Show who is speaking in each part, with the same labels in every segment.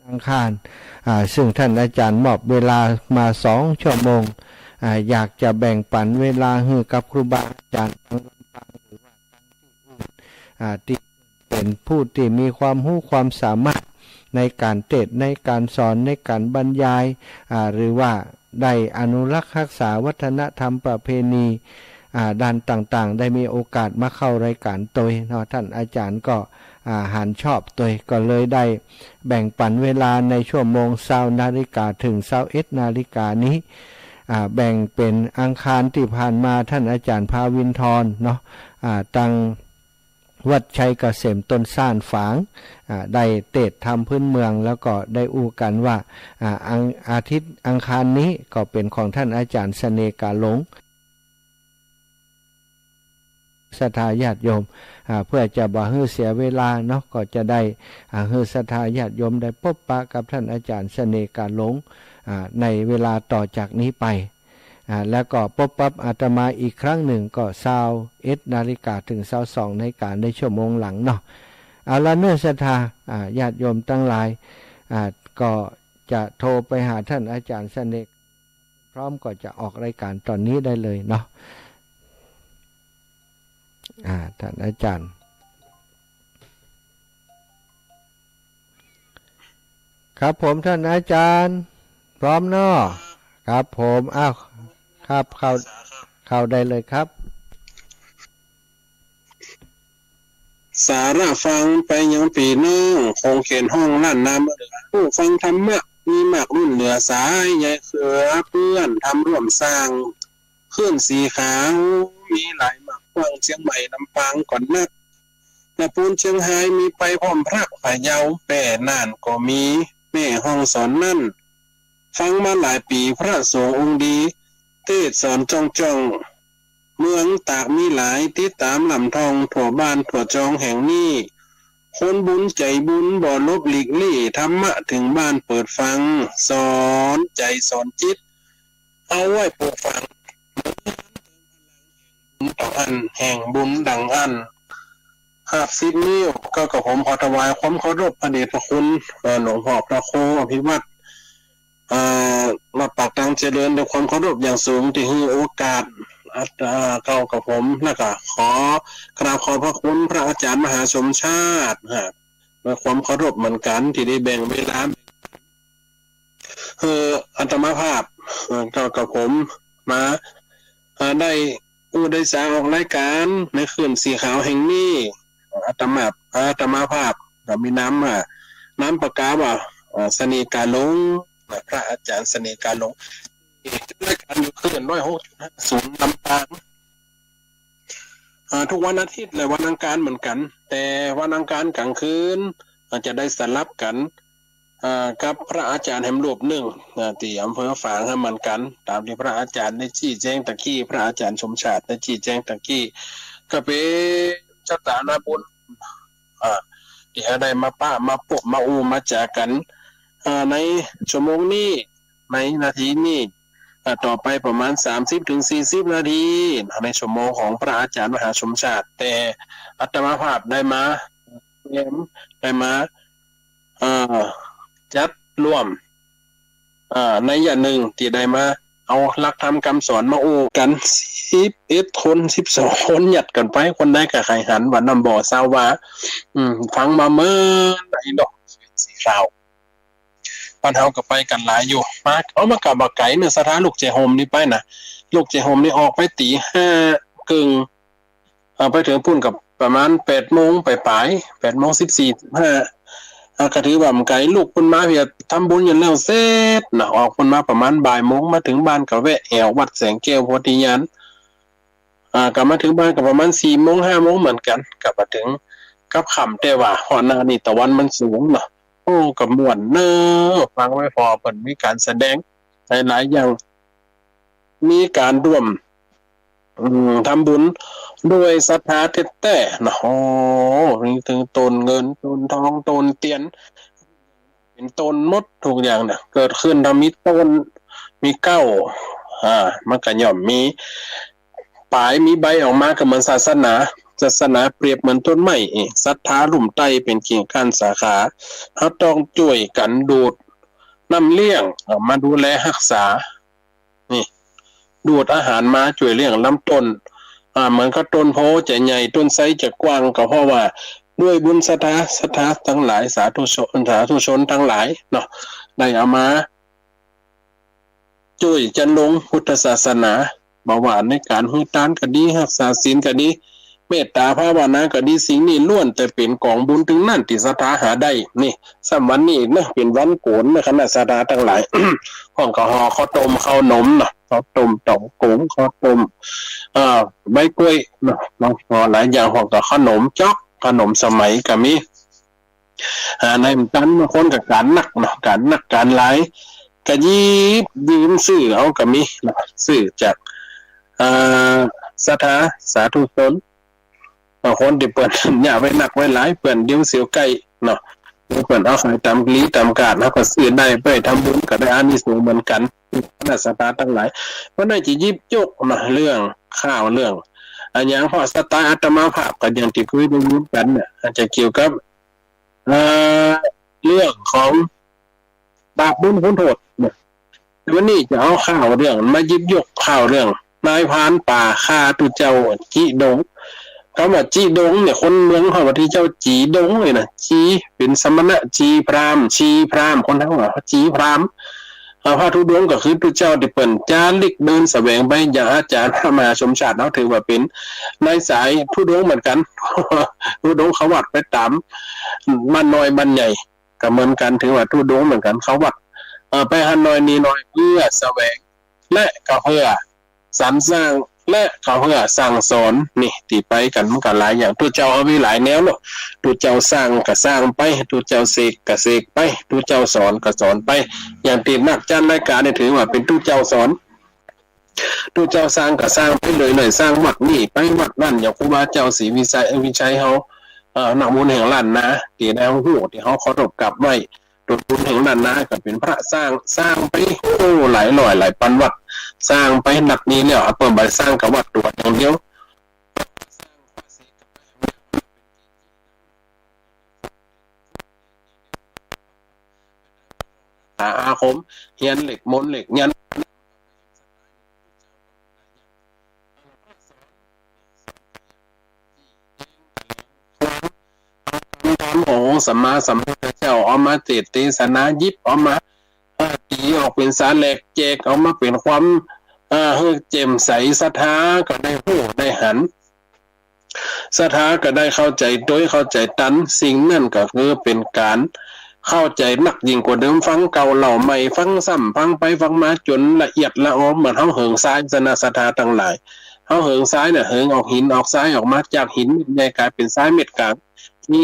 Speaker 1: อังคารซึ่งท่านอาจารย์มอบเวลามา2 ชั่วโมงอยากจะแบ่งปันเวลาให้กับครูบาอาจารย์ทางลำปางหรือว่าทางที่อื่นที่เป็นผู้ที่มีความรู้ความสามารถในการเทศน์ในการสอนในการบรรยายหรือว่าได้อนุรักษ์รักษาวัฒนธรรมประเพณีด้านต่างๆได้มีโอกาสมาเข้ารายการตัวเนาะท่านอาจารย์ก็หันชอบตัวก็เลยได้แบ่งปันเวลาในชั่วโมง20 นาฬิกาถึง21 นาฬิกานี้แบ่งเป็นอังคารที่ผ่านมาท่านอาจารย์ภาวินทรเนาะตั้งวัดชัยเกษมต้นซ่านฝางได้เทศน์ธรรมพื้นเมืองแล้วก็ได้อู้กันว่าอาทิตย์อังคารนี้ก็เป็นของท่านอาจารย์เสน่ห์กาหลงศรัทธาญาติโยมเพื่อจะบ่ให้เสียเวลาเนาะก็จะได้ให้ศรัทธาญาติโยมได้พบปะกับท่านอาจารย์เสน่ห์กาหลงในเวลาต่อจากนี้ไปแล้วก็พบปับอาตมาอีกครั้งหนึ่งก็21 นาฬิกาถึง22 นาฬิกาในชั่วโมงหลังเนาะเอาละเนื้อศรัทธาญาติโยมทั้งหลายก็จะโทรไปหาท่านอาจารย์เสน่ห์พร้อมก็จะออกรายการตอนนี้ได้เลยเนาะท่านอาจารย์ครับผมท่านอาจารย์พร้อมเนาะครับผมครับเข้าได้เลยครับ
Speaker 2: สาระฟังไปยังปีน้องคงเขียนห้องล้านน้ำผู้ฟังธรรมะมีมากรุ่นเหลือสายใหญ่เขือเพื่อนทำร่วมสร้างเคลื่อนสีขาวมีหลายมากกว้างเชียงใหม่ลำปางก่อนนักนาปูนเชียงไฮ้มีไปพร้อมพระพะเยาแป่น่านก็มีแม่ห้องสอนนั่นฟังมาหลายปีพระสงฆ์องค์ดีเทศสอนจ้องเมืองตากมีหลายติดตามลำทองถั่วบ้านถั่วจองแห่งนี้คนบุญใจบุญบ่ลบหลีกลี่ธรรมะถึงบ้านเปิดฟังสอนใจสอนจิตเอาไว้ปลูกฝังอันแห่งบุญดังอัน50 นิ้วก็กับผมขอถวายความเคารพพระเดชพระคุณหลวงพ่อพระโคอภิวัตรมาปากตังเจริญด้วยความเคารพอย่างสูงที่ให้โอกาสเก่ากับผมแล้วก็ขอกราบขอบพระคุณพระอาจารย์มหาสมชาติด้วยความเคารพเหมือนกันที่ได้แบ่งเวลาอัตมาภาพกับผมมาได้ได้สร้างออกรายการในคืนสีขาวแห่งนี้อัตมาภาพมีน้ำประกาศว่าเสน่ห์กาหลงพระอาจารย์เสน่ห์กาหลงรายการอยู่คืน106.50ลำปางทุกวันอาทิตย์และวันอังคารเหมือนกันแต่วันอังคารกลางคืนอาจจะได้สลับกันกับพระอาจารย์แห่งรูปหนึ่งที่อำเภอฝางเหมือนกันตามที่พระอาจารย์ได้ชี้แจงตะกี้พระอาจารย์สมชาติได้ชี้แจงตะกี้ก็เป็นชะตานาบุญที่ได้มาป้ามาปบมามาจากกันในชั่วโมงนี้ในนาทีนี้ต่อไปประมาณ30-40 นาทีในชั่วโมงของพระอาจารย์มหาสมชาติแต่อาตมาภาพได้มาจัดร่วมในอย่างหนึ่งที่ได้มาเอาหลักธรรมคำสอนมาอู้กัน11 คน12 คนหยัดกันไปคนได้กับไข่หันวันนำบ่อซาวาฟังมาเมื่อไหนดอกสีขาวปันเฮาก็ไปกันหลายอยู่มาเอามากับบักไก่เนี่ยสถานลูกเจโฮมนี่ไปนะลูกเจโฮมนี่ออกไปตี 5 กึ่งไปถึงพุ่นกับประมาณ 8 โมงไป8 โมง 14-15ก็ถือว่ามันไก่ลูกพุ่นมาเพียทำบุญอย่างแล้วเสร็จนะออกพุ่นมาประมาณบ่ายโมงมาถึงบ้านก็แวะแอววัดแสงแก้วโพธิญาณก็มาถึงบ้านก็ประมาณ 4 โมง 5 โมงเหมือนกันก็มาถึงกับค่ำแต่ว่าหอหน้านี่ตะวันมันสูงเนาะโอ้กับม่วนเนอฟังไว้พอเพิ่นมีการแสดงหลายๆอย่างมีการร่วมทำบุญด้วยศรัทธาแท้ๆนะโอ้มีถึงตนเงินตนทองตนเตียนเป็นตนหมดทุกอย่างเนี่ยเกิดขึ้นถ้ามีต้นมีเก้ามันก็ย่อมมีปลายมีใบออกมาก็เหมือนศาสนา ศาสนาเปรียบเหมือนต้นไม้ศรัทธาลุ่มไต้เป็นกิ่งก้านสาขาเฮาต้องช่วยกันดูดน้ำเลี้ยงมาดูแลรักษานี่ดูดอาหารมาช่วยเลี้ยงลำต้นเหมือนกับต้นโพจะใหญ่ต้นไทรจะกว้างก็เพราะว่าด้วยบุญศรัทธาทั้งหลายสาธุชนทั้งหลายเนาะได้เอามาช่วยจันลงพุทธศาสนาบ่ว่าในการฮือตานก็ดีรักษาศีลก็ดีเมตตาภาวนาก็ดีสิ่งนี้ล้วนแต่เป็นกองบุญถึงนั่นที่ศรัทธาหาได้นี่สำวันนี้นะเป็นวันโกนนะคณะศรัทธาทั้งหลาย ห้องก็ห่อข้าวต้มข้าวนมเนาะข้าวต้มตองโกงข้าวต้มใบกล้วยเนาะหลายอย่างห้องก็ขนมจ๊อกขนมสมัยก็มีในมันบางคนกับการหนักเนาะการหนักการหลายก็ยืมซื้อเอาก็มีเนาะซื้อจากศรัทธาสาธุชนบางคนที่เปิดอย่าไว้หนักไว้หลายเปิดเดี๋ยวเสียวไก่เนาะเปิดเอาขายตามลีตามกาดแล้วก็ซื้อได้ไปทำบุญก็ได้อานิสงส์เหมือนกันนักศรัทธาทั้งหลายเพราะนั่นจะยิบยกมาเรื่องข้าวเรื่องอันอย่างพอสไตล์อาตมาภาพก็อย่างที่คุยได้ยินกันเนี่ยอาจจะเกี่ยวกับเรื่องของบาปบุญคุณโทษเนี่ยวันนี้จะเอาข่าวเรื่องมายิบยกข่าวเรื่องนายพรานป่าฆ่าตุเจ้าจีดงคำว่าจีดงเนี่ยคนเมืองเขาว่าที่เจ้าจีดงเลยนะจีเป็นสมณะจีพราหมณ์ชีพราหมณ์คนทั้งหมดจีพราหมณ์พระธุดงค์ก็คือตุเจ้าที่เปิ่นจาริกเดินแสวงไปอย่างอาจารย์พระมหาชมชาติเขาถือว่าเป็นนายสายธุดงค์เหมือนกัน ธุดงค์เขาวัดไปตามบ้านน้อยบ้านใหญ่ก็เหมือนกันถือว่าธุดงค์เหมือนกันเขาวัดไปฮันน้อยนี้น้อยเพื่อแสวงและก็เพื่อสรรสร้างและเขาเพื่อสั่งสอนนี่ที่ไปกันมันก็หลายอย่างตุเจ้าเอาไว้หลายแนวเนาะตุเจ้าสร้างก็สร้างไปตุเจ้าเสกก็เสกไปตุเจ้าสอนก็สอนไปอย่างที่นักจันรายการเนี่ยถือว่าเป็นตุเจ้าสอนตุเจ้าสร้างก็สร้างไปเลยสร้างวัดนี่ไปวัดนั่นอย่างครูบาเจ้าศรีวิชัยเฮานักบุญแห่งล้านนะที่แนวหูที่เฮาเคารพกราบไหว้ตุบุญแห่งล้านนะก็เป็นพระสร้างไปโอ้หลายร้อยหลายพันวัดสร้างไปหนักนี้เนี่ยเปิดใบสร้างกับวัดตัวอย่างเดียวอาคมเฮียนเหล็กมนเหล็กยันธรรมของสัมมาสัมพุทธเจ้าเอามาเทศนายิบเอามาตีออกเป็นสารแหลกแจกเอามาเป็นความเจ่มใสศรัทธาก็ได้หู้ได้หันศรัทธาก็ได้เข้าใจโดยเข้าใจตันสิ่งนั่นก็คือเป็นการเข้าใจหนักยิ่งกว่าเดิมฟังเก่าเหล่าใหม่ฟังซ้ำฟังไปฟังมาจนละเอียดละออเหมือนเฮาเหิงซ้ายศรัทธาทั้งหลายเฮาเหิงซ้ายเนี่ยเหิงออกหินออกซ้ายออกมาจากหินในกลายเป็นซ้ายเม็ดกลางมี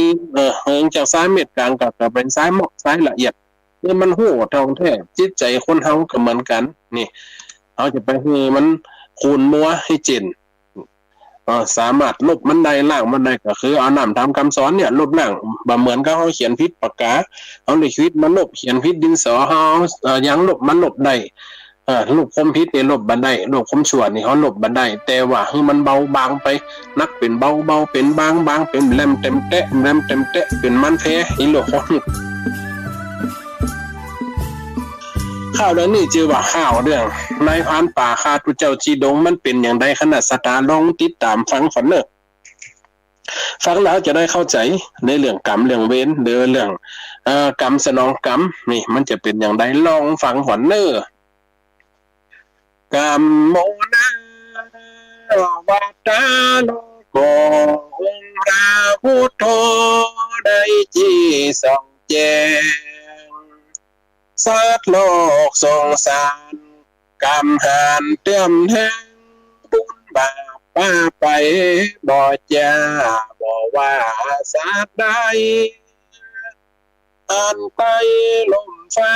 Speaker 2: เหิงจากซ้ายเม็ดกลางก็เป็นซ้ายหมอกซ้ายละเอียดนี่มันหู้ทองแท้จิตใจคนเฮาก็เหมือนกันนี่เอาจะไปให้มันคูณมัวให้เจนสามารถลบมันได้ล่างมันได้ก็คือเอานำทำคำสอนเนี่ยลบล่างบ่เหมือนกับเขาเขียนพิษปากกาเอาในชีวิตมันลบเขียนพิษดินสอเฮายังลบมันลบได้ลบคมพิษเนี่ยลบบันได้ลบคมชั่วนี่เขาลบบันได้แต่ว่าคือมันเบาบางไปนักเป็นเบาเป็นบางเป็นแหลมเต็มเตะเป็นมันแพ้อีโลคนข่าวเรื่องนี้ชื่อว่าข่าวเรื่องนายพรานป่าฆ่าตุเจ้าจีดงมันเป็นอย่างไรขนาดศรัทธาลองติดตามฟังฝันเนอะฟังแล้วจะได้เข้าใจในเรื่องกรรมเรื่องเวรเรื่องกรรมสนองกรรมนี่มันจะเป็นอย่างไรลองฟังฝันเนอะกรรมโมนาวัตตาโลโกองค์พระพุทโธได้จีส่องแจงสัตว์โลกสงสารกรรมหานเติมแห่งบุญบาปป้าไปบ่จ้าบ่ว่าสัตว์ใดอันไปลมฟ้า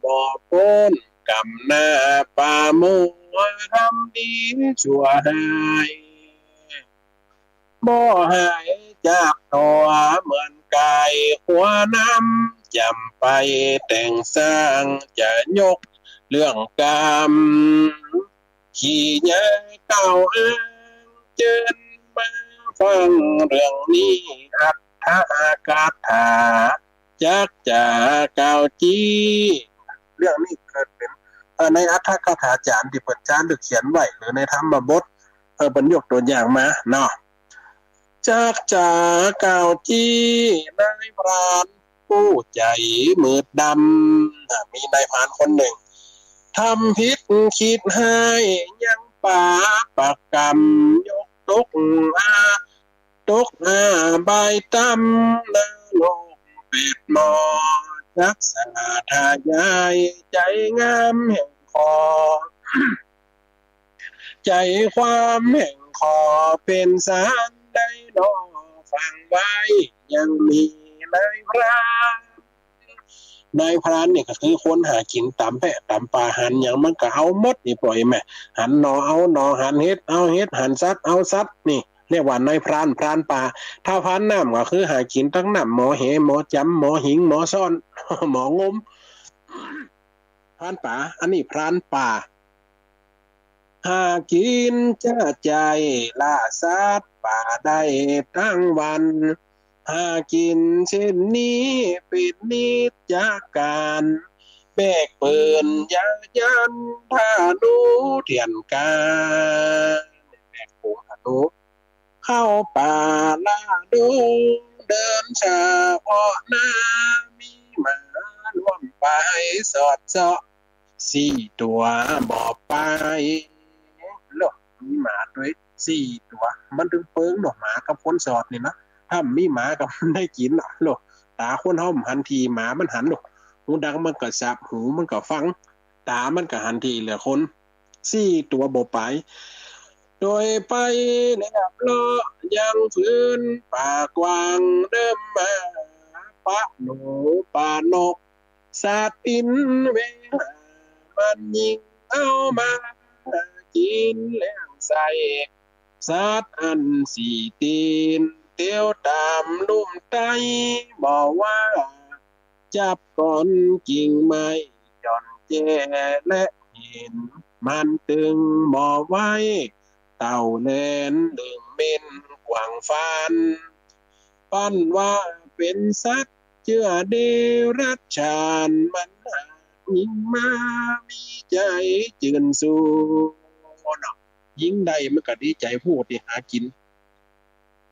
Speaker 2: บ่พ้นกรรมหน้าป่ามัวทำดีชั่วหายบ่หายจากตัวเหมือนไก่หัวนำจำไปแต่งสร้างจะยกเรื่องกรรมขี่ย้ายเก่าอ้างเจินมา ฟังเรื่องนี้อัตถากาถาจักจาก่าวจีเรื่องนี้เกิดเป็นในอัตถกถาจารย์ที่เปิดจารึกเขียนไว้หรือในธรรมบทบรรยกตัวอย่างมาเนาะจากกล่าวจี้นายพรานผู้ใจมืดดำมีนายพรานคนหนึ่งทำผิดคิดให้ยังป่าปากกรรมยกตกใบตำนาโลกเป็ดหมอรักษาทายายใจงามแห่งคอ ใจความแห่งขอเป็นสารได้นอฟังไว้ยังมีนายพรานเนี่ยก็คือคนหากินตามแพะตามป่าหันอย่างมันก็เอาหมดนี่ปล่อยแม่หันหนอเอาหนอหันเฮ็ดเอาเฮ็ดหันซัดเอาซัดนี่เรียกว่านายพรานป่าถ้าพรานน้ำก็คือหากินทั้งน้ำหมอเหหมอจำหมอหิงหมอซ่อน หมองมพรานป่าอันนี้พรานป่าหากินจะใจล่าสัตว์ป่าได้ทั้งวันหากินเช่นนี้เป็นนิจจากการแบกเปินยายันถ้าดูเถียนกาแบกปูหาดูเข้าป่าล่าดงเดินชาเพาะหน้ามีหมาร่วมไปสอดเจาะสี่ตัวบอกไปโลกมีหมาด้วยสี่ตัวมันถึงเปิ้งหนอหมากับคนสอดนี่นะถ้ามีหมากับมันได้กินอ่ะโลกตาคนเฮาหันทีหมามันหันโลกหูดังมันก็สับหูมันก็ฟังตามันก็หันทีเหลือคนสี่ตัวบอกไปโดยไปแนบเลาะยังพื้นป่ากวางเดิมมาปะหนูป่านกสาตินเวหามันยิงเอามากินแล้งใส่สัตว์อันสี่ตีนเตียวตามลุ่มไตบอกว่าจับก่อนกิ่งไม้จอนแจและหินมันตึงบอกไว้เต่าแลนดึงเม่นกวางฟันปั้นว่าเป็นสัตว์เชื่อเดรัจฉานมันยิ่งมามีใจจืนสู้เนาะยิ่งใดมันก็ดีใจผู้ที่หากิน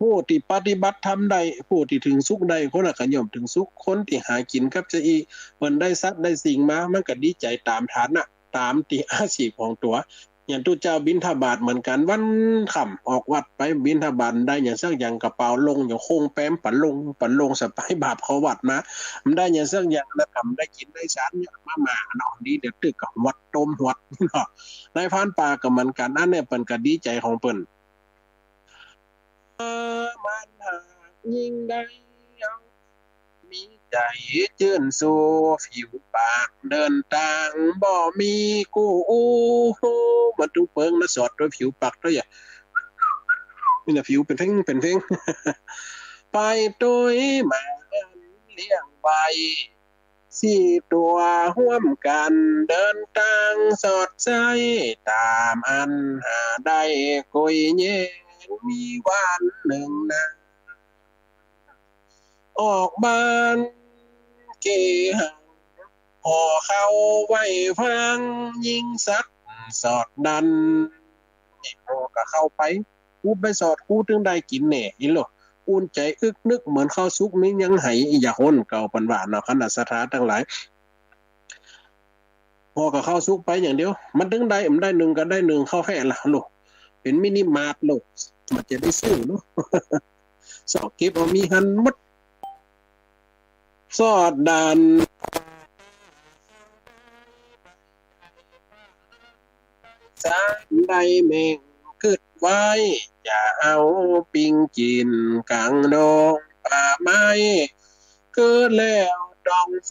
Speaker 2: ผู้ที่ปฏิบัติธรรมใดผู้ที่ถึงสุขใดคนละก็ย่อมถึงสุขคนที่หากินกับจะอีเพิ่นได้ทรัพย์ได้สิ่งมามันก็ดีใจตามฐานะตามที่อาชีพของตัวอย่างตุเจ้าบิณฑบาตเหมือนกันวันค่ำออกวัดไปบิณฑบาตได้อย่างสักอย่างกระเป๋าลงอย่างโค้งแป้มปันลงสบายบาปเขาวัดมามันได้อย่างสักอย่างแล้วทำได้กินได้ชั้นเนี่ยมาเนาะดีเดี๋ยวตึกกับวัดต้มวัดเนาะในพานป่าก็เหมือนกันอันเนี่ยเปิ้นก็ดีใจของเปิ้นมันหายิ่งได้มีใจจื่นสู่ผิวปากเดินทางบ่มีกูมันตุ้งเปิงมาสอดด้วยผิวปากด้วยนี่นะผิวเป็นเพ่งไปตัวมาเลี้ยงใบสี่ตัวห่วมกันเดินทางสอดใจตามอันหาได้กุยเย่มีวันหนึ่งนะออกบ้านเกหังห่อเข้าไว้ฟังยิงสัตว์สอดดันนี่พอก็เข้าไปกูไปสอดกูถึงได้กินแน่อีหลออุ่นใจอึกนึกเหมือนข้าวซุกมียังไหอย่าคนเก่าปันหวานเนาะขนาดสถานทั้งหลายพอกับข้าวซุกไปอย่างเดียวมันถึงได้ได้หนึ่งก็ได้หนึ่งเข้าแค่ละลูกเป็นมินิมาร์ทลูกมันจะได้ซื้อเนาะสอดเก็บเอามีหันมัดสอดดันสารใดเมงกึดไว้อย่าเอาปิงกินกลางดงป่าไม้เกิดแล้วดองไฟ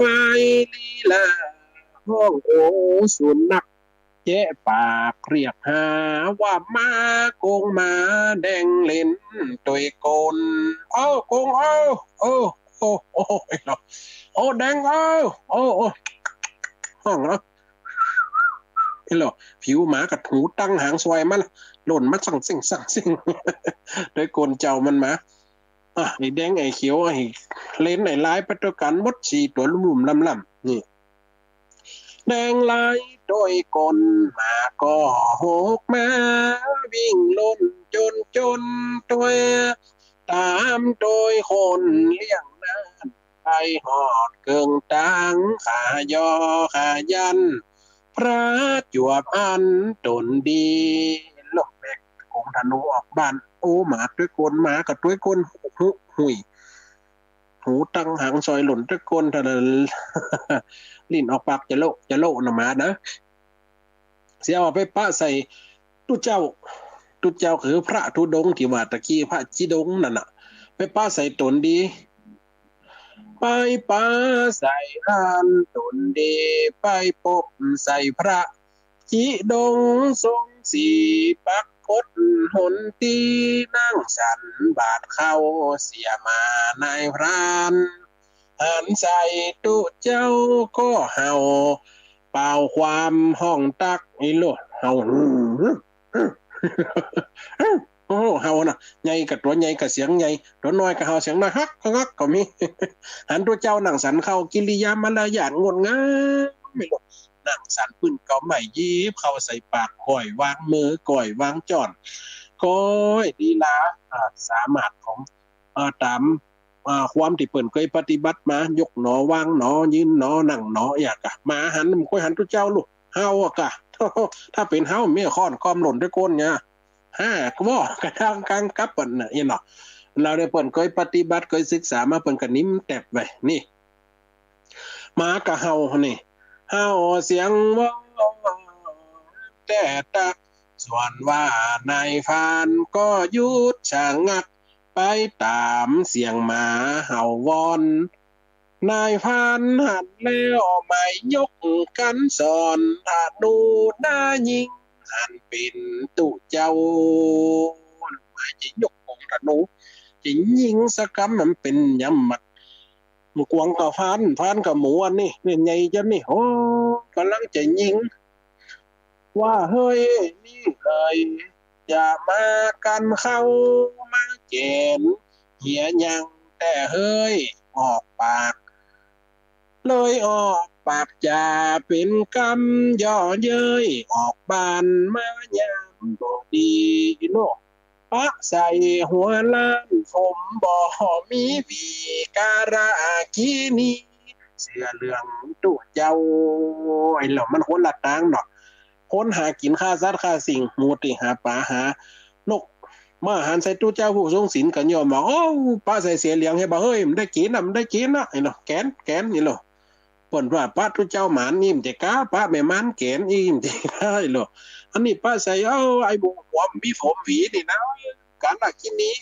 Speaker 2: ลีลาห้องโอสุนักแจ๊ปากเรียกหาว่ามาโกงมาแดงเล่นตัวโกนโอ้โกงโอ้โอ้แดงโอ้ห้องแล้ว หรอผิวหมากับหูตั้งหางซอยมันหล่นมาสั่งสิ่งโดยโกนเจ้ามันมาไอ้แดงไอ้เขียวไอ้เลนไอ้ลายปัตตกันมดสี่ตัวลุ่มๆลำๆนี่แดงลายโดยกลมาก็หกมาวิ่งล้นจนตัวตามโดยคนเลี้ยงนานไปหอดเกิงตังขายอขายันพระจวบอันตนดีลกแบกกงธนูออกบ้านโอ้หมาด้วยกลหมากับด้วยกลหุยหูตั้งหางซอยหล่นด้วยกลทะเลลิ้นออกปากจะโลนะหมานะเสียเอาไปป้าใส่ตู้เจ้าคือพระธุดงค์ที่ว่าตะกี้พระจิดงนั่นน่ะไปป้าใส่ตนดีไปป้าใส่อันตนดีไปพบใส่พระจิดงทรงสีปักพดหนตีนั่งสันบาทเข้าเสียมานายพรานหันใส่ตุเจ้าก็เห่าเป่าความห้องตักไอ้โลดเห่าโอ้เห่าน่ะใหญ่กับตัวใหญ่กับเสียงใหญ่ตัวน้อยกับเห่าเสียงน้อยฮักก็มีหันตัวเจ้านั่งสันเข้ากิริยามารยาทงดงามไม่รู้นั่งสันปืนเก่าใหม่ยีบเข้าใส่ปากก่อยวางมือก่อยวางจอนก้อยดีลาสามารถของตามความที่เปิ่นเคยปฏิบัติมายกหนอวางหนอยืนหนอนั่งหนออยากะมาหันมันค่อยหันตัวเจ้าลูกเฮาอะกะถ้าเป็นเฮาเมียค้อนคอมหล่นด้วยก้นเนี่ยก็ว่ากระทางกลางกับเปิ่นน่ะอีเนาะเราได้เปิ่นเคยปฏิบัติเคยศึกษามาเปิ่นก็นิ่มแตบไว้นี่มากะเฮานี่เฮาเสียงว่าแต่ตักส่วนว่านายพานก็หยุดชะงักไปตามเสียงหมาเห่าวอนนายพานหันแล้วไม่ยกกันสอนถ้าดูหน้ายิงหันเป็นตุเจ้าไม่จะยกของธนูจะยิงสกัมมันเป็นยำหมัดมันกวางกับพานกับหมูอันนี้เนี่ยใหญ่จังนี่โอ้กำลังจะยิงว่าเฮ้ยนี่เลยอย่ามากันเข้ามาเจนเหียยังแต่เฮ้ยออกปากเลยออกปากจะเป็นกรรมย่อเย้ยออกบานมายามบ่ดีโนปะใส่หัวล้านผมบ่มีวีการากีนีเสื้อเหลืองตุเจ้าไอ้เหล่ามันคนละทางเนาะคนหากินฆ่าสัตว์ฆ่าสิ่งมูติหาปลาหานกมาหันใส่ตู้เจ้าผู้ทรงศีลกันยอมบอกโอ้ป้าใส่เสียเหลียงให้บ่เฮ้ยมันได้กินนะมันได้กินนะไอ้เนาะแกนนี่เนาะเปิ้นว่าป้าตู้เจ้าหมานอิ่มจะกล้าป้าแม่มันแกนอิ่มจะได้เนาะอันนี้ป้าใส่ไอ้บุหัวมีผมหวีนี่นะการละกินนี้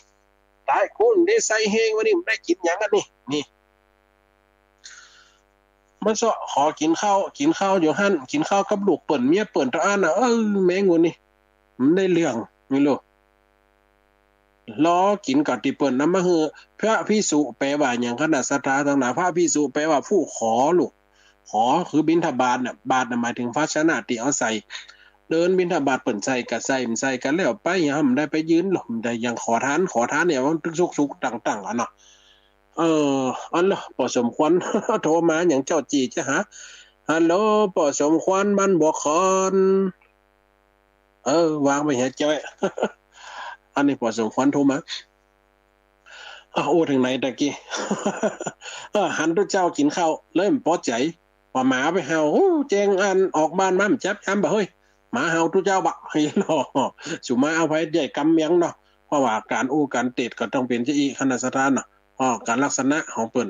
Speaker 2: ตายคุณได้ใส่เฮงวันนี้มันได้กินหยังกันนี่มันซะขอกินข้าวอยู่หั่นกินข้าวกับลูกเปิ้นเมียเปิ้นตะอ่านน่ะแม่งวนนี่มันได้เรื่องนี่ลูกล้อกินกับที่เปิ้นนำมาฮือพระภิกษุแปลว่าหยังคณะศรัทธาทั้งหลายพระภิกษุแปลว่าผู้ขอลูกขอคือบิณฑบาตน่ะบาตน่ะหมายถึงภาชนะที่เอาใส่เดินบิณฑบาตเปิ้นใส่ก็ใส่มันใส่กันแล้วไปยามได้ไปยืนหลมได้ยังขอทานเนี่ยมันสุกๆต่างๆอ่ะเนาะอันล่ะปอสมควร โทรมาอย่างเจ้าจีจะหาฮัลโหลปอสมควรบ้านบัวคอนวางไปเหี้ยจ้อย อันนี้ปอสมควรโทรมาโอ้ถึงไหนตะกี้ หันตัวเจ้ากินข้าวเลยมันพอใจว่าหมาไปเห่าแจงอันออกบ้านมามันจับย้ำบ่เฮ้ยหมาเห่าตัวเจ้าบะเฮ้ยเนาะสุมาเอาไว้ใหญ่กำเมียงเนาะเพราะว่าการการเตดก็ต้องเป็นจะอีคณะสถานเนาะการลักษณะของเปิ้น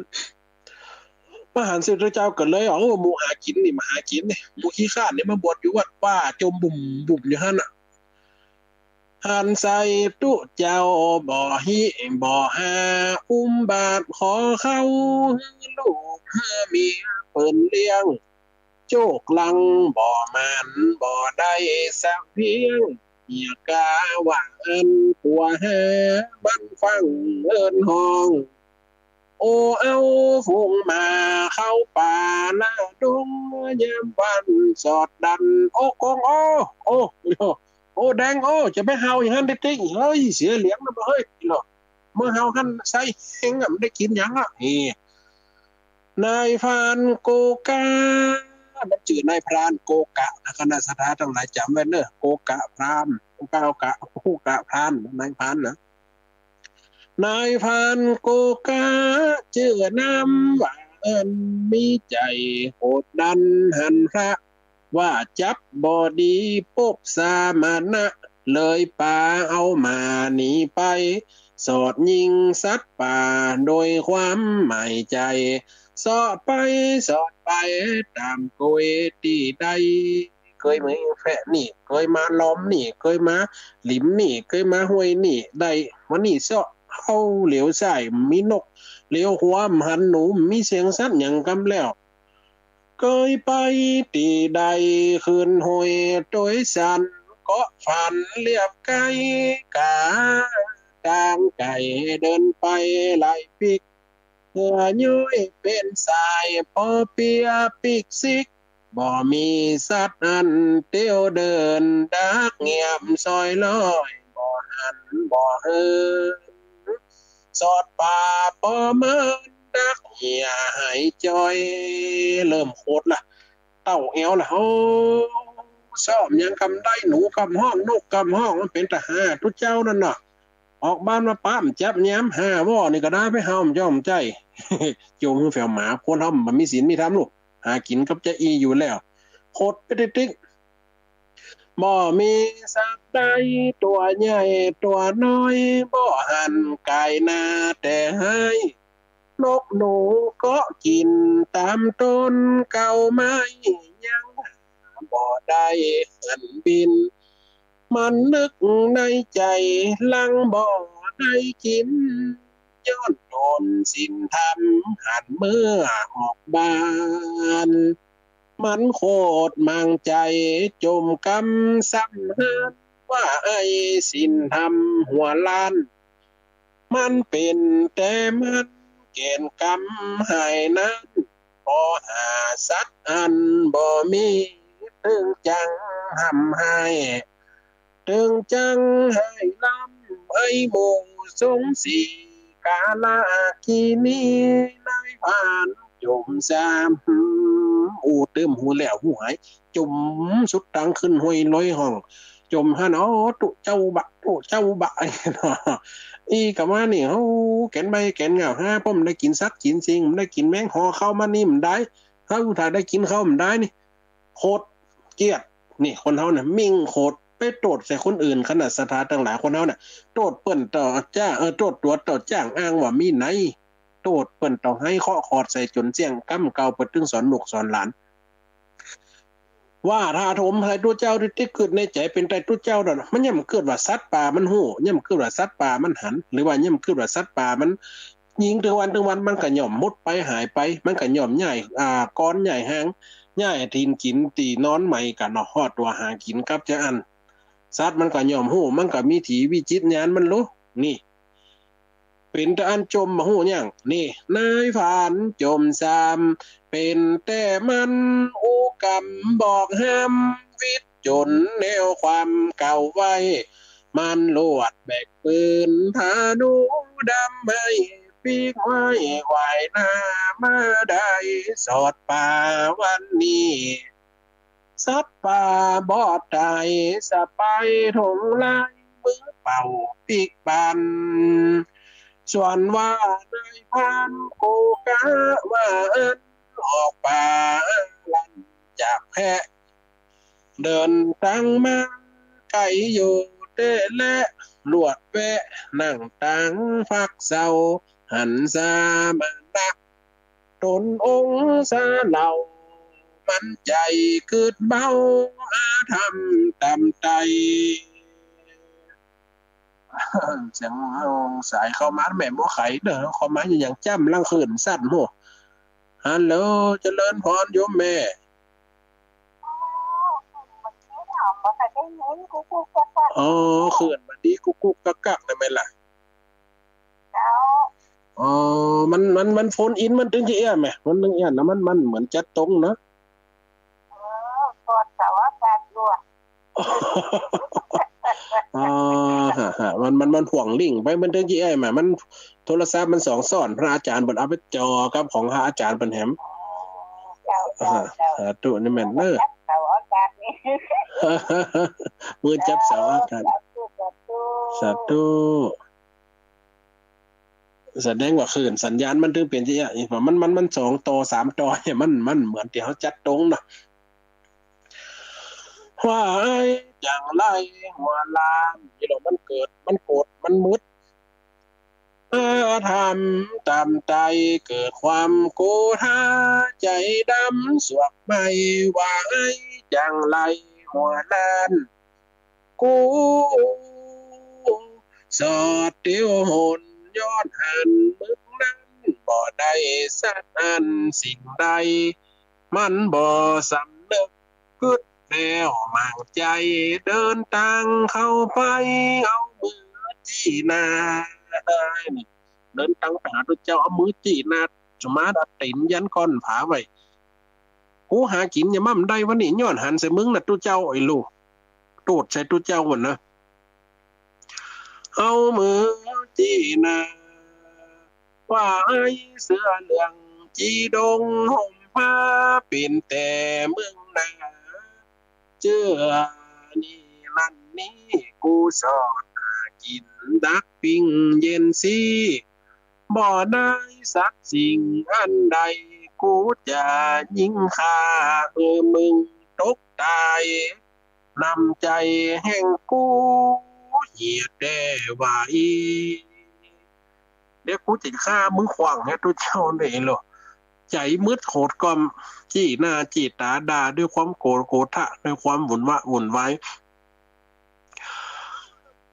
Speaker 2: มหาศิษย์เจ้าก็เลยหมู่หากินนี่มาหากินนี่หมู่ขี้ข้านนี่มาบวชอยู่วัดป่าจมบุ่มอยู่หั่นน่ะหันใส่ตุเจ้าบ่ฮิบ่หาบาทขอเข้าลูกเมียเปิ้นเลี้ยงโจกลังบ่มันบ่ได้สักเพียงอย่ากาว่าอันตัวหาบ้านฟังเอิ้นห้อง โอเอาฝูงมาเข้าป่าหน้าดงยามวันสอดดันโอกงโอ้โอ้แดงจะไปเฮาอย่างนั้นได้ติ๊งเฮ้ยเสียเหลียงนะบ่เฮ้ยหรอเมื่อเฮาหันใส่เองมันได้กินหยังอ่ะนี่นายพรานโกกามันชื่อนายพรานโกกะนะคณะสถาทั้งหลายจำไว้เนอะโกกะพรามโกกะโกกะพรานนายพรานนะนายพรานโกกาชื่อนำว่ามีใจโหดดันหันพระว่าจับบอดีปกสามานะเลยป่าเอามาหนีไปสอดยิงสัตว์ป่าโดยความหมายใจสอดไปสอดไปตามโกยตีใดเคยมาแฝะนี่เคยมาล้อมนี่เคยมาหลิมนี่เคยมาห้วยนี่ได้วันนี้เสาะเข้าเหลียวใส่มีนกเหลียวหัวหันหนูมีเสียงสัตว์อย่างกำแล้วเคยไปตีใดคืนหอยโดยสันก็ฝันเรียบไกลกาตางไก่เดินไปไล่ปิกเพื่อย้อยเป็นสายพอเปียปิกซิกบ่มีสัตว์อันเตียวเดินดักเงียบซอยลอยบ่หันบ่เฮินสอดป่าบ่เมินดักเหียหายจอยเริ่มโคตรละเต้าเอวละโอ้ซ้อมยังกำได้หนูกำห้องนกกำห้องมันเป็นทหารทุกเจ้านั่นน่ะออกบ้านมาป้ามจับแย้มหาว่านี่ก็ได้ไปห้ามย่อมใจ โจมคือแฝวหมาคนทำมันมีศีลมีธรรมลูกหากินกับจะอีอยู่แล้วโคตรไปติ๊กบ่มีสัตว์ใดตัวใหญ่ตัวน้อยบ่หันกายหน้าแต่ให้นกหนูก็กินตามต้นเก่าไม้ยังบ่ได้หันบินมันนึกในใจลังบ่ได้กินย้อนโดนสินทำหันเมื่อออกบ้านมันโคตรมังใจจมกำซ้ำหันว่าไอ้สินทำหัวล้านมันเป็นแต่มันเกณฑ์กำให้นั้นพอหาสัตว์อันบ่มีถึงจังหำให้ถึงจังให้ลำไอ้หมูสงสีกาลากีนีนายผ่านจมสามอูเติมหูแล้วหูหายจมสุดตังขึ้นห้วยลอยห้องจมฮะเนาะตุเจ้าบะเนาะอีกะมานี่เฮาแกนใบแกนเหงาห้าป้อมได้กินสัตว์กินสิ่งได้กินแมงหอเข้ามานี่มันได้ถ้าอุทาได้กินเข้ามันได้นี่โคตรเกลียดนี่คนเฮาน่ะมิ่งโคตรไปโตดใส่คนอื่นขนาดสถานต่างหลายคนเฮาน่ะโตดเปิ้นต่อจ้าโตดตัวต่อจ้างอ้างว่ามีไหนโตดเปิ้นต้องให้เคาะคอดใส่จนเจียงกำเก่าเปิดตึงสอนลูกสอนหลานว่าถ้าถมให้ตัวเจ้าที่เกิดในใจเป็นใจตัวเจ้าดอกมันย่ำเกิดว่าสัตว์ป่ามันหู้ย่ำเกิดว่าสัตว์ป่ามันหันหรือว่าย่ำเกิดว่าสัตว์ป่ามันยิงถึงวันมันก็ย่อมมุดไปหายไปมันก็ย่อมใหญ่ก้อนใหญ่หางใหญ่ทีนกินตีนอนใหม่กันเนาะฮอดตัวหากินกับจะอันสัตว์มันก็ย่อมหู้มันก็มีถีวิจิตรญาณมันรู้นี่เป็นแต่อันจมมาหู้ยังนี่นายผ่านจมซามเป็นแต่มันอุกรรมบอกห้ามวิตจนแนวความเก่าไว้มันลวดแบกปืนพานุดำให้ปีกไว้ไหวหน้ามาได้สอดป่าวันนี้สัตว์ป่าบอดตายสะไปถงไล่มือเป่าปีกบันส่วนว่าในพันโกกะว่าออกป่าลันจากแพะเดินตั้งมาไก่อยู่เตะและลวดแวะนั่งตั้งฟักเศร้าหันซามานักตนองศาเหล่ามันใจเกิดเบาอาธรรมตำใจเสียงสายเข้ามาแม่บ่ไข่เด้อเข้ามาอย่างจ้ำลังคืนสั้นโหฮัลโหลเจริญพรโยมแม่อ๋อคืนบัดนี้กุ๊กกักได้ไหมล่ะ อ๋อมันโฟนอินมันถึงจะเอี้ยแหมมันถึงเอี้ยนะมันเหมือนจัดตรงนะ
Speaker 3: กดเสาอากาศรั่ว
Speaker 2: อ่ามันห่วงลิงก์ไปมันถึงจะเอี้ยแหมมันโทรศัพท์มันสองซ่อนพระอาจารย์เปิดเอาไปจอกับของพระอาจารย์เป็นแหม
Speaker 3: เจ้า
Speaker 2: ตัวนี่แม่นเนอะ
Speaker 3: เสาอากาศนี่
Speaker 2: มือจับเสาอากาศสาธุแสดงว่าคลื่นสัญญาณมันถึงเป็นที่อ่ะมันสองต่อสามต่อเนี่ยมันเหมือนที่เขาจัดตรงนะว่าไอ้อย่างไรหัวลานที่เรามันเกิดมันโกรธมันมุดทำตามใจเกิดความโกธาใจดำสวกไม่ว่าไอ้อย่างไรหัวลานกูสอดเดียวหนยอดหันมึงนั้นบ่ได้สัตว์อันสิ่งใดมันบ่สำนึกกึดแล้วมั่งใจเดินทางเข้าไปเอามือจี้หน้าเดินทางไปหาตัวเจ้าเอามือจี้หน้าจุมาดัดตินยันก้อนผาไว้กูหากินอย่ามั่มได้วันนี้ย้อนหันใส่มึงน่ะตัวเจ้าไอ้ลูกโตดใส่ตัวเจ้าหมดนะเอามือจีนาว่าไอ้เสือเหลืองจีดงห่มผ้าเป็นแต่เมืองนาเจือนี่นั่นนี่กูสอนหากินดักปิ้งเย็นซีบ่ได้สักสิ่งอันใดกูจะยิงฆ่ามึงตกตายนำใจแห่งกูเหยียดแด่ไว้เดี๋ยวกูจะฆ่ามึงขวางให้ทุกเจ้าเลยหรอใจมืดโหดกอมจี้หน้าจี้ตาด่าด้วยความโกรธโกรธะด้วยความวุ่นวาย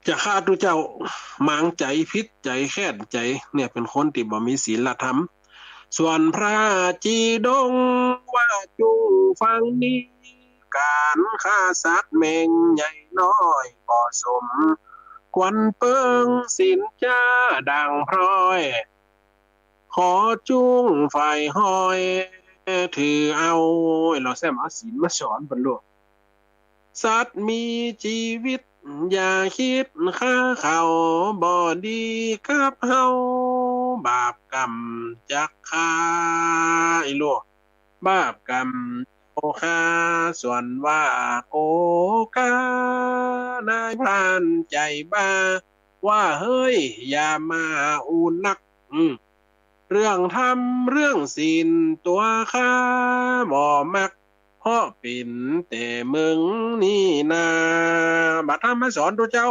Speaker 2: จะฆ่าทุกเจ้าหมางใจพิษใจแค้นใจเนี่ยเป็นคนที่บ่มีศีลธรรมส่วนพระจีดงว่าจูฟังนี้การฆ่าสัตว์แมงใหญ่น้อยบ่สมควันเปิงสินจ้าดังพร้อยขอจุ้งฝ่ายห้อยถือเอาเราแซมเอาศีลมาสอนบรรลุสัตว์มีชีวิตอย่าคิดฆ่าเขาบ่ดีกับเฮาบาปกรรมจักฆ่าไอ้ลูกบาปกรรมโอคาส่วนว่าโกกานายพรานใจบ้าว่าเฮ้ยอย่ามาอูนักเรื่องทำเรื่องศีลตัวข้าบ่มักเพราะเป็นแต่มึงนี่นาบัดทำมาสอนตัวเจ้า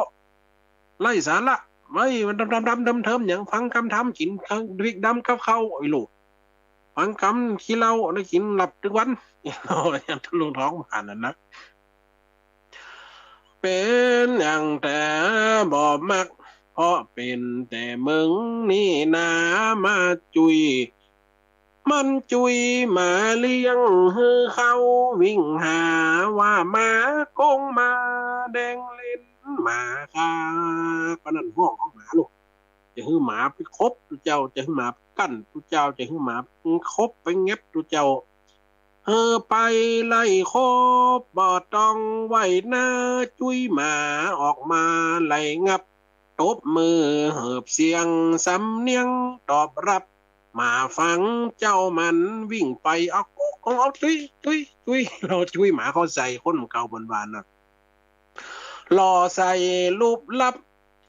Speaker 2: ไล่สารละไม่มันดำเทิมอย่างฟังคำทำกินริกดำกับเขาไอ้ลูกฟังคำขี้เหล้าได้กินหลับทุกวันอย่างทะลุท้องผ่านนั่นนะเป็นอย่างแต่บ่มักเพราะเป็นแต่มึงนี่นามาจุยมันจุยมาเลี้ยงฮือเขาวิ่งหาว่าหมากงมาแดงเล่นหมาคาปนั่นห้องของหมาลูกจะฮือหมาไปคบตัวเจ้าจะฮือหมากั้นตัวเจ้าจะฮือหมาคบไปเงียบตัวเจ้าไปไล่คบบ่ต้องไว้หน้าจุยหมาออกมาไล่งับตบมือเหิบเสียงสำเนียงตอบรับมาฟังเจ้ามันวิ่งไปเอาจุยเราจุยหมาเขาใส่คนเก่าบนบานนะรอใส่รูปลับ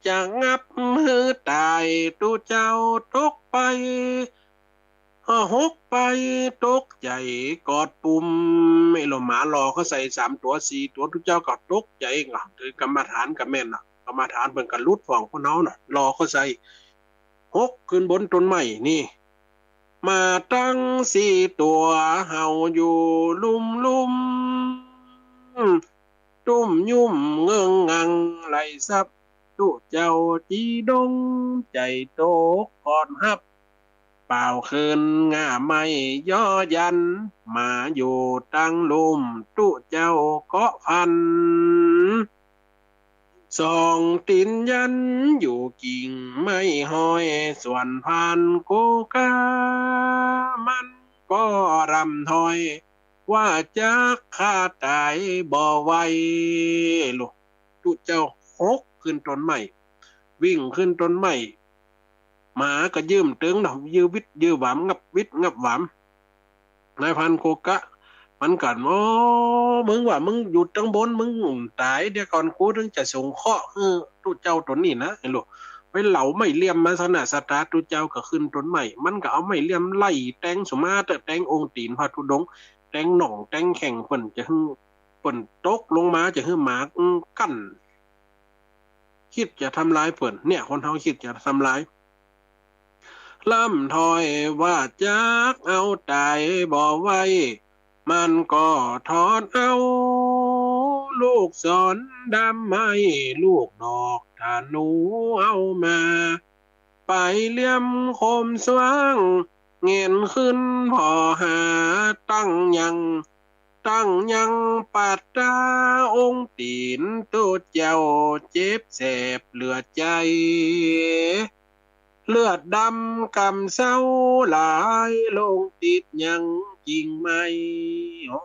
Speaker 2: จะงับมือตายตูเจ้าตกไปหกไปตกใจกอดปุ่มไม่หลหมารอเขาใส่3 ตัว 4 ตัวทุกเจ้าก็ตกใจอ่ะคือกรรมฐานกับแม่นน่ะกรรมฐานเป็นกันลุดฝั่งคนเฮาน่ะรอเขาใส่หกขึ้นบนต้นไม้นี่มาตั้ง4 ตัวเฮาอยู่ลุ่มตุ้มยุ่มเงิงงังไหลซับตุเจ้าจีดงใจโตกอดฮับเป่าคืนง่าไม่ย่อยันมาอยู่ตั้งลุมตุเจ้าเกาะพัน สองตีนยันอยู่กิ่งไม่ห้อยส่วนพันกูกามันก็รำถอยว่าจะฆ่าตายบ่ไหวลูกตุเจ้าฮกขึ้นต้นไม้วิ่งขึ้นต้นไม้หมาก็ยืมตึงดอกยื้อวิทยื้อหวามงับวิทงับหวามนายพันโกกะมันกันโอ้มึงว่ามึงอยู่ตั้งบนมึงตายเดี๋ยวก่อนกูถึงจะส่งเคราะห์ตุเจ้าตัวนี้นะไอ้ลูกไปเหลาไม่เลี่ยมมาสนะสตาร์ตุเจ้าก็ขึ้นต้นใหม่มันก็เอาไม่เลี่ยมไล่แตงสุมาแต่แตงองค์ตีนพระธุดงค์แตงหน่องแตงแข่งเพิ่นจะหึ่งเพิ่นตกลงมาจะหึ่งหมากั้นคิดจะทำร้ายเพิ่นเนี่ยคนเฮาคิดจะทำร้ายล่ำถอยว่าจักเอาตายบ่ไว้มันก็ถอนเอาลูกศรดำไม่ลูกดอกถ้าหนูเอามาไปเลี่ยมคมสว่างเงียนขึ้นพอหาตั้งยังปัดตาองค์ตีนตัวเจ้าเจ็บแสบเหลือใจเลือดดำกำเศร้าหลายลงติดยังจริงไหมโอ้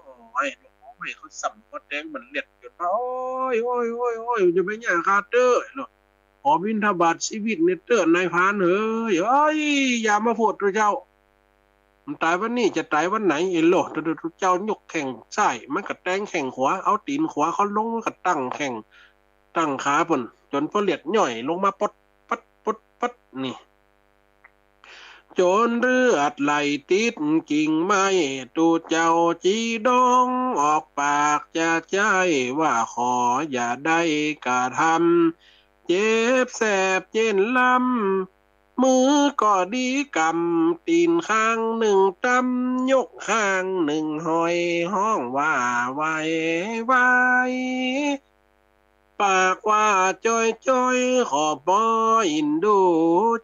Speaker 2: ยโอ้ยเขาสัมพอแดงมันเล็ดจนว่าโอ้ยจะไปหย่าคาเตอร์หรอขอบิณฑบาตชีวิตเนเตอร์นายพานเอ้ยอย่ามาพูดตัวเจ้ามันตายวันนี้จะตายวันไหนเอ็นโลตัวเจ้ายกแข่งใช่มันก็แตงแข่งขวาเอาตีนขวาเขาลงมันก็ตั้งแข่งตั้งขาปนจนพอเลียดย่อยลงมาปดปัดนี่จนเลือดไหลติดกิ่งไม้ตูเจ้าจีดองออกปากจะใจว่าขออย่าได้กระทำเจ็บแสบเจ็นลำมือก็ดีกำตีนข้างหนึ่งตำยกข้างหนึ่งหอยห้องว่าไว้ปากว่าจอยขอปออินดู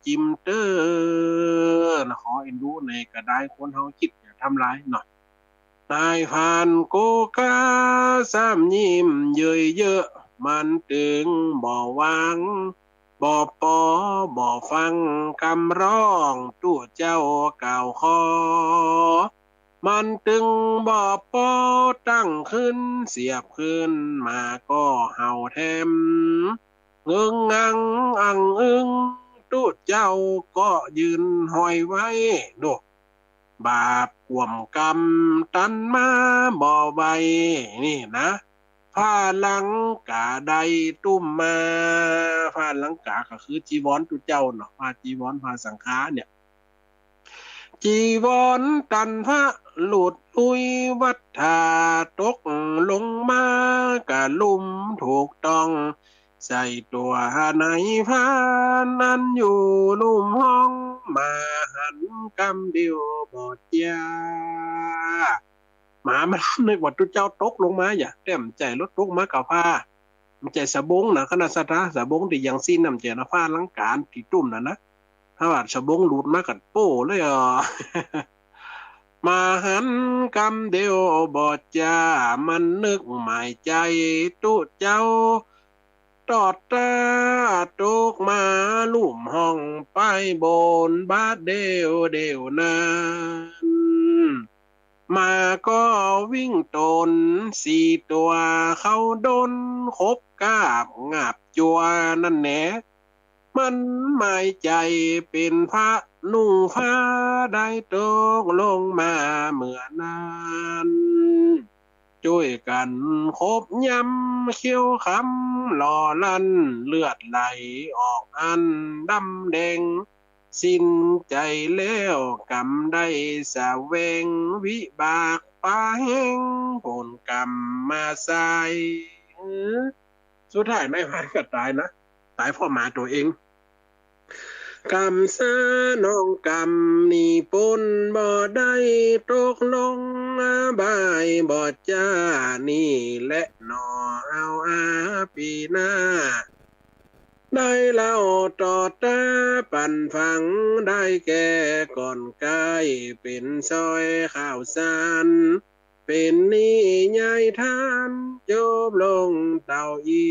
Speaker 2: จิมเตอร์ขออินดูในก็ได้คนเฮาคิดอย่าทำร้ายหน่อยนายพานโกกาซ้ำยิ้มเยอะมันตึงบ่วางบ่ปอบ่ฟังคำร้องตัวเจ้าเก่าคอมันตึงบ่ปอตั้งขึ้นเสียบขึ้นมาก็เห่าแทมเงึงงังอังอึงตุเจ้าก็ยืนห้อยไว้ดูบาปก่วมกรรมตันมาบ่ใบนี่นะผ้าลังกาใดตุ้มมาผ้าลังกาก็คือจีวรตุเจ้าเนาะผ้าจีวรผ้าสังฆาเนี่ยจีวรตันพระหลุดอุยวัฏฐาตกลงมากะลุ่มถูกต้องใส่ตัวในพานั้นอยู่ลุ่มห้องมาหันกำเดียวบอดยาหมามันนึกว่าตุเจ้าตกลงมาอย่าเต็มใจรถตกมากับผ้ามันใจสะบงนะขนาดสะท้าสะบงที่ยังสิ้นน้ำใจนะผ้าลังการที่ตุ่มนะถ้าว่าสะบงหลุดมากัดโป้เลยมาหันกำเดียวบอดจามันนึกหมายใจตุเจ้าตอดตาตกมาลุ่มห้องไปบนบาดเดียวนั้นมาก็วิ่งตนสี่ตัวเข้าดนคบกาบงับจัวนั่นแหละมันหมายใจเป็นพระนุ่งผ้าได้ตกลงมาเมื่อนั้นช่วยกันคบย้ำเขี้ยวคำหล่อลั่นเลือดไหลออกอันดำแดงสิ้นใจแล้วกำได้สะเวงวิบากปาแห้งผลกรรมมาใส่สุดท้ายนายพรานก็ตายนะตายเพราะหมาตัวเองกรรมซาน้องกรรมนี่ปนบ่ได้ตกลงบายบ่จ้านี่และหนอเอาปีหน้าได้เล่าต่อตาปั่นฟังได้แก่ก่อนกายเป็นซอยข้าวสาร เป็นนี่ยายท่านจบลงเต่าอี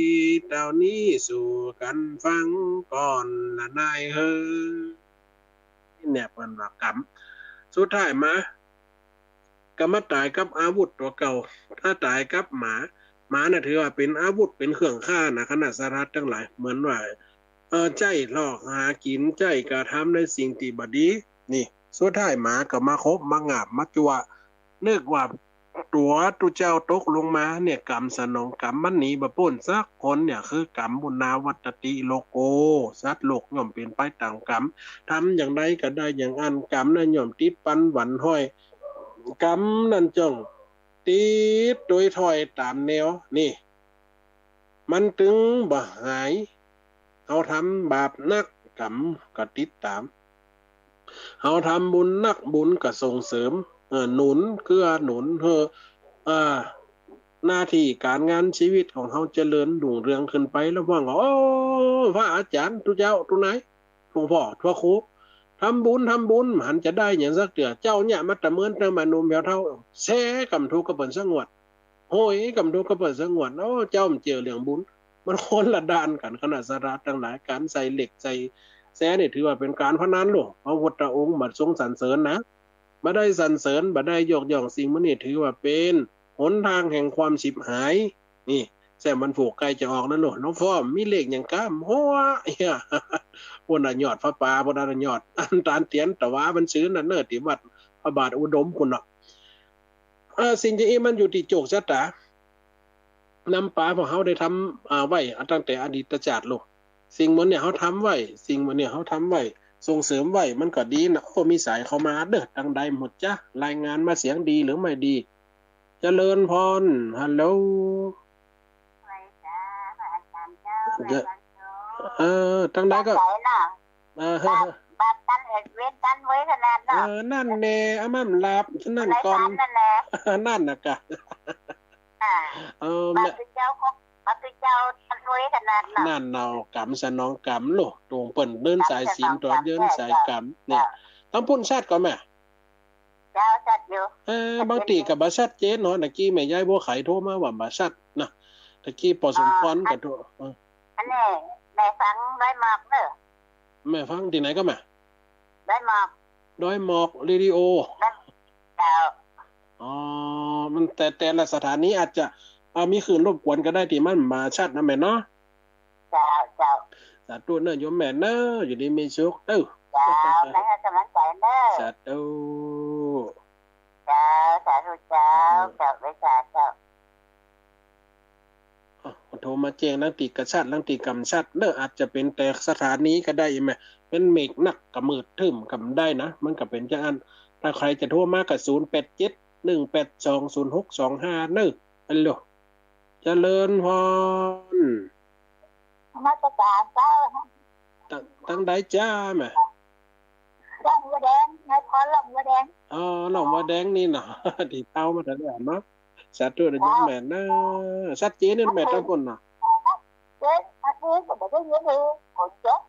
Speaker 2: เต่านี้สู่กันฟังก่อนละนายเฮอเนี่ยเปิ้นว่ากรรมสุดท้ายมาก็มาตายกับอาวุธตัวเก่าถ้าตายกับหมาน่ะถือว่าเป็นอาวุธเป็นเครื่องฆ่านะขนาดสารัฐทั้งหลายเหมือนว่าใจหลอกหากินใจกระทำในสิ่งที่บดีนี่สุดท้ายหมาก็มาคบมางาบมาจัวนึกว่าตัวตุเจ้าตกลงมาเนี่ยกรรมสนองกรรมมันหนีบ่พ้นสักคนเนี่ยคือกรรมบุญนาวัตติโลโกสัตว์โลกย่อมเป็นไปตามกรรมทำอย่างใดก็ได้อย่างอันกรรมนั้นย่อมติดปันหวันห้อยกรรมนั้นจงติดโดยถอยตามแนวนี่มันถึงบ่หายเอาทำบาปนักกรรมก็ติดตามเอาทำบุญนักบุญก็ส่งเสริมหนุนเกื้อหนุนหน้าที่การงานชีวิตของเขาเจริญรุ่งเรืองขึ้นไปแล้วว่าโอ้พระอาจารย์ทุเจ้าทุไหนหลวงพ่อทั่วครูทำบุญหันจะได้อย่างสักเดือเจ้าเนี่ยมัตตะเมินเตมานุมแถวเท่าแซ่กำทุกกระเปิดสงวดโหยกำทุกกระเปิดสงวดโอ้เจ้ามันเจอเรื่องบุญมันคนละด้านกันขนาดสาระทั้งหลายการใส่เหล็กใส่แซ่เนี่ยถือว่าเป็นการพนันหรอพระพุทธองค์บัดทรงสรรเสริญนะบ่ได้สรรเสริญบ่ได้ยกย่องสิ่งมันนี่ถือว่าเป็นหนทางแห่งความฉิบหายนี่แซ่มันผูกไกลจะออกนั่นหรอน้องฟ้อมมีเลขอย่างก้ามหัวเฮียพวกน่ะยอดพระป่าพวกน่ะยอดอันตานเตียนตะวามันซื้อนั่นเน้อที่วัดพระบาทอุดมคุณเนาะสิ่งที่มันอยู่ที่โจกชะตานำป่าของเฮาได้ทำไว้ตั้งแต่อดีตชาติโลกสิ่งมันเนี่ยเฮาทำไว้สิ่งมันเนี่ยเฮาทำไว้ส่งเสริมไว้มันก็ดีนะโอ้มีสายเข้ามาเด้อดังใดหมดจ้ะรายงานมาเสียงดีหรือไม่ดีเจริญพรฮัลโหล
Speaker 3: ไม่จ้าพระอาจารย์เจ้าแม่บางโจ
Speaker 2: ตั้งใดก็
Speaker 3: แบบตันเอ็ดเวทตันไว้ขนาดเนาะ
Speaker 2: นั่นแน่อามั่มลาบนั่นก่อน
Speaker 3: นั่นแหละ
Speaker 2: นั่นน่ะกะ
Speaker 3: บางเจ้าก็บางเจ้าตันไว้ขนาดเนาะ
Speaker 2: นั่นเนาะกำสนองกำโลตรงเปิ้นเดินสายศีลตัวเดินสายกำเนี่ยต้องพุ่นชาติก็แม่
Speaker 3: เจ้าชัดอยู่
Speaker 2: บางทีก็บ่ชัดเจนเนาะตะกี้แม่ยายบัวไข่โทรมาว่าบ่ชัดนะตะกี้พอสมควรก็โทร
Speaker 3: อันนี้แม่ฟังได้มากเด้อ
Speaker 2: แม่ฟังที่ไหนก็แม่
Speaker 3: ได้มาก
Speaker 2: ด้อยหมอกเรดิโอ
Speaker 3: เจ้า
Speaker 2: มันแต่ละสถานีอาจจะมีคลื่นรบกวนก็ได้ที่มันมาชัดนะแม่เนาะ
Speaker 3: เจ้า
Speaker 2: สาธุเด้อโยมแม่เด้ออยู่ดีมีสุขเด้อ
Speaker 3: เจ้าแม่กำลังใจเด้อ
Speaker 2: สาธุ
Speaker 3: เจ้าสาธุเจ้าไว้สาธุ
Speaker 2: โทรมาแจ้งลังติกระชัดลังติกำชัดเด้ออาจจะเป็นแต่สถานีก็ได้แม่เป็นเมฆนักกระมืดทึมกำได้นะมันก็เป็นจังอันถ้าใครจะโทรมาก็0871820625เด้อฮัลโหลเจริญพร
Speaker 3: มาตรการเจ้า
Speaker 2: ตั้งใดจ้าแม่
Speaker 3: หลงวัวแดงนายพรหลงวัวแดง
Speaker 2: หลงวัวแดงนี่น่ะที่เต้ามาแต่แล้วเนาะสาธุเด้อโยมแม่นะชัดเจนนี่แม่ทั้งคนน่ะ
Speaker 3: อันนี้ก็บ่ได้ยินเลยฝนตก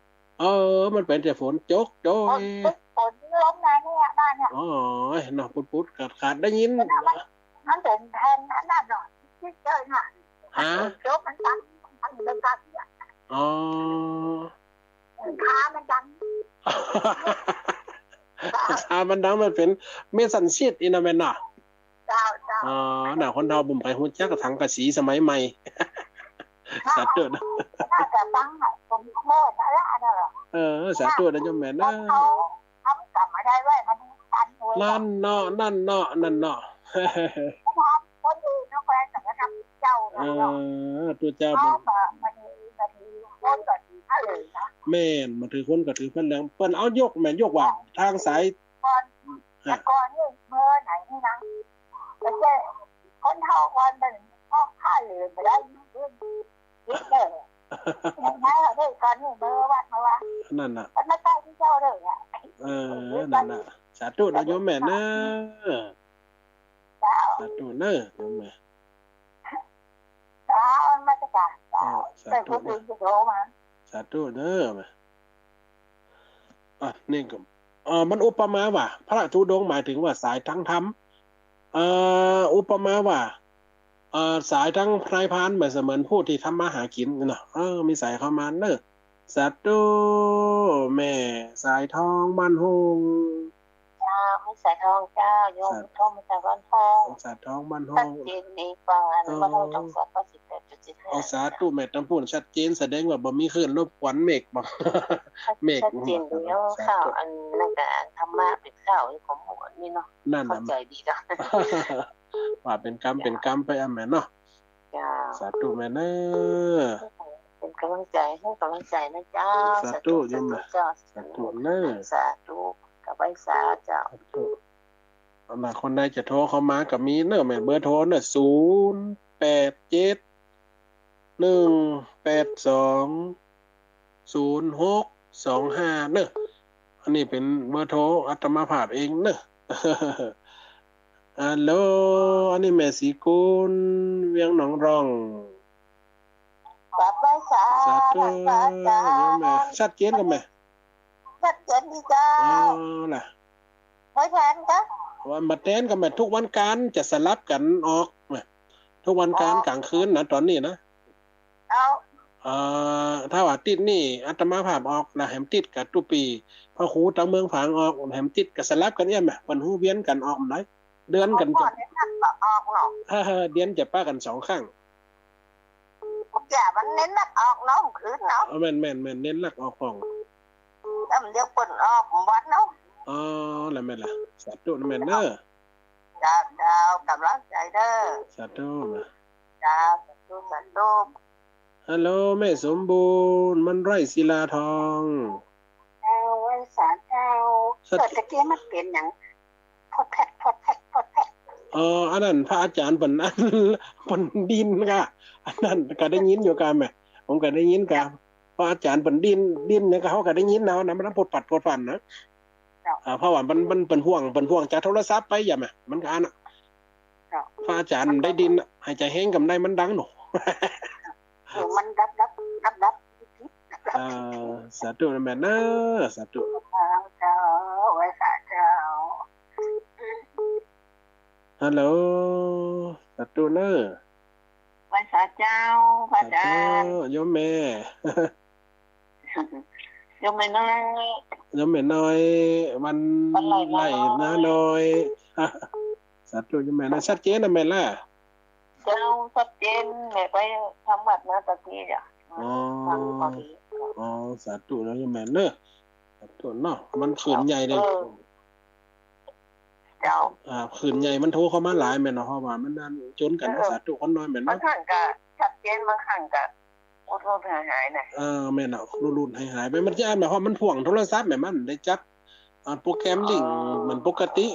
Speaker 2: มันเป็นแต่ฝนจกโดย
Speaker 3: ฝนลงมาเนี่ยบ้านเนี่ย
Speaker 2: น่ะปุดๆขาดได้ยิน
Speaker 3: มันเป็นแทนนั่นน่ะเนาะที่เจอน่ะจกมันตั้งเป็นกันขามันดัง
Speaker 2: ขามันดังมันเป็นเมสันชีดอีนะแม่น่ะ
Speaker 3: เจ้า
Speaker 2: น่ะคนเราบุ่มไปฮู้จักถังกะสีสมัยใหม่สาธุนะ
Speaker 3: น่าจะตั้งผมโคตรละน่ะ
Speaker 2: สาธุนะโยมแม่นะ
Speaker 3: ทำกลับมาได้ไว้มันตันด้วย
Speaker 2: นั่นเนาะ
Speaker 3: คนอื่นเนาะแฟนแต่ก็ทำเจ้าเนาะ
Speaker 2: ตัวเจ้า
Speaker 3: มันคนก็ถือผ้าเหลืองนะ
Speaker 2: แม่นมาถือคนก็ถือผ้าเหลืองเปิ้นเอายกแม่นยกว่าทางสาย
Speaker 3: ก่อนนี่เมื่อไหนนี่นะแต่แค่คนเท่าก่อนเป็นพ่อผ้าเหลืองไปได้เรื่องเด้ออย่างนั้นได้ก่อนนี่เมื่อวัดมาว่า
Speaker 2: นั่นน่ะ
Speaker 3: มันไม่ใช่ที่เจ้าเลยอ่ะ
Speaker 2: นั่นน่ะสาธุนะโยมแม่นะสาธุเด้อโยมแม่
Speaker 3: มาตรการแต่คนอื่นจะโทรมา
Speaker 2: สาธุเด้อแม่นี่ก็มันอุปมาว่าพระธุดงค์หมายถึงว่าสายทั้งธรรม อุปมาว่าสายทั้งพรายพรานเหมือนเสมือนผู้ที่ทำมาหากินเนาะมีสายเข้ามาเนอะสัตว์ดูแม่สายทองบ้านหง
Speaker 3: เจ้าไม่ใส่ทองเจ้าโยมทองไม่ใส่ก้อนทอง
Speaker 2: สัตว์ทองบ้านห
Speaker 3: ชัด
Speaker 2: ง
Speaker 3: เจนดีกว่าอันว่าเราต้องสอบก็18.75
Speaker 2: เอาสาธุแม่ต้องพูดชัดเจนแสดงว่าบ่มีคลื่นรบกวนเมฆบ่ เมฆ
Speaker 3: ชัดเจนดีแล้วข่าวอันนั้นก็ธรรมะเป็นข่าวของหมดนี่เนาะ
Speaker 2: นั่น
Speaker 3: เข้า
Speaker 2: น่ะ
Speaker 3: ใจดีจ้ะ
Speaker 2: ว่าเป็นกรรมไปแม่เนาะ
Speaker 3: เจ้า
Speaker 2: สาธุแม่เนอะ
Speaker 3: เป็นกำลังใจให้กำลังใจนะเจ้า
Speaker 2: สาธุโยม
Speaker 3: เจ้า
Speaker 2: สาธุเนอะ
Speaker 3: สาธุกับใบสาเจ้า
Speaker 2: สาธุคนใดจะโทรเข้ามาก็มีเนอะแม่เบอร์โทรเนอะ0871820625เนอะอันนี้เป็นเบอร์โทรอาตมาภาพเองเนอะ ฮัลโหลอันนี้แม่สีกุลเวียงหนองรอง
Speaker 3: กับใบสา
Speaker 2: สาธุ
Speaker 3: สาเจ้า
Speaker 2: โยมแม่ชัดเจนกันแม่
Speaker 3: ชัดเจนดีเจ้า
Speaker 2: ล่ะ
Speaker 3: ไม่แทนจ้ะ
Speaker 2: วันมาแทนกันแม่ทุกวันการจะสลับกันออกแม่ทุกวันการกลางคืนนะตอนนี้นะ
Speaker 3: เอา
Speaker 2: ถ้าว่าติดนี่อาตมาภาพออกนะแหมติดกับตุปีพระครูตางเมืองผางออกแหมติดกับสลับกันเนี่ยแม่วันหูเวียนกันออกไหนเดือนกัน
Speaker 3: ก่
Speaker 2: จะ
Speaker 3: อนนี้นักออกเนาะ
Speaker 2: เดือนจะป้ากัน2ครั้ง
Speaker 3: แก่มันเน้นนักออกเนาะคืนเนาะ
Speaker 2: แม่นเน้นหลักออกของ
Speaker 3: แล้วมันเดี๋ยวเปิดออกวัดเนาะ
Speaker 2: แล้วแม่นล่ะสาธุแม่นเด้อ
Speaker 3: เจ้ากำลังใจเด้อ
Speaker 2: สาธุแม่
Speaker 3: เจ้าสาธุ
Speaker 2: ฮัลโหลแม่สมบูรณ์มันไร่ศิลาทอง
Speaker 3: เจ้าไว้สารเจ้าเกิดตะเกียมันเป็นอย่างพดแพะ
Speaker 2: อันนั้นพระอาจารย์เพิ่นอันเพิ่นดินค่ะอันนั้นก็ได้ยินอยู่กันแม่ผมก็ได้ยินกันพระอาจารย์เพิ่นดินเนี่ยก็เขาก็ได้ยินแล้วนะมันปดปัดปดฟันนะเพราะว่ามันเป็นห่วงจากโทรศัพท์ไปอย่าแม่มันก็อันน่ะพระอาจารย์ได้ดินหายใจแห้งกับได้มันดังหนู
Speaker 3: มันดับ
Speaker 2: สาธุนะแม่นะสาธุ
Speaker 3: เจ้าไว้สารเจ้า
Speaker 2: ฮัลโหลสาธุเนอะ
Speaker 3: ไว้สารเจ้าพระอาจารย์
Speaker 2: โยมแม่
Speaker 3: ยังไม่น้อย
Speaker 2: โยมแม่น้อยวันไล่นาน้อย สาธุโยมแม่นะชัดเจนนะแม่ล่ะ
Speaker 3: เจ้าชัดเจนแม่ไปทำวัดนะตะกี้จ้ะฟังพอดี
Speaker 2: สาธุแล้วโยมแม่เนอะสาธุเนาะมันขืนใหญ่เลย
Speaker 3: เจ้า
Speaker 2: ขืนใหญ่มันโทรเข้ามาหลายแม่เนาะเพราะว่ามันนั่นจนกันสาธุคนน้อยแม่
Speaker 3: บาง
Speaker 2: เนาะ
Speaker 3: ครั้งก็ชัดเจนบางครั้งก็อุดรูดหายน่ะ
Speaker 2: แม่เนาะรุนหายไปมันจะอ่านหมายความมันพ่วงโทรศัพท์แม่มันได้จับโปรแกรมลิงก์เหมือนปกติ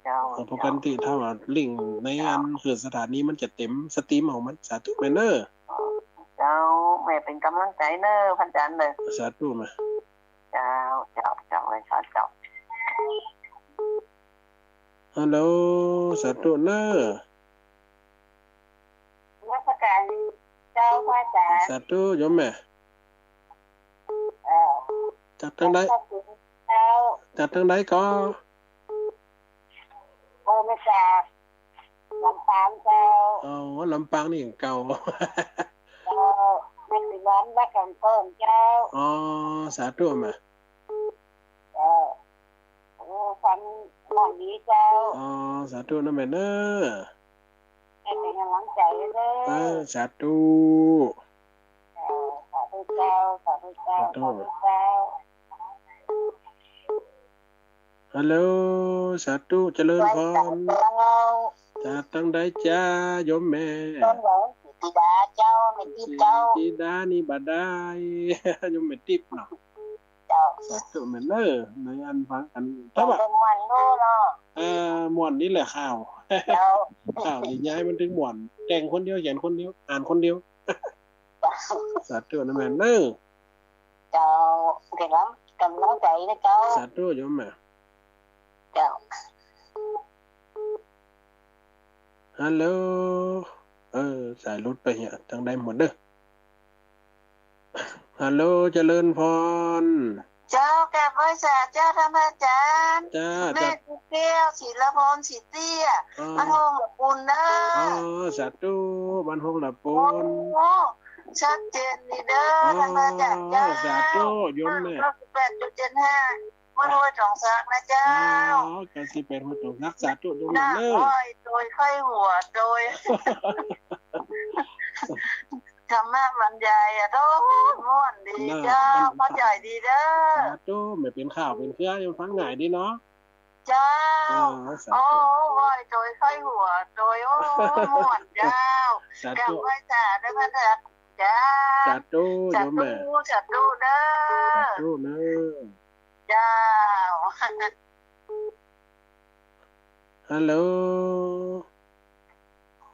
Speaker 3: เจ้า
Speaker 2: ปกติถ้าว่าลิงก์ในอันคือสถานีมันจะเต็มสตรีมของมันสาธุแม่เนอะ
Speaker 3: เจ้าแม่เป็นกำลังใจเนอะพันจันเลย
Speaker 2: สาธุแม่
Speaker 3: เจ้าไว้สารเจ้า
Speaker 2: ฮัลโหลสาธุเนอะ
Speaker 3: รัชกาลเจ้าพระอาจารย์
Speaker 2: สาธุโยมแม่
Speaker 3: เออ
Speaker 2: จากทางใด
Speaker 3: เจ้า
Speaker 2: จากทางใดก็
Speaker 3: โอมาจากลำปางเจ้า
Speaker 2: ลำปางนี่เก่า
Speaker 3: เจ้าไม่สิร้อนว่ากันเพิ่มเจ้า
Speaker 2: สาธุแม่
Speaker 3: เจ้าฟันหมอนนี้เจ้า
Speaker 2: สาธุนะแม่เนอะ
Speaker 3: ให้เป็นกำลังใจเด้อ
Speaker 2: สาธุ
Speaker 3: สาธุเจ้า
Speaker 2: ฮัลโหลสาธุเจริญพรจากทางใดจ้าโยมแม่
Speaker 3: ต้นหลวงติดาเจ้าไม่ติดเจ้า
Speaker 2: จีดานี่บ่ได้ โยมแม่ติบเนาะ
Speaker 3: เจ้า
Speaker 2: สาธุแม่เนอะในอันฟังกัน
Speaker 3: ต้
Speaker 2: ถ้าว่า
Speaker 3: เป็นวันโน่เนาะ
Speaker 2: ม่วนนี่แหละข่าว
Speaker 3: เจ้า
Speaker 2: ข่าวนี่ย้ายมันถึงม่วนแต่งคนเดียวเขียนคนเดียวอ่านคนเดียวสาธุนะแม่เนอะ
Speaker 3: เจ้าเด็กรับกำลังใจนะเจ้า
Speaker 2: สาธุโยมแม่
Speaker 3: เจ้า
Speaker 2: ฮัลโหลสายรถไปเนี่ยทางใดหมดเด้อฮัลโหลเจริญพร
Speaker 3: เจ้าแก้วไว้สาเจ้าธรรมอาจารย์
Speaker 2: จ้า
Speaker 3: แม่
Speaker 2: จ้า
Speaker 3: กุแก้วศิลพรศิเตี้ย
Speaker 2: อ๋อ
Speaker 3: มาโทงกับคุณเด้
Speaker 2: อ๋อ
Speaker 3: อ
Speaker 2: สาธุบ้านห้องละป
Speaker 3: โอ้
Speaker 2: น
Speaker 3: ชัดเจนดีเด้อ
Speaker 2: อ๋อ
Speaker 3: ธรรมอาจารย์เจ้า
Speaker 2: สาธุโยมแม่
Speaker 3: 98.75มาโทษของซักนะเจ้า
Speaker 2: อ๋อการสิเป็นหัวตกนักสาธุโยม
Speaker 3: ห
Speaker 2: แม่
Speaker 3: น้า
Speaker 2: เด้อ
Speaker 3: อ้อยโดยไข้หัวโดย ธรรมะบรรยายอะโทษม่วนดีเจ้าเข้าใจดีเด้อ
Speaker 2: สาธุไม่เป็นข่าวเป็นเครือยังฟังง่ายดีเนาะ
Speaker 3: เจ้า
Speaker 2: อ๋อสา
Speaker 3: โอ้
Speaker 2: ธุ
Speaker 3: ยโดยไข้หัวโดยโอ้ม่วนเจ้า
Speaker 2: สา
Speaker 3: กับ
Speaker 2: ธุ
Speaker 3: ไว้จ่าได้พันธะเจ้า
Speaker 2: สาธุโย
Speaker 3: จัด
Speaker 2: มแม่
Speaker 3: ตู้จัดตู้เด้
Speaker 2: สา
Speaker 3: อ
Speaker 2: ธุเนอะ
Speaker 3: เจ้า
Speaker 2: ฮัลโหล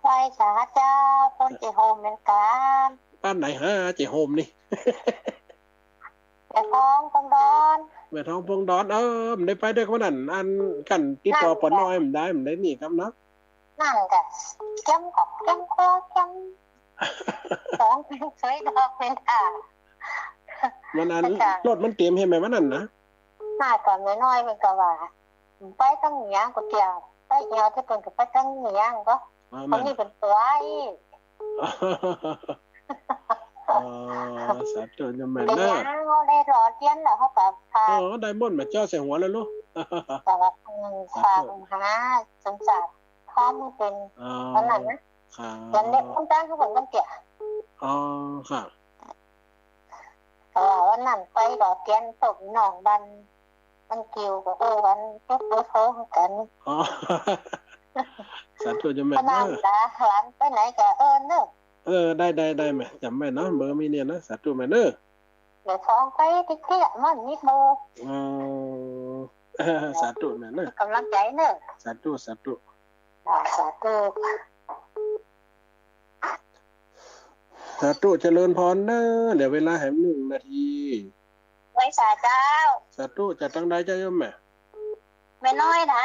Speaker 3: ไว้จ่าเจ้าคนเจโฮมเป็นการ
Speaker 2: บ้านไหนฮะเจโฮมนี่
Speaker 3: แต่ท้องคงดอน
Speaker 2: แม่ท้องพงดอนมันได้ไปด้วยกันนั่นอันกันติดต่อปนน้อยมันได้นี่ครับเนาะ
Speaker 3: นั่นกะจำกับจำคอจำสองเคยดอกเป็นค่ะ
Speaker 2: มันอันรถมันเตรียมให้ไหมมันนั่นนะ
Speaker 3: หน้าก่อนน้อยๆมันก็ว่าไปตั้งเหนียงก็เกี่ยวไปเหี่ยวที่เป็นกับไปตั้งเหนียงก็
Speaker 2: อ๋อ
Speaker 3: ค
Speaker 2: แม่
Speaker 3: น
Speaker 2: น
Speaker 3: นี้เป็นตัวไอ้
Speaker 2: อ๋อสาธุโยมแม่
Speaker 3: เดี๋ยว
Speaker 2: เด้อ
Speaker 3: นี้เขาได้รอเทียนแล้วเขาก็พา
Speaker 2: อ๋อได้ม่อนมาเจ้าใส่หัวแล้วลูก
Speaker 3: แต่ว่าฝากหาสมศักดิ์พร้อมให้เป็น
Speaker 2: อ๋อ
Speaker 3: ตอนนั้นนะ
Speaker 2: ค่ะ
Speaker 3: ยันเด็กต้องจ้างเขาบอกต้องเกี่ย
Speaker 2: อ๋อค่ะ
Speaker 3: วันนั้นไปรอเทียนตกหนองบันมันเกี่ยวกับวันทุกโทษกัน
Speaker 2: อ๋อสาธุโยมแม่
Speaker 3: ขนา
Speaker 2: เด้
Speaker 3: ด
Speaker 2: อ
Speaker 3: หลานไปไหนก็เนอะ
Speaker 2: ได้แม่จำแม่เนาะเบอร์มีเนี่ยนะสาธุแม่เด้อ
Speaker 3: เดี๋ยวท้องไปที่เที่ยมันนิดโบ
Speaker 2: อ๋อสาธุแม่เด้อก
Speaker 3: ำลังใจเนอะ
Speaker 2: สาธุ
Speaker 3: สาธุ
Speaker 2: สาธุเจริญพรเด้อเหลือเวลาแหม1 นาที
Speaker 3: ไว้สาเจ้า
Speaker 2: สาธุจะตั้งได้เจ้าโยมแม่
Speaker 3: ไม่น้อยนะ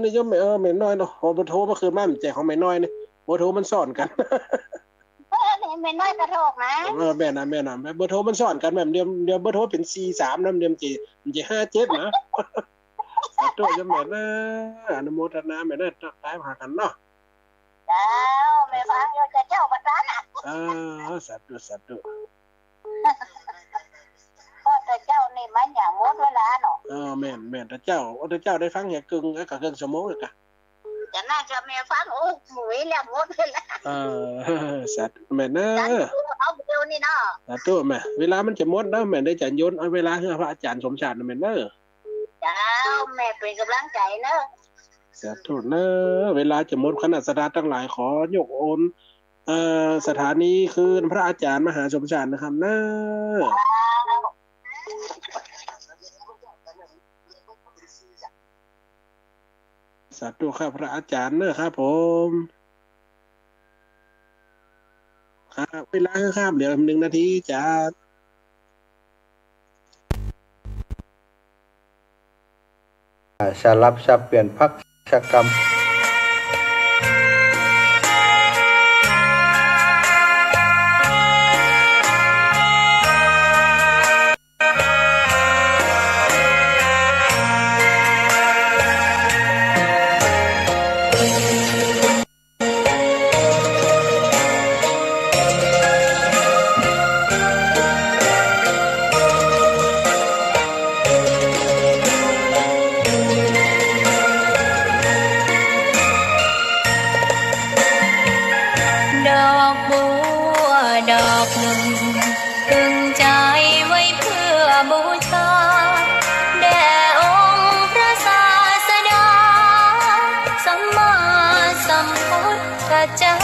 Speaker 2: นี่โยมแม่แม่น้อยเนาะพอเบอร์โทรมาคืนมาแจกของแม่น้อยนี่เบอร์โทรมันสอนกัน
Speaker 3: นี่ไม่น้อยกระโถกนะ
Speaker 2: แม่นะเบอร์โทรมันสอนกันแบบเดี๋ยวเบอร์โทรเป็น43นำเดี๋ยวมันจะ57นะสาธุโยมแม่เด้ออนุโมทนาแม่เด้อตายหากันเนาะ
Speaker 3: เจ้าไม่ฟังโยจะเจ้าประจานอ่ะ
Speaker 2: สาธุ
Speaker 3: ก็แต่เจ้านี่มันอย่างงดเวลาเนาะ
Speaker 2: แม่นแต่เจ้าได้ฟังแค่กึ่งกับครึ่งชั่วโมงเลยกะ
Speaker 3: จะน่าจะไม่ฟังโอ้หมุยแล้วงดเวลา
Speaker 2: สาธุแม่เด้อ
Speaker 3: เอาเดียวนี่เนาะ
Speaker 2: สาธุแม่เวลามันจะหมดเด้อแม่ได้จันยนเอาเวลาให้พระอาจารย์สมชาติแม่เด้อ
Speaker 3: เจ้าแม่เป็นกำลังใจเนอะ
Speaker 2: สาธุเด้อเวลาจะหมดคณะสถานทั้งหลายขอยกโอนสถานีคืนพระอาจารย์มหาสมชาตินะครับเด้อสาธุครับพระอาจารย์เด้อครับผมครับเวลาข้ามเดี๋ยว1 นาทีจ้า
Speaker 1: สลับสับเปลี่ยนพักชกรรม
Speaker 4: ดอกบัวดอกหนึ่งตึงใจไว้เพื่อบูชาแด่องค์พระศาสดาสัมมาสัมพุทธเจ้า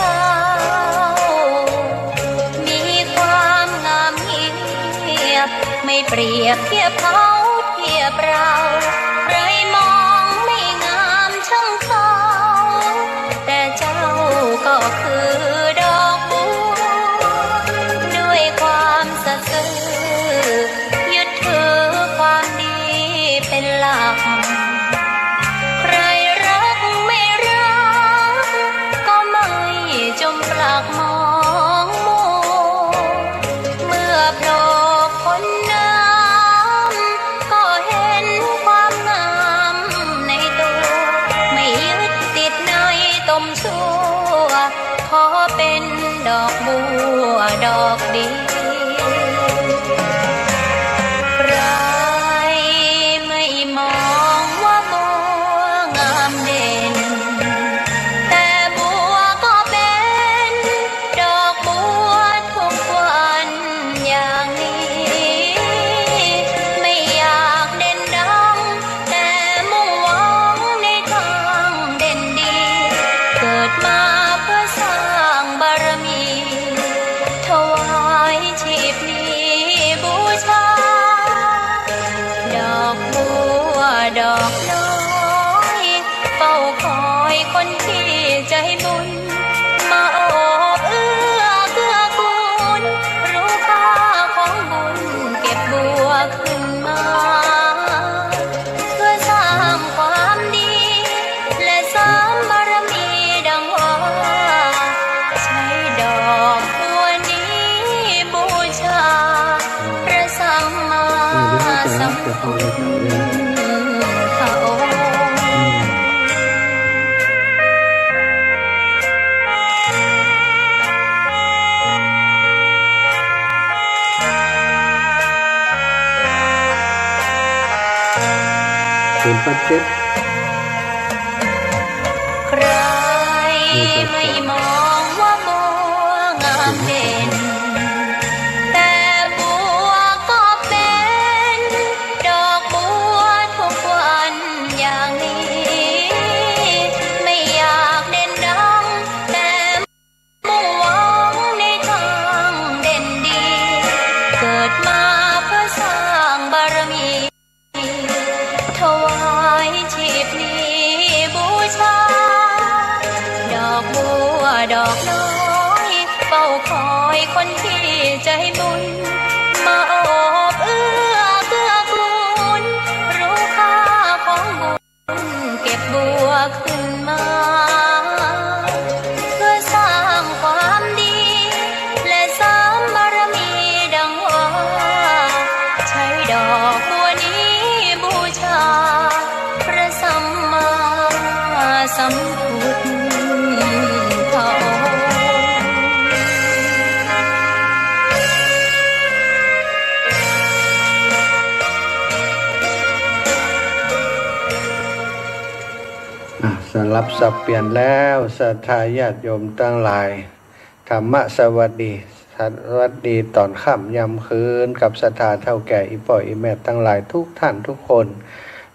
Speaker 4: มีความงามเงียบไม่เปรียบเทียบเขาเทียบเราใครมองไม่งามช่างเขาแต่เจ้าก็คือดอกบัวด้วยความสัตย์ซื่อยึดถือความดีเป็นหลักใครรักไม่รักก็ไม่จมปลักมองมัวเมื่อโผล่พ้นน้ำ ดอกบัวดอกเดียวใครไม่มองว่าบัวงามเด่นแต่บัวก็เป็นดอกบัวทุกวันอย่างนี้ไม่อยากเด่นดังแต่มุ่งหวังในทางเด่นดีเกิดมาเพื่อสร้างบารมีถวายชีพนี้บูชาดอกบัวดอกน้อยเฝ้าคอยคนที่ใจบุญมาโอบเอื้อเกื้อกูลรู้ค่าของบุญเก็บบัวขึ้นมาเพื่อสร้างความดีและสร้างบารมีดังว่าใช้ดอกบัวนี้บูชาพระสัมมาสัมพุทธองค์
Speaker 1: เป็นปัจเจก
Speaker 4: ใครไม่มองว่าบัวงามเด่นแต่บัวก็เป็นดอกบัวทุกวันอย่างนี้ไม่อยากเด่นดังแต่มุ่งหวังในทางเด่นดีเกิดมาเพื่อสร้างบารมีถวายชีพนี้บูชาดอกบัวดอกน้อยเฝ้าคอยคนที่ใจบุญมาโอบเอื้อเกื้อกูลรู้ค่าของบุญเก็บบัวขึ้นมาเพื่อสร้างความดีและสร้างบารมีดังว่าใช้ดอกบัวนี้บูชาพระสัมมาสัมพุทธองค์
Speaker 1: สลับสับเปลี่ยนแล้วศรัทธาญาติโยมตั้งหลายธรรมะสวัสดีตอนค่ำยำคืนกับศรัทธาเท่าแก่อีป่อยอีแม่ตั้งหลายทุกท่านทุกคน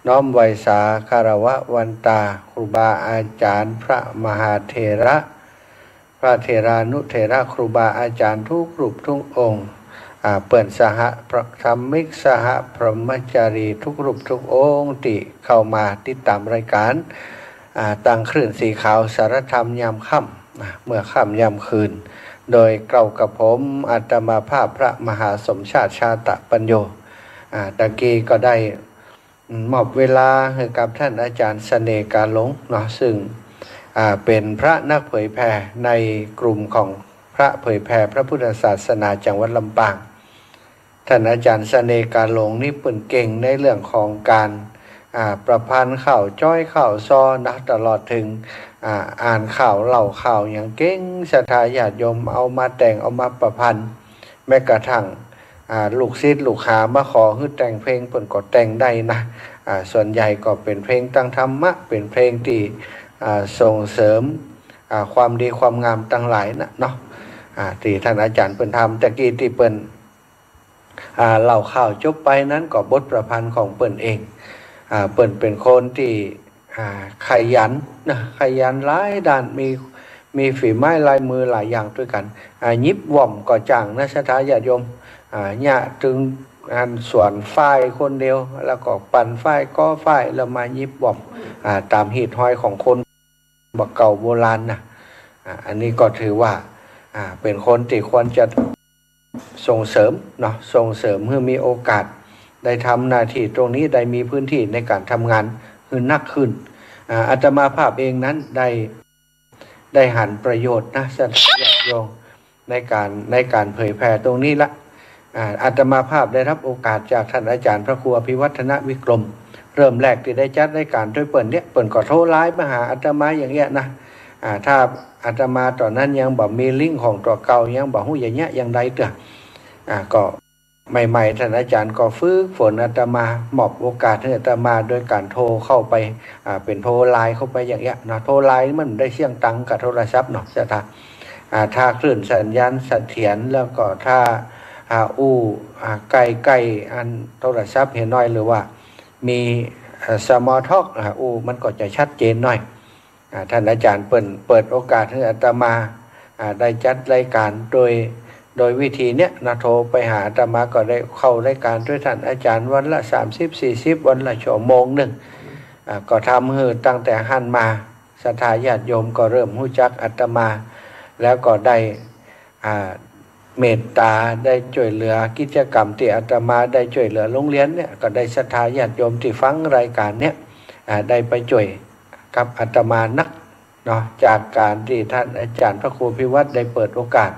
Speaker 1: น้อมไวยสาคารวะวันตาครูบาอาจารย์พระมหาเถระพระเถรานุเถระครูบาอาจารย์ทุกรูปทุกองค์เปิ่นสหพระธรรมิกสหพรหมจารีทุกรูปทุกองค์ที่เข้ามาติดตามรายการตั้งคลื่นสีขาวสารธรรมยามค่ำเมื่อค่ำยามคืนโดยเกล่ากับผมอาตมาภาพพระมหาสมชาติชาตปัญโยตะกี้ก็ได้มอบเวลาให้กับท่านอาจารย์เสน่ห์กาหลงเนาะซึ่งเป็นพระนักเผยแผ่ในกลุ่มของพระเผยแผ่พระพุทธศาสนาจังหวัดลำปางท่านอาจารย์เสน่ห์กาหลงนี่เปิ่นเก่งในเรื่องของการประพันธ์ข่าวจ้อยข่าวซอนะตลอดถึงอ่านข่าวเล่าข่าวอย่างเก่งศรัทธาญาติโยมเอามาแต่งเอามาประพันธ์แม้กระทั่งลูกศิษย์ลูกหามาขอให้แต่งเพลงเปิ่นก็แต่งได้นะส่วนใหญ่ก็เป็นเพลงตั้งธรรมะเป็นเพลงที่ส่งเสริมความดีความงามตั้งหลายนะเนาะที่ท่านอาจารย์เปิ่นทำตะกี้ที่เปิ่นเล่าข่าวจบไปนั้นก็บทประพันธ์ของเปิ่นเองเปิ่นเป็นคนที่ขยันนะขยันหลายด้านมีฝีไม้ลายมือหลายอย่างด้วยกันยิบว่อมก็จังนะศรัทธาญาติโยมเนี่ยถึงสวนฝ้ายคนเดียวแล้วก็ปั่นฝ้ายก็ฝ้ายแล้วมายิบว่อมตามหีดห้อยของคนบักเก่าโบราณนะอันนี้ก็ถือว่าเป็นคนที่ควรจะส่งเสริมเนาะส่งเสริมเพื่อมีโอกาสได้ทำหน้าที่ตรงนี้ได้มีพื้นที่ในการทำงานคือนักขึ้นอาตมาภาพเองนั้นได้หันประโยชน์นะศรัทธาญาติโยมในการเผยแผ่ตรงนี้ละอาตมาภาพได้รับโอกาสจากท่านอาจารย์พระครูอภิวัฒนวิกรมเริ่มแรกที่ได้จัดรายการด้วยเปิ่นก็โทรไลน์มาหาอาตมาอย่างเงี้ยนะ ถ้าอาตมาตอนนั้นยังบ่มีลิงก์ของตัวเก่ายังบ่ฮู้อย่างเงี้ยยังใดเด้อก็ใหม่ๆท่านอาจารย์ก็ฝึกฝนอาตมามอบโอกาสให้อาตมาโดยการโทรเข้าไปเป็นโทรไลน์เข้าไปอย่างเงี้ยเนาะโทรไลน์มันได้เสี่ยงตังกับโทรศัพท์เนาะถ้าคลื่นสัญญาณเสถียรแล้วก็ถ้าใกล้อันโทรศัพท์เห็นน้อยหรือว่ามีสมอลท็อกมันก็จะชัดเจนหน่อยท่านอาจารย์เปิดโอกาสให้อาตมาได้จัดรายการโดยวิธีเนี้ยนะโทรไปหาอาตมาก็ได้เข้ารายการด้วยท่านอาจารย์วันละ30-40วันละชั่วโมงหนึ่งก็ทำให้ตั้งแต่หันมาศรัทธาญาติโยมก็เริ่มรู้จักอาตมาแล้วก็ได้เมตตาได้ช่วยเหลือกิจกรรมที่อาตมาได้ช่วยเหลือโรงเรียนเนี่ยก็ได้ศรัทธาญาติโยมที่ฟังรายการเนี่ยได้ไปช่วยกับอาตมานักเนาะจากการที่ท่านอาจารย์พระครูพิวัตรได้เปิดโอกาส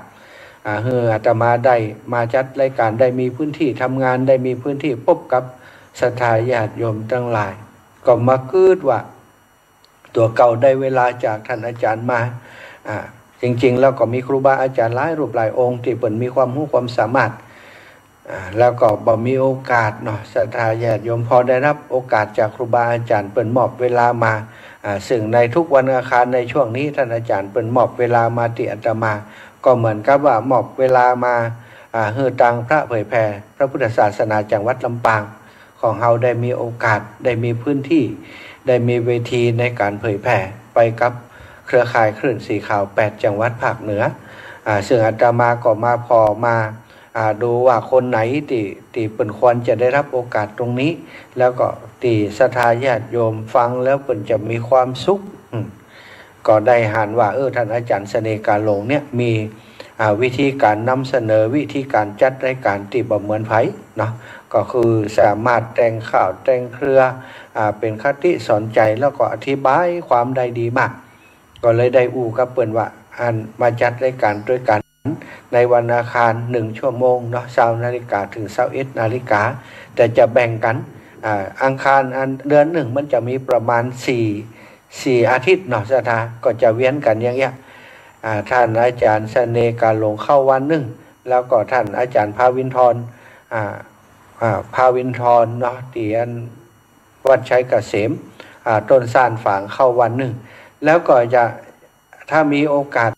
Speaker 1: ให้อาตมาได้มาจัดรายการได้มีพื้นที่ทำงานได้มีพื้นที่พบกับศรัทธาญาติโยมทั้งหลายก็มาคืดว่าตัวเก่าได้เวลาจากท่านอาจารย์มาจริงๆแล้วก็มีครูบาอาจารย์หลายรูปหลายองค์ที่เปิ่นมีความรู้ความสามารถแล้วก็บ่มีโอกาสเนาะศรัทธาญาติโยมพอได้รับโอกาสจากครูบาอาจารย์เปิ่นมอบเวลามาซึ่งในทุกวันอังคารในช่วงนี้ท่านอาจารย์เปิ่นมอบเวลามาที่อาตมาก็เหมือนกับว่ามอบเวลามาให้ตังพระเผยแผ่พระพุทธศาสนาจังหวัดลำปางของเราได้มีโอกาสได้มีพื้นที่ได้มีเวทีในการเผยแผ่ไปกับเครือข่ายคลื่นสีขาว8จังหวัดภาคเหนือซึ่งอาตมาก็มาดูว่าคนไหนที่เปิ่นควรจะได้รับโอกาสตรงนี้แล้วก็ที่ศรัทธาญาติโยมฟังแล้วเปิ่นจะมีความสุขก็ได้หันว่าท่านอาจารย์เสน่ห์กาหลงเนี่ยมีวิธีการนำเสนอวิธีการจัดรายการที่บ่เหมือนไผเนาะก็คือสามารถแต่งข่าวแต่งเครือเป็นคติสอนใจแล้วก็อธิบายความได้ดีมากก็เลยได้กับเปิ่นว่ามาจัดรายการด้วยกันในวันอังคาร1ชั่วโมงเนาะ20 นาฬิกาถึง21 นาฬิกาแต่จะแบ่งกันอังคารเดือนหนึ่งมันจะมีประมาณ4อาทิตย์เนาะศรัทธาก็จะเวียนกันอย่างเงี้ยท่านอาจารย์เสน่ห์กาหลงเข้าวันหนึ่งแล้วก็ท่านอาจารย์ภาวินทรเนาะที่วัดชัยเกษมต้นซ่านฝางเข้าวันหนึ่งแล้วก็จะถ้ามีโอกาส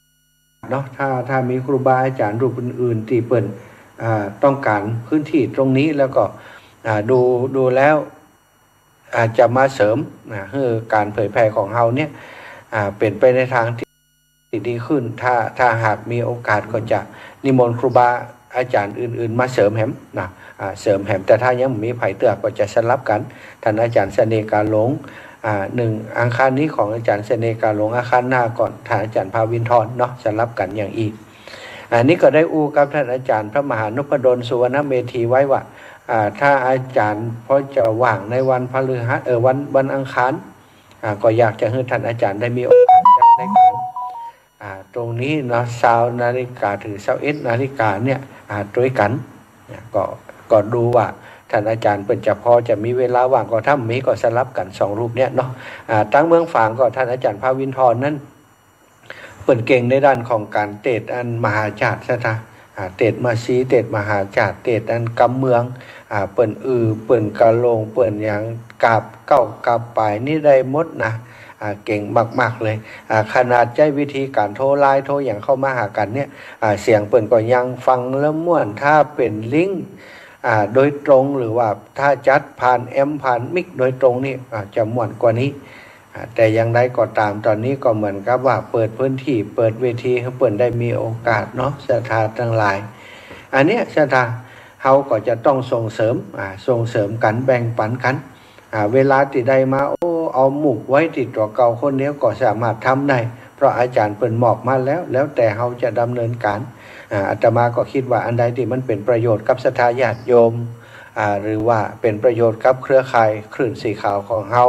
Speaker 1: เนาะถ้ามีครูบาอาจารย์รูปอื่นๆที่เปิ่นต้องการพื้นที่ตรงนี้แล้วก็ดูแล้วจะมาเสริมให้การเผยแผ่ของเฮาเนี่ยเป็นไปในทางที่ดีขึ้นถ้าหากมีโอกาสก็จะนิมนต์ครูบาอาจารย์อื่นๆมาเสริมแหมนะเสริมแหมแต่ถ้ายังมีไผเตือกก็จะสลับกันท่านอาจารย์เสน่ห์กาหลง1อังคารนี้ของอาจารย์เสน่ห์กาหลงอังคารหน้าก่อนท่านอาจารย์ภาวินทรเนาะสลับกันอย่างอีกนี้ก็ได้กับท่านอาจารย์พระมหานพดลสุวรรณเมธีไว้ว่าถ้าอาจารย์พอจะว่างในวันพฤหัสวันอังคารก็อยากจะให้ท่านอาจารย์ได้มีโอกาสจัดรายการตรงนี้เนาะ20 นาฬิกาถึง21 นาฬิกาเนี่ยด้วยกันก็ดูว่าท่านอาจารย์เปิ่นจะพอจะมีเวลาว่างก็ถ้ามีก็สลับกัน2รูปเนี่ยเนาะตั้งเมืองฝางก็ท่านอาจารย์ภาวินทรนั้นเปิ่นเก่งในด้านของการเทศมหาจารย์ซะท่าเทศมาซีเทศมหาจารย์เทศกำเมืองเปิ่นเปิ่นกะโลงเปิ่นอย่างกาบเก้ากาบปลายนี่ได้หมดนะเก่งมากๆเลยขนาดใช้วิธีการโทรไลน์โทรอย่างเข้ามาหากันเนี่ยเสียงเปิ่นก็ยังฟังแล้วม่วนถ้าเป็นลิงก์โดยตรงหรือว่าถ้าจัดผ่านผ่านมิกโดยตรงนี่จะม่วนกว่านี้แต่อย่างไรก็ตามตอนนี้ก็เหมือนกับว่าเปิดพื้นที่เปิดเวทีให้เปิ่นได้มีโอกาสเนาะศรัทธาทั้งหลายอันเนี้ยศรัทธาเฮาก็จะต้องส่งเสริมกันแบ่งปันกันเวลาที่ได้มาเอาหมุกไว้ติดตัวเก่าคนนี้ก็สามารถทำได้เพราะอาจารย์เปิ่นมอบมาแล้วแต่เฮาจะดำเนินการอาตมาก็คิดว่าอันใดที่มันเป็นประโยชน์กับศรัทธาญาติโยมหรือว่าเป็นประโยชน์กับเครือข่ายคลื่นสีขาวของเฮา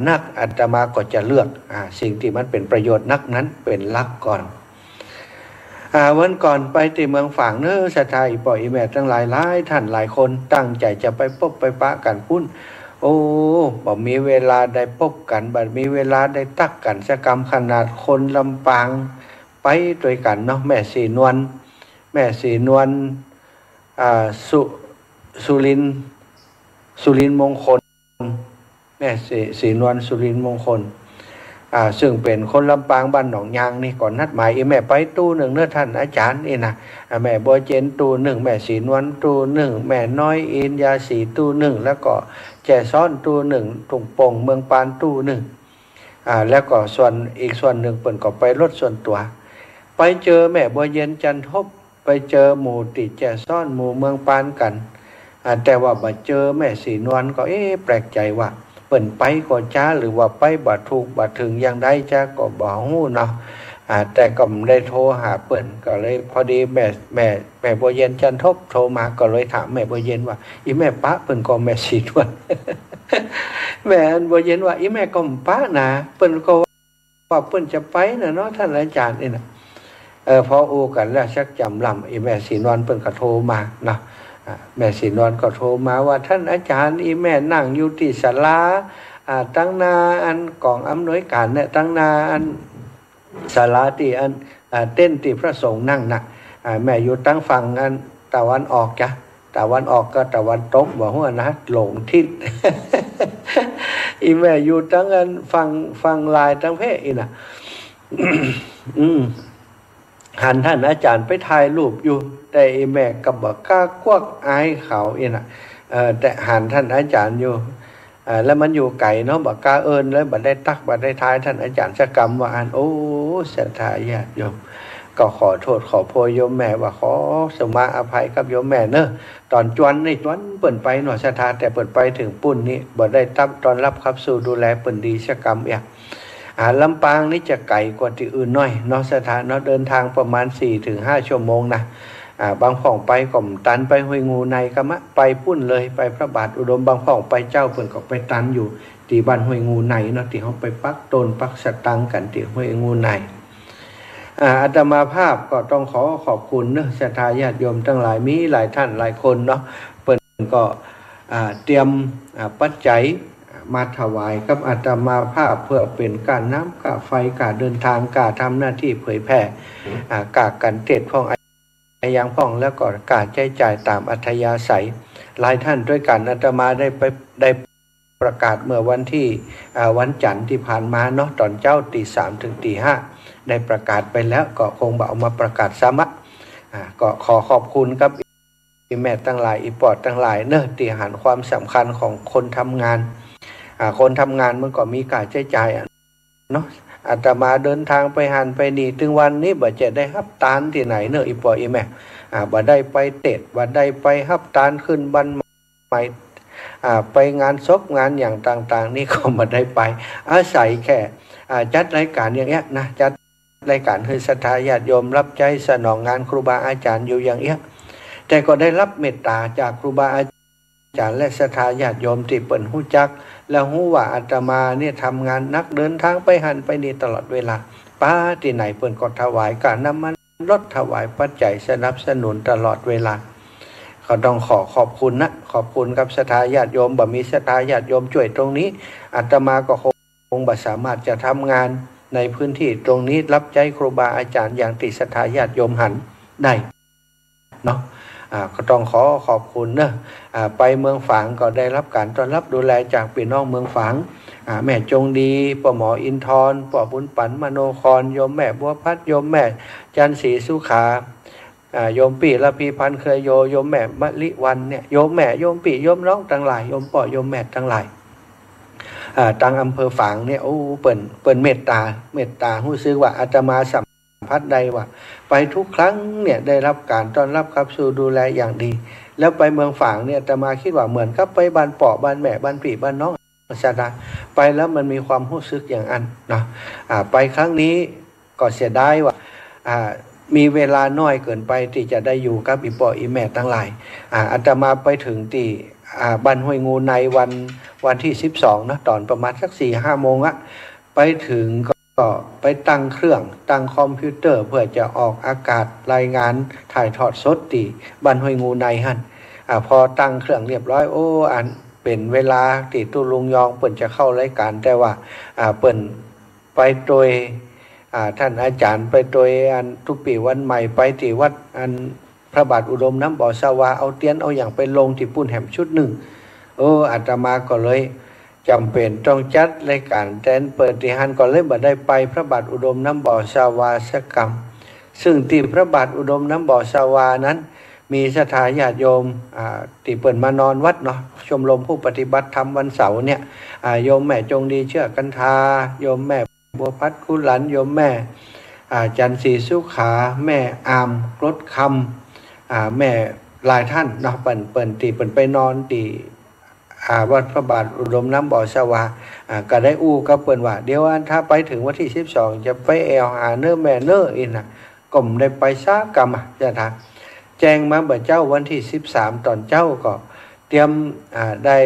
Speaker 1: นักอาตมาก็จะเลือกสิ่งที่มันเป็นประโยชน์นักนั้นเป็นหลักก่อนวันก่อนไปที่เมืองฝางศรัทธาอีปออีแม่ทั้งหลายท่านหลายคนตั้งใจจะไปพบไปปะกันพุ่น โอ้บ่มีเวลาได้พบกันบ่มีเวลาได้ตักกันสกรรมขนาดคนลำปางไปด้วยกันเนาะแม่สีนวลสุรินทร์มงคลแม่สีนวลสุรินทร์มงคลซึ่งเป็นคนลำปางบ้านหนองยางนี่ก่อนนัดหมายแม่ไปตู้หนึ่งเนื้อท่านอาจารย์นี่นะแม่บัวเจนตู้หนึ่งแม่สีนวลตู้หนึ่งแม่น้อยอินยาสีตู้หนึ่งแล้วก็แจซ้อนตู้หนึ่งถุงโป่งเมืองปานตู้หนึ่งแล้วก็อีกส่วนหนึ่งเปิ่นก็ไปรถส่วนตัวไปเจอแม่บัวเย็นจันทบไปเจอหมู่ติแจซ้อนหมู่เมืองปานกันแต่ว่าบ่เจอแม่สีนวลก็แปลกใจว่าเปิ่นไปก็จ้าหรือว่าไปบ่ถูกบ่ถึงอย่างใดจ้าก็บ่ฮู้เนาะแต่ก็ไม่ได้โทรหาเปิ่นก็เลยพอดีแม่บัวเย็นจันทบโทรมาก็เลยถามแม่บัวเย็นว่าอีแม่ปะเปิ่นก็แม่สีนวล แม่บัวเย็นว่าอีแม่ก็ปะนะเปิ่นก็ว่าเปิ่นจะไปนะเนาะท่านอาจารย์นี่นะพออูกันแล้วชักจำลำอีแม่สีนวลเปิ่นก็โทรมาเนาะแม่สีนวลก็โทรมาว่าท่านอาจารย์อีแม่นั่งอยู่ที่ศาลาตั้งนาอันกองอำนวยการเนี่ยตั้งนาอันศาลาที่อันเต้นที่พระสงฆ์นั่งนะแม่อยู่ตั้งฝั่งอันตะวันออกจ้ะตะวันออกก็ตะวันตกบอกว่านะหลงทิศ อีแม่อยู่ตั้งอันฝั่งลายตั้งเพศอีน่ะ หันท่านอาจารย์ไปถ่ายรูปอยู่แต่อีแม่ก็บ่กล้ากวักอายเขาอีน่ะแต่หันท่านอาจารย์อยู่แล้วมันอยู่ไกลเนาะบ่กล้าเอิ้นแล้วบ่ได้ตักบ่ได้ทายท่านอาจารย์สักกรรมว่าโอ้ศรัทธาญาติโยมก็ขอโทษขอโพยโยมแม่ว่าขอสมาอภัยกับโยมแม่เนอะตอนจวนนี่จวนเปิ่นไปหน่อยศรัทธาแต่เปิ่นไปถึงปุ่นนี้บ่ได้ตอนรับครับสู่ดูแลเปิ่นดีสักกรรมลำปางนี่จะไกลกว่าที่อื่นหน่อยเนาะสถานเนาะเดินทางประมาณ 4-5 ชั่วโมงนะบางพ่องไปก่อมตันไปห้วยงูในก็มะไปพุ่นเลยไปพระบาทอุดมบางพ่องไปเจ้าเพิ่นก็ไปตันอยู่ที่บ้านห้วยงูในเนาะที่เฮาไปปักต้นปักสตังกันที่ห้วยงูในอาตมาภาพก็ต้องขอบคุณเนาะศรัทธาญาติโยมทั้งหลายมีหลายท่านหลายคนเนาะเพิ่นก็เตรียมปัจจัยมาถวายกับอาตมาภาพเพื่อเป็นการน้ำกาไฟการเดินทางการทำหน้าที่เผยแผ่การกันเทศพ่องยังพ่องแล้วก็การใช้จ่ายตามอัธยาศัยหลายท่านด้วยกันอาตมาได้ประกาศเมื่อวันที่วันจันทร์ที่ผ่านมาเนาะตอนเจ้าตี 3 ถึงตี 5ได้ประกาศไปแล้วก็คงเอามาประกาศซ้ำก็ขอขอบคุณครับอีแม่ทั้งหลายอีปอดทั้งหลายเนอะที่หันความสำคัญของคนทำงานคนทำงานมันก็มีการใช้จ่ายเนาะอาตมาเดินทางไปหันไปนี่ถึงวันนี้บ่จะได้ฮับตานที่ไหนเนอะอีปออีแม่บ่ได้ไปเตะบ่ได้ไปฮับตานขึ้นบันใหม่ไปงานศพงานอย่างต่างๆนี่ก็บ่ได้ไปอาศัยแค่จัดรายการอย่างเงี้ยนะจัดรายการให้ศรัทธาญาติโยมรับใจสนองงานครูบาอาจารย์อยู่อย่างเงี้ยแต่ก็ได้รับเมตตาจากครูบาอาจารย์และศรัทธาญาติโยมที่เปิ่นฮู้จักแล้วฮู้ว่าอาตมาเนี่ยทำงานนักเดินทางไปหันไปนี่ตลอดเวลาป้าที่ไหนเปิ่นก็ถวายการน้ำมันรถถวายปัจจัยสนับสนุนตลอดเวลาก็ต้องขอบคุณนะขอบคุณกับศรัทธาญาติโยมบ่มีศรัทธาญาติโยมช่วยตรงนี้อาตมาก็คงบ่สามารถจะทำงานในพื้นที่ตรงนี้รับใจครูบาอาจารย์อย่างที่ศรัทธาญาติโยมหันได้เนาะก็ต้องขอบคุณเนอะไปเมืองฝางก็ได้รับการต้อนรับดูแลจากพี่น้องเมืองฝางแม่จงดีป้าหมออินทร์ป้าบุญปันมโนครโยมแม่บัวพัดโยมแม่จันศรีสุขาโยมปี่ละพีพันเคยโยมแม่มะลิวันเนี่ยโยมแม่โยมปี่โยมน้องทั้งหลายโยมป่อโยมแม่ทั้งหลายตั้งอำเภอฝางเนี่ยโอ้เปิ่นเมตตารู้สึกว่าอาตมาสัมผัสได้ว่าไปทุกครั้งเนี่ยได้รับการต้อนรับครับสู่ดูแลอย่างดีแล้วไปเมืองฝางเนี่ยอาตมาคิดว่าเหมือนกับไปบ้านป่อบ้านแม่บ้านปี่บ้านน้องศรัทธาไปแล้วมันมีความรู้สึกอย่างนั้นนะไปครั้งนี้ก็เสียดายว่ามีเวลาน้อยเกินไปที่จะได้อยู่กับอีป่ออีแม่ทั้งหลายอาตมาไปถึงที่บ้านห้วยงูในวันที่12นะตอนประมาณสัก 4-5 โมงไปถึงก็ไปตั้งเครื่องตั้งคอมพิวเตอร์เพื่อจะออกอากาศรายงานถ่ายทอดสดที่บ้านห้วยงูในหั่นพอตั้งเครื่องเรียบร้อย เป็นเวลาที่ตุลุงยองเปิ่นจะเข้ารายการแต่ว่าเปิ่นไปโดยท่านอาจารย์ไปโดยอันทุกปีวันใหม่ไปที่วัดอันพระบาทอุดมน้ำบ่อสวาเอาเตียนเอาอย่างไปลงที่ปุ่นแหมชุดหนึ่งอาตมาก็เลยจำเป็นต้องจัดรายการแทนเปิดที่หันก็เลยบ่ได้ไปพระบาทอุดมน้ำบ่อสวาสกรรมซึ่งที่พระบาทอุดมน้ำบ่อสวานั้นมีศรัทธาญาติโยมที่เปิดมานอนวัดเนาะชมรมผู้ปฏิบัติธรรมวันเสาร์เนี่ยโยมแม่จงดีเชื่อกันทาโยมแม่บัวพัดคุหลันโยมแม่จันทร์ศรีสุขาแม่อามรถคำแม่หลายท่านเนาะเปิ่นตีเปิ่นไปนอนตีวัดพระบาทอุดมน้ำบ่อสวาก็ได้กับเปิ่นว่าเดี๋ยวถ้าไปถึงวันที่12จะไปแอวหาเนื้อแม่เนื้ออินนะก็มได้ไปซากรรมจะทางแจ้งมาเบอร์เจ้าวันที่13ตอนเจ้าก็เตรียมได้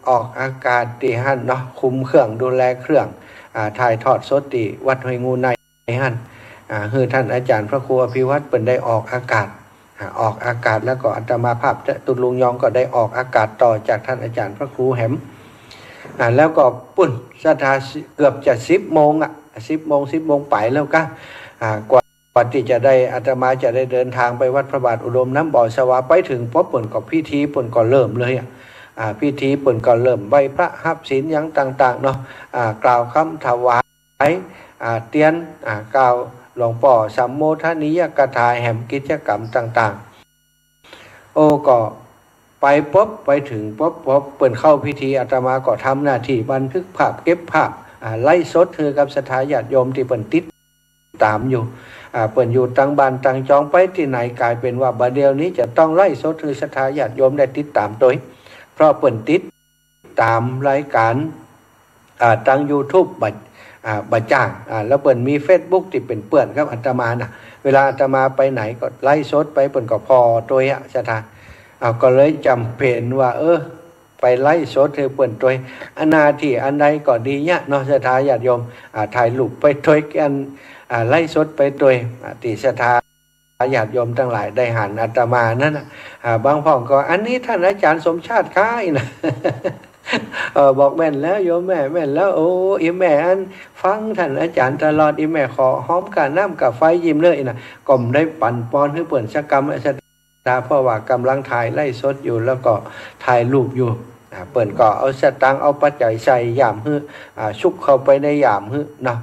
Speaker 1: ออกอากาศตีหันเนาะคุมเครื่องดูแลเครื่องถ่ายทอดสดตีวัดห้วยงูในหันคือท่านอาจารย์พระครูอภิวัตรเปิ่นได้ออกอากาศแล้วก็อาตมาภาพตุลุงยองก็ได้ออกอากาศต่อจากท่านอาจารย์พระครูแหมแล้วก็ปุ่นศรัทธาเกือบจะ10 โมง10 โมงไปแล้วก็กว่าที่จะได้อาตมาจะได้เดินทางไปวัดพระบาทอุดมน้ำบ่อสวาไปถึงปุ๊บเปิ่นก็พิธีเปิ่นก็เริ่มเลยพิธีเปิ่นก็เริ่มใบพระหับศีลอย่างต่างๆเนาะกล่าวคำถวายเตียนกล่าวหลวงพ่อสัมโมทนิยกถาแห่งกิจกรรมต่างๆก็ไปปุ๊บไปถึงปุ๊บเปิ่นเข้าพิธีอาตมาก็ทำหน้าที่บันทึกภาพเก็บภาพไล่สดคือกับศรัทธาญาติโยมที่เปิ่นติดตามอยู่เปิ่นอยู่ตั้งบ้านตั้งจองไปที่ไหนกลายเป็นว่าบัดเดี๋ยวนี้จะต้องไล่สดคือศรัทธาญาติโยมได้ติดตามตัวเพราะเปิ่นติดตามรายการตั้ง YouTube บัดจ้างแล้วเปิ่นมี Facebook ที่เป็นเปื่อนครับอาตมานะเวลาอาตมาไปไหนก็ไล่สดไปเปิ่นก็พอตัวศรัทธาก็เลยจำเป็นว่าไปไล่สดเธอเปิ่นตัวอนาที่อันใดก็ดีเนี่ยเนาะศรัทธาญาติโยมถ่ายรูปไปตัวกันไล่สดไปตัวติศรัทธาญาติโยมทั้งหลายได้หันอาตมานั่นบางพ่อก็อันนี้ท่านอาจารย์สมชาติค้ายนะ บอกแม่นแล้วโยมแม่แม่นแล้วอีแม่อันฟังท่านอาจารย์ตลอดอีแม่ขอหอมกับน้ำกับไฟยิ้มเลยนะก็มได้ปั่นปอนให้เปิ่นสักกรรมศรัทธาเพราะว่ากำลังถ่ายไล่สดอยู่แล้วก็ถ่ายรูปอยู่เปิ่นก็เอาสตางค์เอาปัจจัยใส่ยามฮึชุกเข้าไปในยามฮึเนาะ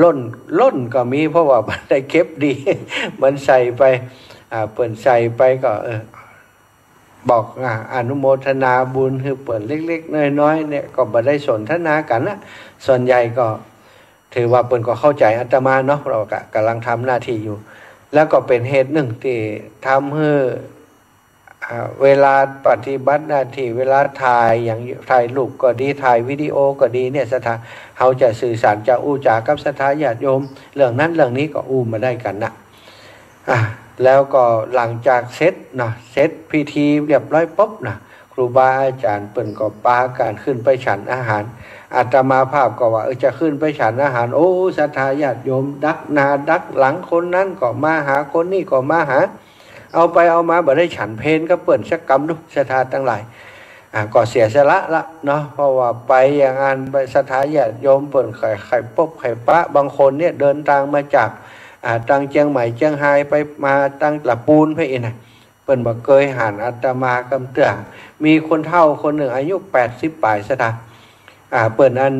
Speaker 1: ล้นก็มีเพราะว่ามันได้เก็บดี มันใส่ไปเปิ่นใส่ไปก็บอกอนุโมทนาบุญคือเปิดเล็กๆน้อยๆเนี่ยก็บ่ได้สนทนากันนะส่วนใหญ่ก็ถือว่าเปิ่นก็เข้าใจอาตมาเนาะเราก็กำลังทำหน้าที่อยู่แล้วก็เป็นเหตุหนึ่งที่ทำให้เวลาปฏิบัติหน้าที่เวลาถ่ายอย่างถ่ายรูปก็ดีถ่ายวิดีโอก็ดีเนี่ยศรัทธาเขาจะสื่อสารจะจากับศรัทธาญาติโยมเรื่องนั้นเรื่องนี้ก็มาได้กันนะแล้วก็หลังจากเสร็จพิธีเรียบร้อยปุ๊บครูบาอาจารย์เปิ่นก็ปาการขึ้นไปฉันอาหารอาตมาภาพก็ว่าจะขึ้นไปฉันอาหารศรัทธาญาติโยมดักหน้าดักหลังคนนั้นก็มาหาคนนี้ก็มาหาเอาไปเอามาบ่ได้ฉันเพลก็เปิ่นสักกรรมดูศรัทธาทั้งหลายก็เสียสละละเนาะเพราะว่าไปอย่างอันไปศรัทธาญาติโยมเปิ่นไข่ปบไข่ปะบางคนเนี่ยเดินทางมาจากตั้งเชียงใหม่เชียงรายไปมาตั้งละปูนไปเองนะเปิ่นบ่เคยหันอาตมากำเตื้อมีคนเฒ่าคนหนึ่งอายุ80ปลายศรัทธาเปิ่นอัน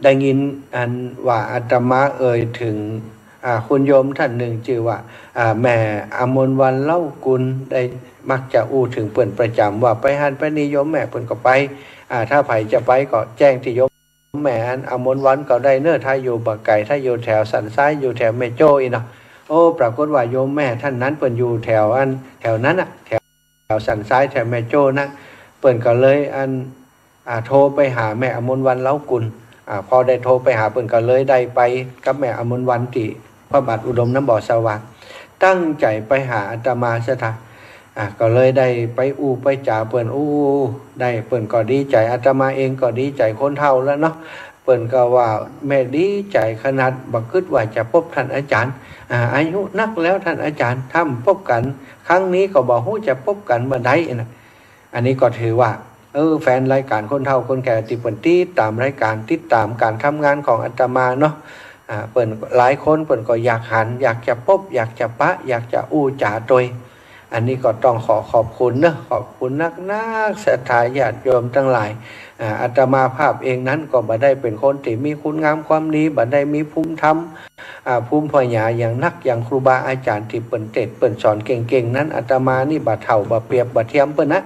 Speaker 1: ได้ยินอันว่าอาตมาถึงคุณโยมท่านหนึ่งชื่อว่าแม่อมรวรรณเล่ากุลได้มักจะถึงเปิ่นประจำว่าไปหันไปนิยมแม่เปิ่นก็ไปถ้าไผจะไปก็แจ้งที่โยมแม่อันอมรวรรณก็ได้เนื้อถ้าอยู่บักไก่ถ้าอยู่แถวสันซ้ายอยู่แถวแม่โจ้อีเนาะปรากฏว่าโยมแม่ท่านนั้นเปิ่นอยู่แถวนั้นแถวสันซ้ายแถวแม่โจ้นะเปิ่นก็เลยโทรไปหาแม่อมรวรรณเล่ากุลพอได้โทรไปหาเปิ่นก็เลยได้ไปกับแม่อมรวรรณที่พระบาทอุดมน้ำบ่อสวาตั้งใจไปหาอาตมาซะท่าก็เลยได้ไปไปจ่าเปิ่นได้เปิ่นก็ดีใจอาตมาเองก็ดีใจคนเฒ่าแล้วเนาะเปิ่นก็ว่าแม่ดีใจขนาดบักคิดว่าจะพบท่านอาจารย์อายุนักแล้วท่านอาจารย์ทำพบกันครั้งนี้ก็บอกฮู้จะพบกันเมื่อใดนะอันนี้ก็ถือว่า แฟนรายการคนเฒ่าคนแก่ที่เปิ่นติดตามรายการติดตามการทำงานของอาตมาเนาะเปิ่นหลายคนเปิ่นก็อยากหันอยากจะพบอยากจะปะอยากจะอู้จ๋าโดยอันนี้ก็ต้องขอบคุณเนอะขอบคุณนักศรัทธาญาติโยมทั้งหลายอาตมาภาพเองนั้นก็บ่ได้เป็นคนที่มีคุณงามความดีบ่ได้มีภูมิธรรมภูมิปัญญาอย่างนักอย่างครูบาอาจารย์ที่เปิ่นเทศน์เปิ่นสอนเก่งๆนั้นอาตมานี่บ่เท่าบ่เปรียบบ่เทียมเปิ้นนะ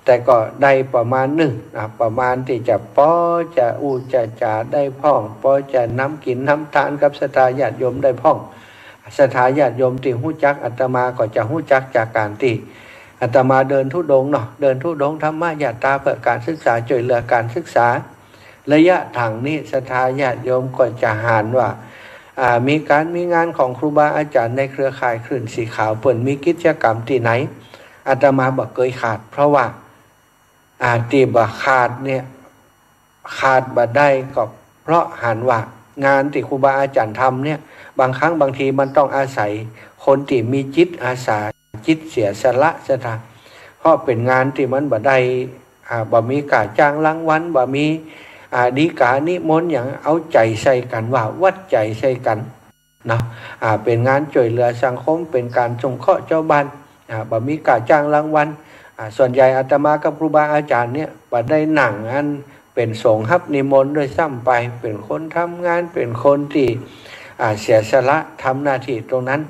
Speaker 1: แต่ก็ได้ประมาณหนึ่งประมาณที่จะป้อจะอู้จะจ่าได้พ่องป้อจะน้ำกินน้ำทานกับศรัทธาญาติโยมได้พ่องศรัทธาญาติโยมที่ฮู้จักอาตมาก็จะฮู้จักจากการที่อาตมาเดินธุดงค์เนาะเดินธุดงค์ธรรมะญาตาเพื่อการศึกษาช่วยเหลือการศึกษาระยะทางนี้ศรัทธาญาติโยมก็จะหานว่ามีงานของครูบาอาจารย์ในเครือข่ายคลื่นสีขาวเปิ่นมีกิจกรรมที่ไหนอาตมาบ่เคยขาดเพราะว่าที่บ่ขาดเนี่ยขาดบ่ได้ก็เพราะหันว่างานที่ครูบาอาจารย์ทำเนี่ยบางครั้งบางทีมันต้องอาศัยคนที่มีจิตอาสาจิตเสียสละซะทางเพราะเป็นงานที่มันบ่ได้บ่มีค่าจ้างรางวัลบ่มีดีกานิมนต์อย่างเอาใจใส่กันว่าวัดใจใส่กันเนาะเป็นงานช่วยเหลือสังคมเป็นการสงเคราะห์เจ้าบ้านบ่มีค่าจ้างรางวัลส่วนใหญ่อาตมากับครูบาอาจารย์เนี่ยบ่ได้หนังอันเป็นสงฆ์รับนิมนต์ด้วยซ้ำไปเป็นคนทำงานเป็นคนที่เสียสละทำหน้าที่ตรงนั้น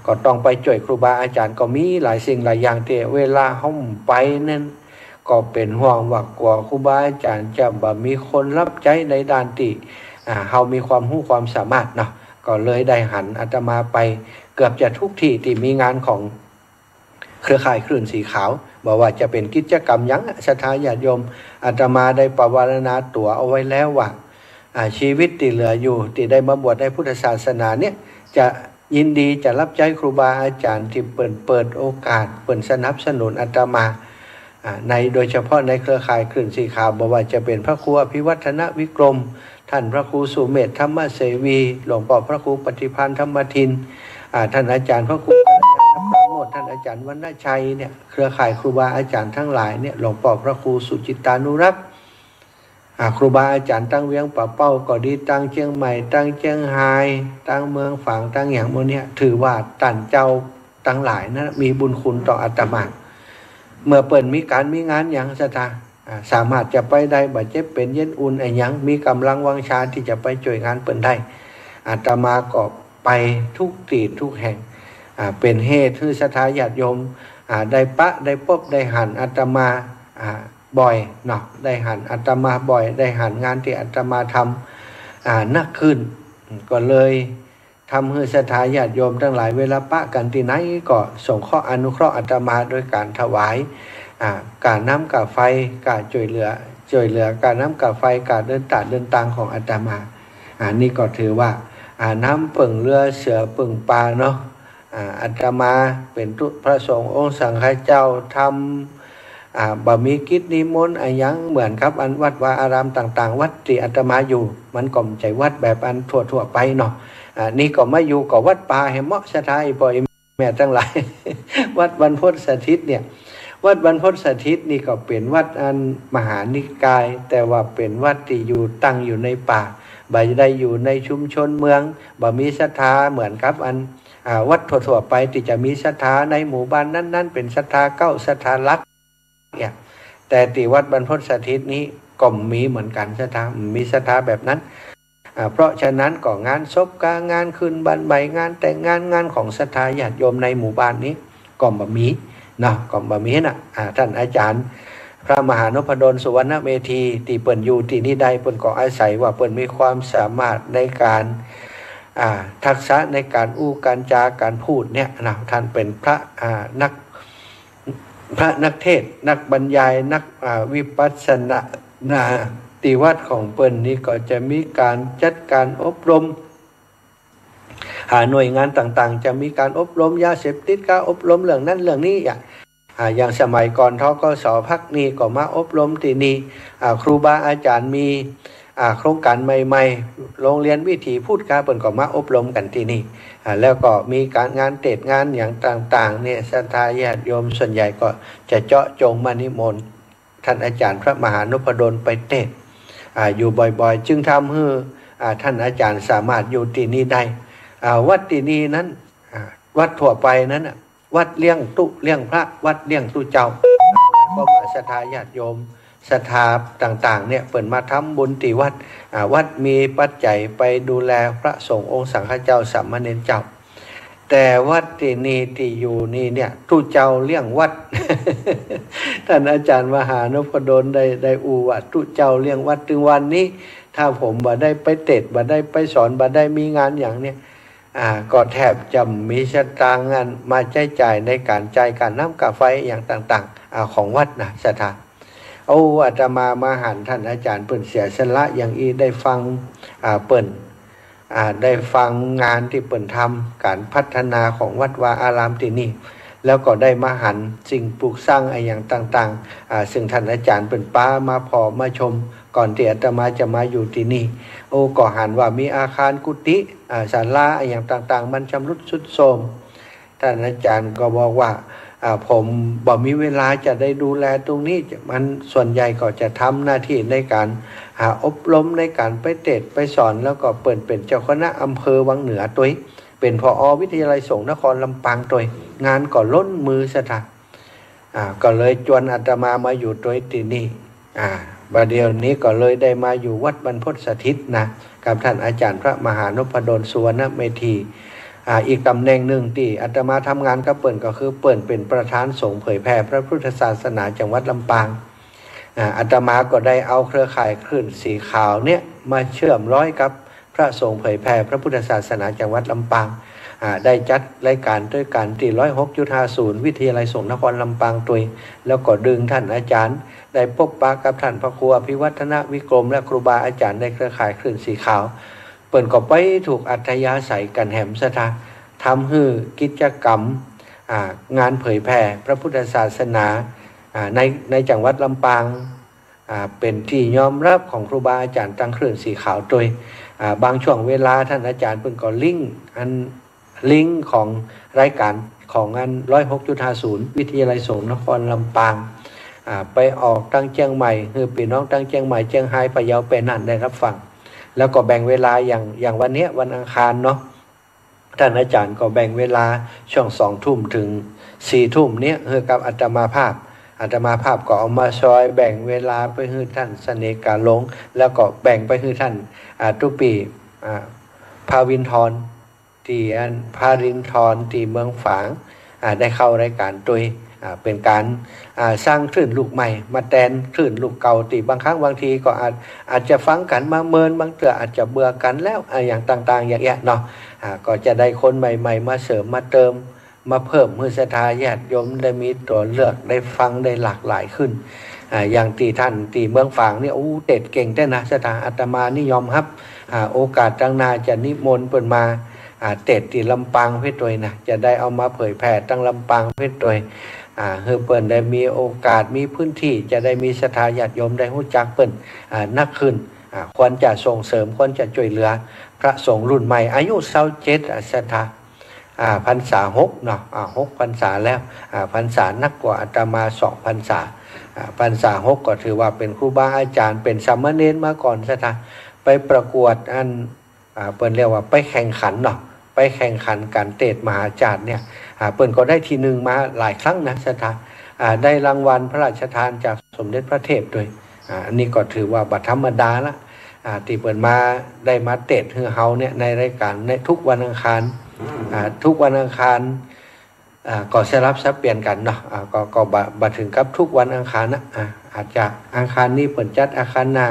Speaker 1: ก็ต้องไปช่วยครูบาอาจารย์ก็มีหลายสิ่งหลายอย่างที่เวลาห้องไปนั่นก็เป็นห่วงว่ากว่าครูบาอาจารย์จะบ่มีคนรับใจในด้านที่เฮามีความรู้ความสามารถเนาะก็เลยได้หันอาตมาไปเกือบจะทุกที่ที่มีงานของเครือข่ายคลื่นสีขาวบอกว่าจะเป็นกิจกรรมยังศรัทธาญาติโยมอาตมาได้ประวารณาตัวเอาไว้แล้วว่าชีวิตที่เหลืออยู่ที่ได้มาบวชในพุทธศาสนาเนี่ยจะยินดีจะรับใช้ครูบาอาจารย์ที่เปิดโอกาสเปิดสนับสนุนอาตมาในโดยเฉพาะในเครือข่ายคลื่นสีขาวบอกว่าจะเป็นพระครูอภิวัฒนวิกรมท่านพระครูสุเมธธรรมเสวีหลวงพ่อพระครูปฏิภาณธรรมทินท่านอาจารย์พระครูท่านอาจารย์วรรณชัยเนี่ยเครือข่ายครูบาอาจารย์ทั้งหลายเนี่ยหลวงพ่อพระครูสุจิตานุรักษ์ครูบาอาจารย์ตั้งเวียงป่าเป้าก็ดีตั้งเชียงใหม่ตั้งเชียงไฮ้ตั้งเมืองฝางตั้งอย่างโมเนี่ยถือว่าท่านเจ้าทั้งหลายนะมีบุญคุณต่ออาตมาเมื่อเปิดมีงานอย่างศรัทธาสามารถจะไปได้บ่เจ็บเป็นเย็นอุ่นไอ้ยังมีกำลังวังชาที่จะไปช่วยงานเปิดได้อาตมาก็ไปทุกที่ทุกแห่งเป็นเหตุที่ศรัทธาญาติโยมได้ได้พบได้หันอาตมาบ่อยเนาะได้หันอาตมาบ่อยได้หันงานที่อาตมาทำนักขึ้นก็เลยทำให้ศรัทธาญาติโยมทั้งหลายเวลาปะกันที่ไหนก็ส่งข้ออนุเคราะห์อาตมาโดยการถวายการน้ำกับไฟการช่วยเหลือการน้ำกับไฟการเดินตางของอาตมานี่ก็ถือว่าน้ำปึ่งเรือเสือปึ่งปลาเนาะอาตมาเป็นพระสงฆ์องค์สังฆเจ้าทำบ่มีกิจนิมนต์อะไรยังเหมือนครับอันวัดวาอารามต่างๆวัดที่อาตมาอยู่มันก็ไม่ใช่วัดแบบอันทั่วไปเนาะนี่ก็มาอยู่กับวัดป่าให้เหมาะสถานปล่อยแม่ทั้งหลาย วัดบรรพตสถิตเนี่ยวัดบรรพตสถิตนี่ก็เป็นวัดอันมหานิกายแต่ว่าเป็นวัดที่อยู่ตั้งอยู่ในป่าบ่ได้อยู่ในชุมชนเมืองบ่มีศรัทธาเหมือนครับอันวัดทั่วไปที่จะมีศรัทธาในหมู่บ้านนั้นๆเป็นศรัทธาเก้าศรัทธาลักเนี่ยแต่ที่วัดบรรพตสถิตนี้ก็มีเหมือนกันศรัทธามีศรัทธาแบบนั้นเพราะฉะนั้นก็งานศพการงานคืนบันใบงานแต่งงานของศรัทธาญาติโยมในหมู่บ้านนี้ก็บ่มีเนาะก็บ่มีนะท่านอาจารย์พระมหานพดลสุวรรณเมธีที่เปิ่นอยู่ที่นี่ใดเปิ่นก็อาศัยว่าเปิ่นมีความสามารถในการทักษะในการอู้การจาการพูดเนี่ยนะท่านเป็นพระนักเทศนักบรรยายนักวิปัสสนาติวัดของเปิ้นนี้ก็จะมีการจัดการอบรมหน่วยงานต่างๆจะมีการอบรมยาเสพติดการอบรมเรื่องนั้นเรื่องนี้อย่างสมัยก่อนทกส.พักนี้ก็มาอบรมที่นี่ครูบาอาจารย์มีโครงการใหม่ๆโรงเรียนวิถีพูดกาเปิ่นก็มาอบรมกันที่นี่แล้วก็มีการงานเทศงานอย่างต่างๆเนี่ยศรัทธาญาติโยมส่วนใหญ่ก็จะเจาะจงมานิมนต์ ท่านอาจารย์พระมหานพดลไปเทศอยู่บ่อยๆจึงทำให้ท่านอาจารย์สามารถอยู่ที่นี่ได้วัดที่นี่นั้นวัดทั่วไปนั้นวัดเลี้ยงตุเลี้ยงพระวัดเลี้ยงตุเจ้าก็มาศรัทธาญาติโยมศรัทธาต่างๆเนี่ยเปิดมาทำบุญที่วัดวัดมีปัจจัยไปดูแลพระสงฆ์องค์สังฆเจ้าสามเณรเจ้าแต่วัดที่นี่ที่อยู่นี่เนี่ยตุเจ้าเลี้ยงวัด ท่านอาจารย์มหานพดลได้ว่าตุเจ้าเลี้ยงวัดถึงวันนี้ถ้าผมบ่ได้ไปเทศน์บ่ได้ไปสอนบ่ได้มีงานอย่างเนี้ยก็แทบจะมีสตางค์งานมาใช้จ่ายในการจ่ายการน้ำกาไฟอย่างต่างๆของวัดนะศรัทธาอาตมาหันท่านอาจารย์เปิ่นเสียสละอย่างอีได้ฟังเปิ่นได้ฟังงานที่เปิ่นทำการพัฒนาของวัดวาอารามที่นี่แล้วก็ได้มาหันสิ่งปลูกสร้างอย่างต่างๆซึ่งท่านอาจารย์เปิ่นป้ามาพอมาชมก่อนที่อาตมาจะมาอยู่ที่นี่ก็หันว่ามีอาคารกุฏิศาลาอย่างต่างๆมันชำรุดทรุดโทรมท่านอาจารย์ก็บอกว่าผมบ่มีเวลาจะได้ดูแลตรงนี้มันส่วนใหญ่ก็จะทำหน้าที่ในการอบรมในการไปเทศน์ไปสอนแล้วก็เปิดเป็นเจ้าคณะอำเภอวังเหนือตัวเป็นผอ.วิทยาลัยสงฆ์นครลำปางตัวงานก็ล้นมือสถานก็เลยจวนอาตมาอยู่ตัวที่นี่บัดเดี๋ยวนี้ก็เลยได้มาอยู่วัดบรรพตสถิตนะกับท่านอาจารย์พระมหานพดลสุวรรณเมธีอีกตำแหน่งหนึ่งที่อาตมาทำงานกับเปิ่นก็คือเปิ่นเป็นประธานสงฆ์เผยแผ่พระพุทธศาสนาจังหวัดลำปางอาตมาก็ได้เอาเครือข่ายคลื่นสีขาวเนี่ยมาเชื่อมร้อยกับพระสงฆ์เผยแผ่พระพุทธศาสนาจังหวัดลำปางได้จัดรายการด้วยการที่106.50วิทยาลัยสงฆ์นครลำปางตัวแล้วก็ดึงท่านอาจารย์ได้พบปะกับท่านพระครูอภิวัฒนวิกรมและครูบาอาจารย์ในเครือข่ายคลื่นสีขาวเปิ่นก็ไปถูกอัธยาศัยกันแหมสถาทำให้กิจกรรมงานเผยแผ่พระพุทธศาสนาในจังหวัดลำปางเป็นที่ยอมรับของครูบาอาจารย์ตั้งคลื่นสีขาวโดยบางช่วงเวลาท่านอาจารย์เปิ่นก็ลิงก์ของรายการของงาน106.50วิทยาลัยสงฆ์นครลำปางไปออกตั้งเชียงใหม่คือพี่น้องตั้งเชียงใหม่เชียงรายพะเยาไปนั่นได้รับฟังแล้วก็แบ่งเวลาอย่างวันนี้วันอังคารเนาะท่านอาจารย์ก็แบ่งเวลาช่วง20:00 นถึง4:00 นเนี่ยคือกับอาตมาภาพก็เอามาซอยแบ่งเวลาไปให้ท่านเสน่กาหลงแล้วก็แบ่งไปให้ท่านตุปีภาวินทรที่พารินทรที่เมืองฝางได้เข้ารายการตัวเป็นการสร้างคลื่นลูกใหม่มาแทนคลื่นลูกเก่าที่บางครั้งบางทีก็อาจจะฟังกันมาเมินบางเทื่ออาจจะเบื่อกันแล้วอย่างต่างๆอย่างเงี้ยเนาะก็จะได้คนใหม่ๆมาเสริมมาเติมมาเพิ่มมือศรัทธาญาติโยมได้มีตัวเลือกได้ฟังได้หลากหลายขึ้นอย่างที่ท่านที่เมืองฝางนี่เด็ดเก่งแต่นะศรัทธาอาตมานิยมครับโอกาสตั้งนาจะนิมนต์เปิดมาเทศน์ที่ลำปางเพชรตัวนะจะได้เอามาเผยแผ่ตั้งลำปางเพชรตัวเพื่อเปิ่นได้มีโอกาสมีพื้นที่จะได้มีศรัทธาญาติโยมได้รู้จักเปิ่นนักขึ้นควรจะส่งเสริมควรจะช่วยเหลือพระสงฆ์รุ่นใหม่อายุ27ศรัทธาพรรษา6เนาะ6พรรษาแล้วพรรษานักกว่าอาตมา2พรรษาพรรษา6ก็ถือว่าเป็นครูบาอาจารย์เป็นสามเณรมาก่อนศรัทธาไปประกวดเปิ่นเรียกว่าไปแข่งขันเนาะไปแข่งขันการเทศน์มหาจารย์เนี่ยเปิ่นก็ได้ที่ 1มาหลายครั้งนะศรัทธาได้รางวัลพระราชทานจากสมเด็จพระเทพด้วยอันนี้ก็ถือว่าบัดธรรมดาละที่เปิ่นมาได้มาเทศน์ให้เฮาเนี่ยในรายการในทุกวันอังคารก็สลับสับเปลี่ยนกันเนาะก็บัดถึงกับทุกวันอังคารนะอาจจะอังคารนี้เปิ่นจัดอังคารหน้า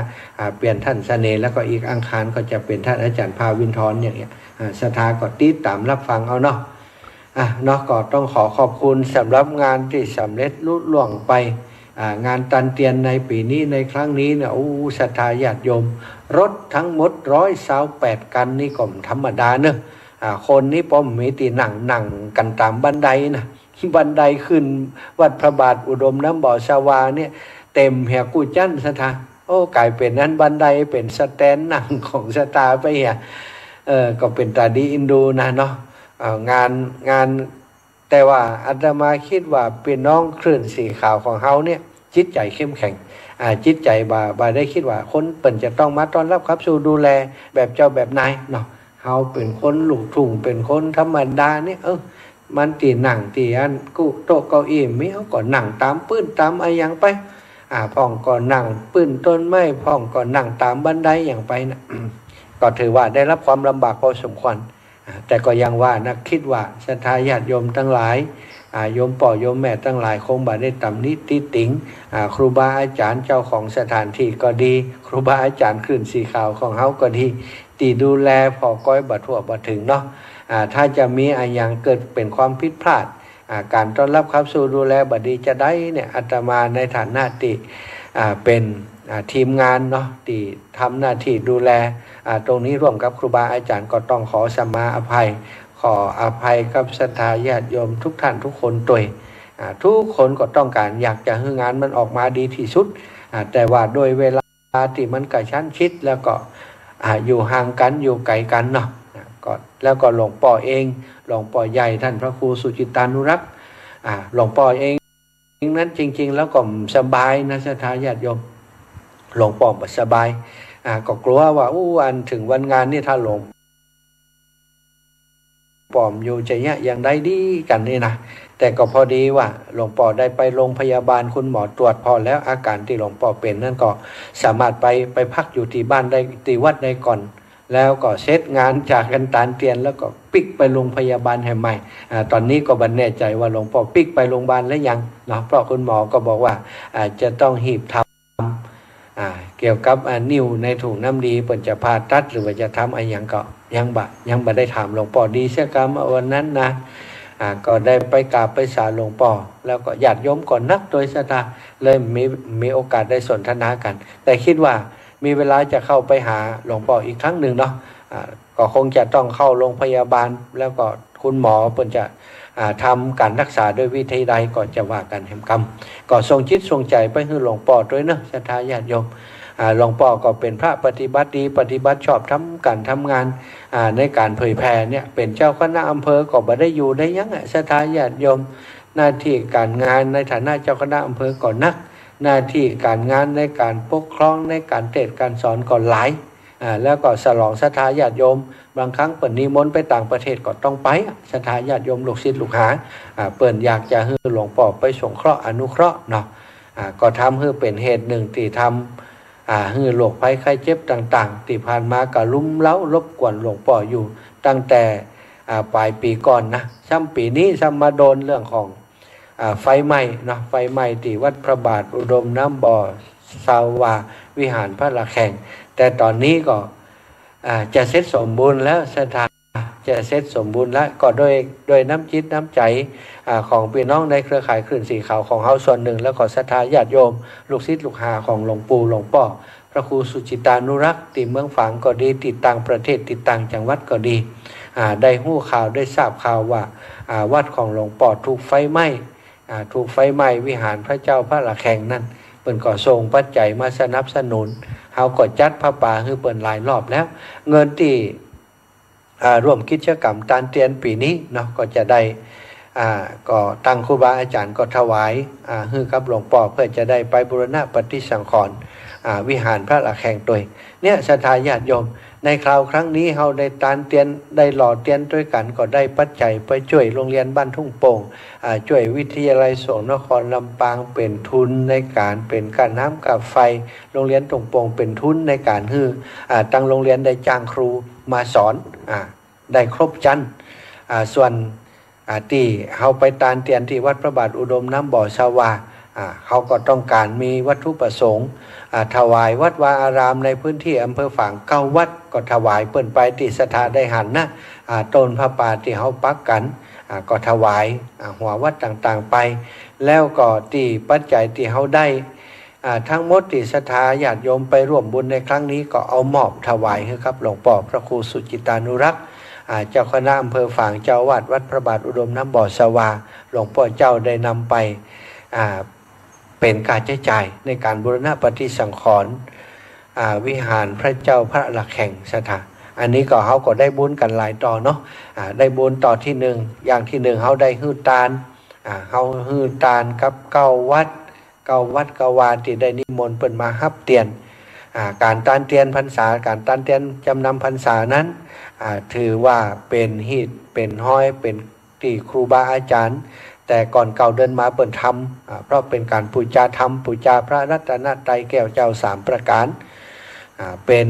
Speaker 1: เปลี่ยนท่านเสน่ห์แล้วก็อีกอังคารก็จะเป็นท่านอาจารย์ภาวินทรอย่างเงี้ยศรัทธาก็ติดตามรับฟังเอาเนาะก็ต้องขอบคุณสำหรับงานที่สำเร็จลุล่วงไปงานตันเตียนในปีนี้ในครั้งนี้เนี่ยศรัทธาญาติโยมรถทั้งหมด128 กันนี่ก็ธรรมดาเนอะคนนี้ป้อมมีตีนั่งกันตามบันไดนะบันไดขึ้นวัดพระบาทอุดมน้ำบ่อชาวาเนี่ยเต็มแหกกูจั่นศรัทธากลายเป็นนั้นบันไดเป็นสแตนนั่งของศรัทธาไปเหี้ยก็เป็นตาดีอินดูนะเนาะงานแต่ว่าอาตมาคิดว่าเป็นน้องคลื่นสีขาวของเฮาเนี่ย จิตใจเข้มแข็งจิตใจบ่ได้คิดว่าคนเปิ่นจะต้องมาต้อนรับครับสู่ดูแลแบบเจ้าแบบนายเนาะเฮาเป็นคนลูกทุ่งเป็นคนธรรมดาเนี่ยมันตีหนังตีอันกูโต๊ะเก้าอี้มีเฮาก็นั่งตามปื้นตามอะไรอย่างไปพ่องก็นั่งปื้นต้นไม้พ่องก็นั่งตามบันไดอย่างไปนะ ก็ถือว่าได้รับความลำบากพอสมควรแต่ก็ยังว่านะคิดว่าศรัทธาญาติโยมทั้งหลายโยมพ่อโยมแม่ทั้งหลายคงบ่ได้ตำหนิติติงครูบาอาจารย์เจ้าของสถานที่ก็ดีครูบาอาจารย์คลื่นสีขาวของเฮาก็ดีตีดูแลพอก้อยบ่ทั่วบ่ถึงเนาะถ้าจะมีอย่างเกิดเป็นความผิดพลาดการต้อนรับครับสู่ดูแลบ่ดีจะได้เนี่ยอาตมาในฐานะที่เป็นทีมงานเนาะที่ทำหน้าที่ดูแลตรงนี้ร่วมกับครูบาอาจารย์ก็ต้องขอสมาอภัยขออภัยกับศรัทธาญาติโยมทุกท่านทุกคนตัวทุกคนก็ต้องการอยากจะให้งานมันออกมาดีที่สุดแต่ว่าโดยเวลาที่มันกระชั้นชิดแล้วก็อยู่ห่างกันอยู่ไกลกันเนาะก็แล้วก็หลวงพ่อเองหลวงพ่อใหญ่ท่านพระครูสุจิตานุรักษ์หลวงพ่อเองนั้นจริงๆแล้วก็สบายนะศรัทธาญาติโยมหลวงพ่อสบายก็กลัวว่าอันถึงวันงานนี่ถ้าหลวงปอมอยู่ใจเนี้ยยังได้ดีกันนี่นะแต่ก็พอดีว่าหลวงพ่อได้ไปโรงพยาบาลคุณหมอตรวจพอแล้วอาการที่หลวงพ่อเป็นนั่นก็สามารถไปพักอยู่ที่บ้านได้ที่วัดได้ก่อนแล้วก็เสร็จงานจากกันตานเตียนแล้วก็ปิกไปโรงพยาบาลแห่งใหม่ตอนนี้ก็บันแน่ใจว่าหลวงพ่อปิกไปโรงพยาบาลแล้วยังเนาะเพราะคุณหมอก็บอกว่าจะต้องหีบทำเกี่ยวกับนิ้วในถุงน้ำดีเปิ่นจะผ่าตัดหรือว่าจะทำอะไรอย่างก็ยังบ่ได้ถามหลวงพ่อดีเสียกรรมวันนั้นนะก็ได้ไปกราบไปสาหลวงพ่อแล้วก็ญาติโยมก่อนนักโดยศรัทธาเลยมีโอกาสได้สนทนากันแต่คิดว่ามีเวลาจะเข้าไปหาหลวงพ่ออีกครั้งหนึ่งเนาะก็คงจะต้องเข้าโรงพยาบาลแล้วก็คุณหมอเปิ่นจะทำการรักษาด้วยวิธีใดก็จะว่ากันแห่งกรรมก็ทรงจิตทรงใจไปให้หลวงพ่อด้วยเนาะศรัทธาญาติโยมหลวงพ่อก็เป็นพระปฏิบัติดีปฏิบัติชอบทำงานในการเผยแผ่เนี่ยเป็นเจ้าคณะอำเภอก็บ่ได้อยู่ได้ยังศรัทธาญาติโยมหน้าที่การงานในฐานะเจ้าคณะอำเภอก็นักหน้าที่การงานในการปกครองในการเทศน์การสอนก็หลายแล้วก็ฉลองศรัทธาญาติโยมบางครั้งเปิ่นนิมนต์ไปต่างประเทศก็ต้องไปศรัทธาญาติโยมลูกศิษย์ลูกหาเปิ่นอยากจะให้หลวงพ่อไปสงเคราะห์อนุเคราะห์เนาะก็ทำให้เป็นเหตุหนึ่งที่ทำให้โรคภัยไข้เจ็บต่างๆที่ผ่านมาก็ลุ่มเล้ารบกวนหลวงพ่ออยู่ตั้งแต่ปลายปีก่อนนะซ้ำปีนี้ซ้ำมาโดนเรื่องของไฟไหม้เนาะไฟไหม้ที่วัดพระบาทอุดมน้ำบ่อสาวาวิหารพระละแข่งแต่ตอนนี้ก็จะเสร็จสมบูรณ์แล้วสถานจะเสร็จสมบูรณ์แล้วก็โดยน้ำจิตน้ำใจของพี่น้องในเครือข่ายคลื่นสีขาวของเฮาส่วนหนึ่งแล้วก็ศรัทธาญาติโยมลูกศิษย์ลูกหาของหลวงปู่หลวงพ่อพระครูสุจิตานุรักษ์ที่เมืองฝางก็ดีติดต่างประเทศติดต่างจังหวัดก็ดีได้หู้ข่าวได้ทราบข่าวว่าวัดของหลวงพ่อถูกไฟไหม้วิหารพระเจ้าพระละแข่งนั่นเปิ่นก็ส่งปัจจัยมาสนับสนุนเฮาก็จัดพระป่าให้เปิ่นหลายรอบแล้วเงินที่ร่วมกิจกรรมตานเตียนปีนี้เนาะก็จะได้ก็ตั้งครูบาอาจารย์ก็ถวายให้กับหลวงพ่อเพื่อจะได้ไปบูรณะปฏิสังขรณ์วิหารพระละแข่งตัวเนี่ยศรัทธาญาติโยมในคราวครั้งนี้เฮาได้ตานเตียนได้หล่อเตียนด้วยกันก็ได้ปัจจัยไปช่วยโรงเรียนบ้านทุ่งโป่งช่วยวิทยาลัยสงฆ์นครลำปางเป็นทุนในการเป็นค่าน้ำค่าไฟโรงเรียนทุ่งโป่งเป็นทุนในการฮื้อตั้งโรงเรียนได้จ้างครูมาสอนได้ครบจันทร์ส่วนที่เฮาไปตานเตียนที่วัดพระบาทอุดมน้ำบ่อสาวาเขาก็ต้องการมีวัตถุประสงค์ถวายวัดวาอารามในพื้นที่อำเภอฝาง9 วัดก็ถวายเปิ้นไปที่ศรัทธาได้หันนะต้นพระป่าที่เขาปักกันก็ถวายหัววัดต่างๆไปแล้วก็ที่ปัจจัยที่เขาได้ทั้งหมดที่ศรัทธาญาติโยมไปร่วมบุญในครั้งนี้ก็เอามอบถวายให้ครับหลวงพ่อพระครูสุจิตานุรักษ์เจ้าคณะอำเภอฝางเจ้าวาดวัดพระบาทอุดมน้ำบ่อสวาหลวงพ่อเจ้าได้นำไปเป็นการใช้จ่ายในการบูรณะปฏิสังขรณ์วิหารพระเจ้าพระละแข่งศรัทธาอันนี้ก็เขาก็ได้บุญกันหลายต่อเนาะได้บุญต่อที่1อย่างที่1เขาได้ฮื้อตาลเขาฮื้อตาลกับ9 วัด เก่าวัดเก่าวาที่ได้นิมนต์เปิ่นมาฮับเตียนการตานเตียนพรรษาการตานเตียนจำนำพรรษานั้นถือว่าเป็นฮีตเป็นห้อยเป็นที่ครูบาอาจารย์แต่ก่อนเก่าเดินมาเปิ่นทำเพราะเป็นการปูจาธรรมปูจาพระรัตนตรัยแก้วเจ้า3ประการเป็น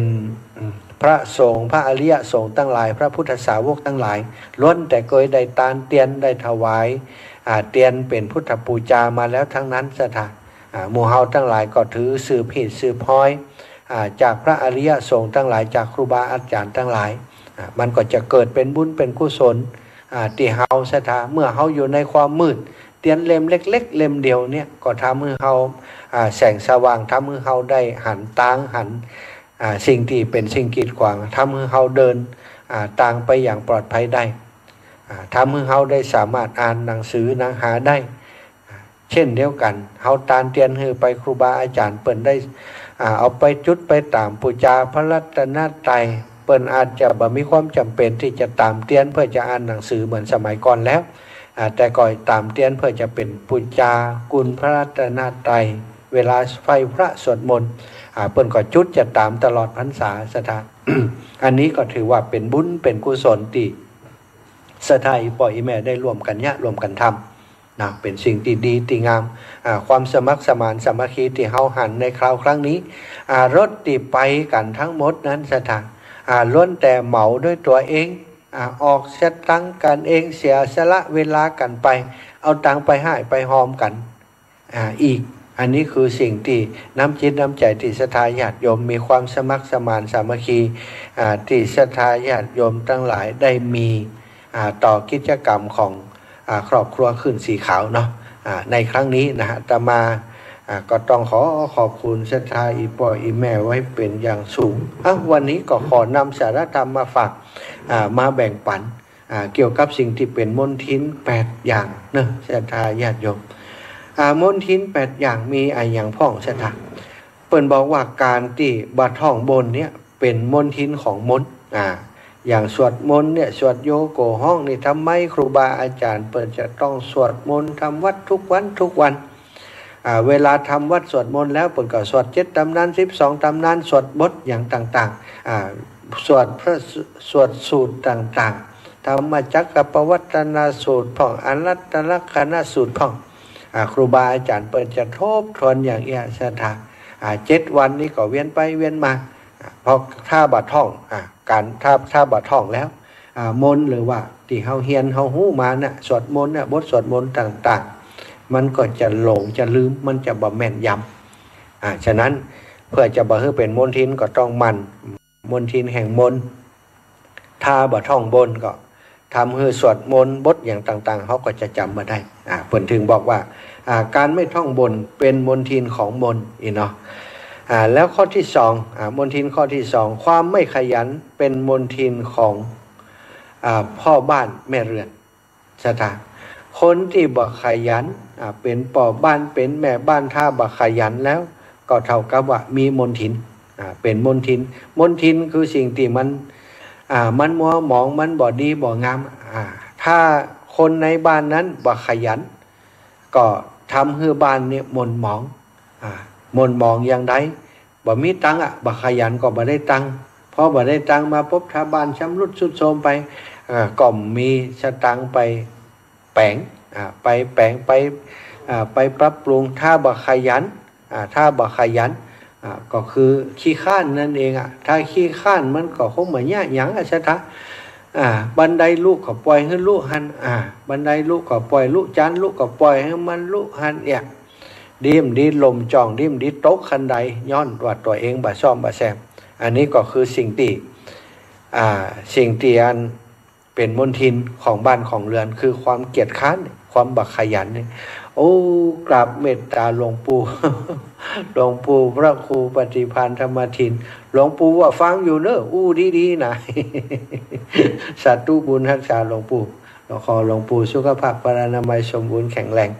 Speaker 1: พระสงฆ์พระอริยสงฆ์ทั้งหลายพระพุทธสาวกทั้งหลายล้วนแต่เคยได้ตานเตียนได้ถวายเตียนเป็นพุทธปูจามาแล้วทั้งนั้นสถานหมู่เฮาทั้งหลายก็ถือสืบหิดสืบพ้อยจากพระอริยสงฆ์ทั้งหลายจากครูบาอาจารย์ทั้งหลายมันก็จะเกิดเป็นบุญเป็นกุศลที่เฮาสถานเมื่อเฮาอยู่ในความมืดเตียนเล่มเล็กๆเล่มเดียวเนี่ยก็ทำให้เฮาแสงสว่างทำให้เฮาได้หันตางหันสิ่งที่เป็นสิ่งกีดขวางทำให้เฮาเดินตางไปอย่างปลอดภัยได้ทำให้เฮาได้สามารถอ่านหนังสือหนังหาได้เช่นเดียวกันเฮาตานเตียนฮือไปครูบาอาจารย์เปิ้นได้เอาไปจุดไปตามปูจาพระรัตนตรัยเปิ้นอาจจะบ่มีความจำเป็นที่จะตามเตียนเพื่อจะอ่านหนังสือเหมือนสมัยก่อนแล้วแต่ก่อนตามเตียนเพื่อจะเป็นปูจากุณพระรัตนตรัยเวลาไฟพระสวดมนต์เปิ้นก็จุดจะตามตลอดพรรษาสถาน อันนี้ก็ถือว่าเป็นบุญเป็นกุศลที่สถานอีป่ออีแม่ได้ร่วมกันร่วมกันทำนะเป็นสิ่งที่ดีที่งามความสมัครสมานสามัคคีที่เฮาหันในคราวครั้งนี้รถที่ไปกันทั้งหมดนั้นสถานล้วนแต่เหมาด้วยตัวเองออกเสียตังกันเองเสียสละเวลากันไปเอาตังไปให้ไปหอมกันอีกอันนี้คือสิ่งที่น้ำจิตน้ำใจที่ศรัทธาญาติโยมมีความสมัครสมานสามัคคีที่ศรัทธาญาติโยมทั้งหลายได้มีต่อกิจกรรมของครอบครัวขึ้นสีขาวเนาะในครั้งนี้นะฮะอาตมาก็ต้องขอบคุณศรัทธาอีป่ออีแม่ไว้เป็นอย่างสูงวันนี้ก็ขอนำสาระธรรมมาฝากมาแบ่งปันเกี่ยวกับสิ่งที่เป็นมนทิน8อย่างเนอะศรัทธาญาติโยมมนทิน8อย่างมีอย่างพ่องศรัทธาเปิ้นบอกว่าการที่บัดท่องบนเนี่ยเป็นมนทินของมนอย่างสวดมนต์เนี่ยสวดโยโกห้องนี่ทำไมครูบาอาจารย์เปิดจะต้องสวดมนต์ทำวัดทุกวันเวลาทำวัดสวดมนต์แล้วเปิดก็สวด7ตำนาน12ตำนานสวดบทอย่างต่างๆสวดพระสวดสูตรต่างๆธรรมจักรปวัตนสูตรพ่องอนัตตลักษณสูตรพ่องครูบาอาจารย์เปิดจะทบทวนอย่างศรัทธา7 วันนี้ก็เวียนไปเวียนมาเพราะถ้าบัดท่องการถ้าบัดท่องแล้วมนต์หรือว่าที่เฮาเฮียนเฮาฮู้มาน่ะสวดมนต์น่ะบทสวดมนต์ต่างๆมันก็จะหลงจะลืมมันจะบ่แม่นยำฉะนั้นเพื่อจะบ่ให้เป็นมนทินก็ต้องมันมนทินแห่งมนต์ถ้าบัดท่องบนก็ทำให้สวดมนต์บทอย่างต่างๆเขาก็จะจำมาได้เพิ่นถึงบอกว่าการไม่ท่องบนเป็นมนทินของมนต์เนาะแล้วข้อที่2มนทินข้อที่2ความไม่ขยันเป็นมนทินของพ่อบ้านแม่เรือนสถานคนที่บ่ขยันเป็นพ่อบ้านเป็นแม่บ้านถ้าบ่ขยันแล้วก็เท่ากับว่ามีมนทินเป็นมนทินคือสิ่งที่มันมัวหมองมันบ่ดีบ่งามถ้าคนในบ้านนั้นบ่ขยันก็ทำให้บ้านเนี่ยมนหมองอย่างใดบ่มีตังบ่ขยันก็บ่ได้ตังพอบ่ได้ตังมาปุ๊บถ้าบ้านชำรุดทรุดโทรมไปก็มีสตังไปแปลงไปปรับปรุงถ้าบ่ขยันก็คือขี้ข้านนั่นเองถ้าขี้ข้านมันก็คงเหมือนยะหยังซะทะบันไดลูกก็ปล่อยให้ลูกหันบันไดลูกก็ปล่อยลูกจานลูกก็ปล่อยให้มันลูกหันดิ้มดีลมจ่องดิ้มดีตกคันใดย้อนว่าตัวเองบ่ซ่อมบ่แซมอันนี้ก็คือสิ่งที่อันเป็นมนทินของบ้านของเรือนคือความเกียจคร้านความบักขยันนี่โอ้กราบเมตตาหลวงปู่ หลวงปู่พระครูปฏิภาณธรรมทินหลวงปู่ว่าฟังอยู่เนอะดีๆนะ สาธุบุญรักษาหลวงปู่ขอหลวงปู่สุขภาพพลานามัยสมบูรณ์แข็งแรง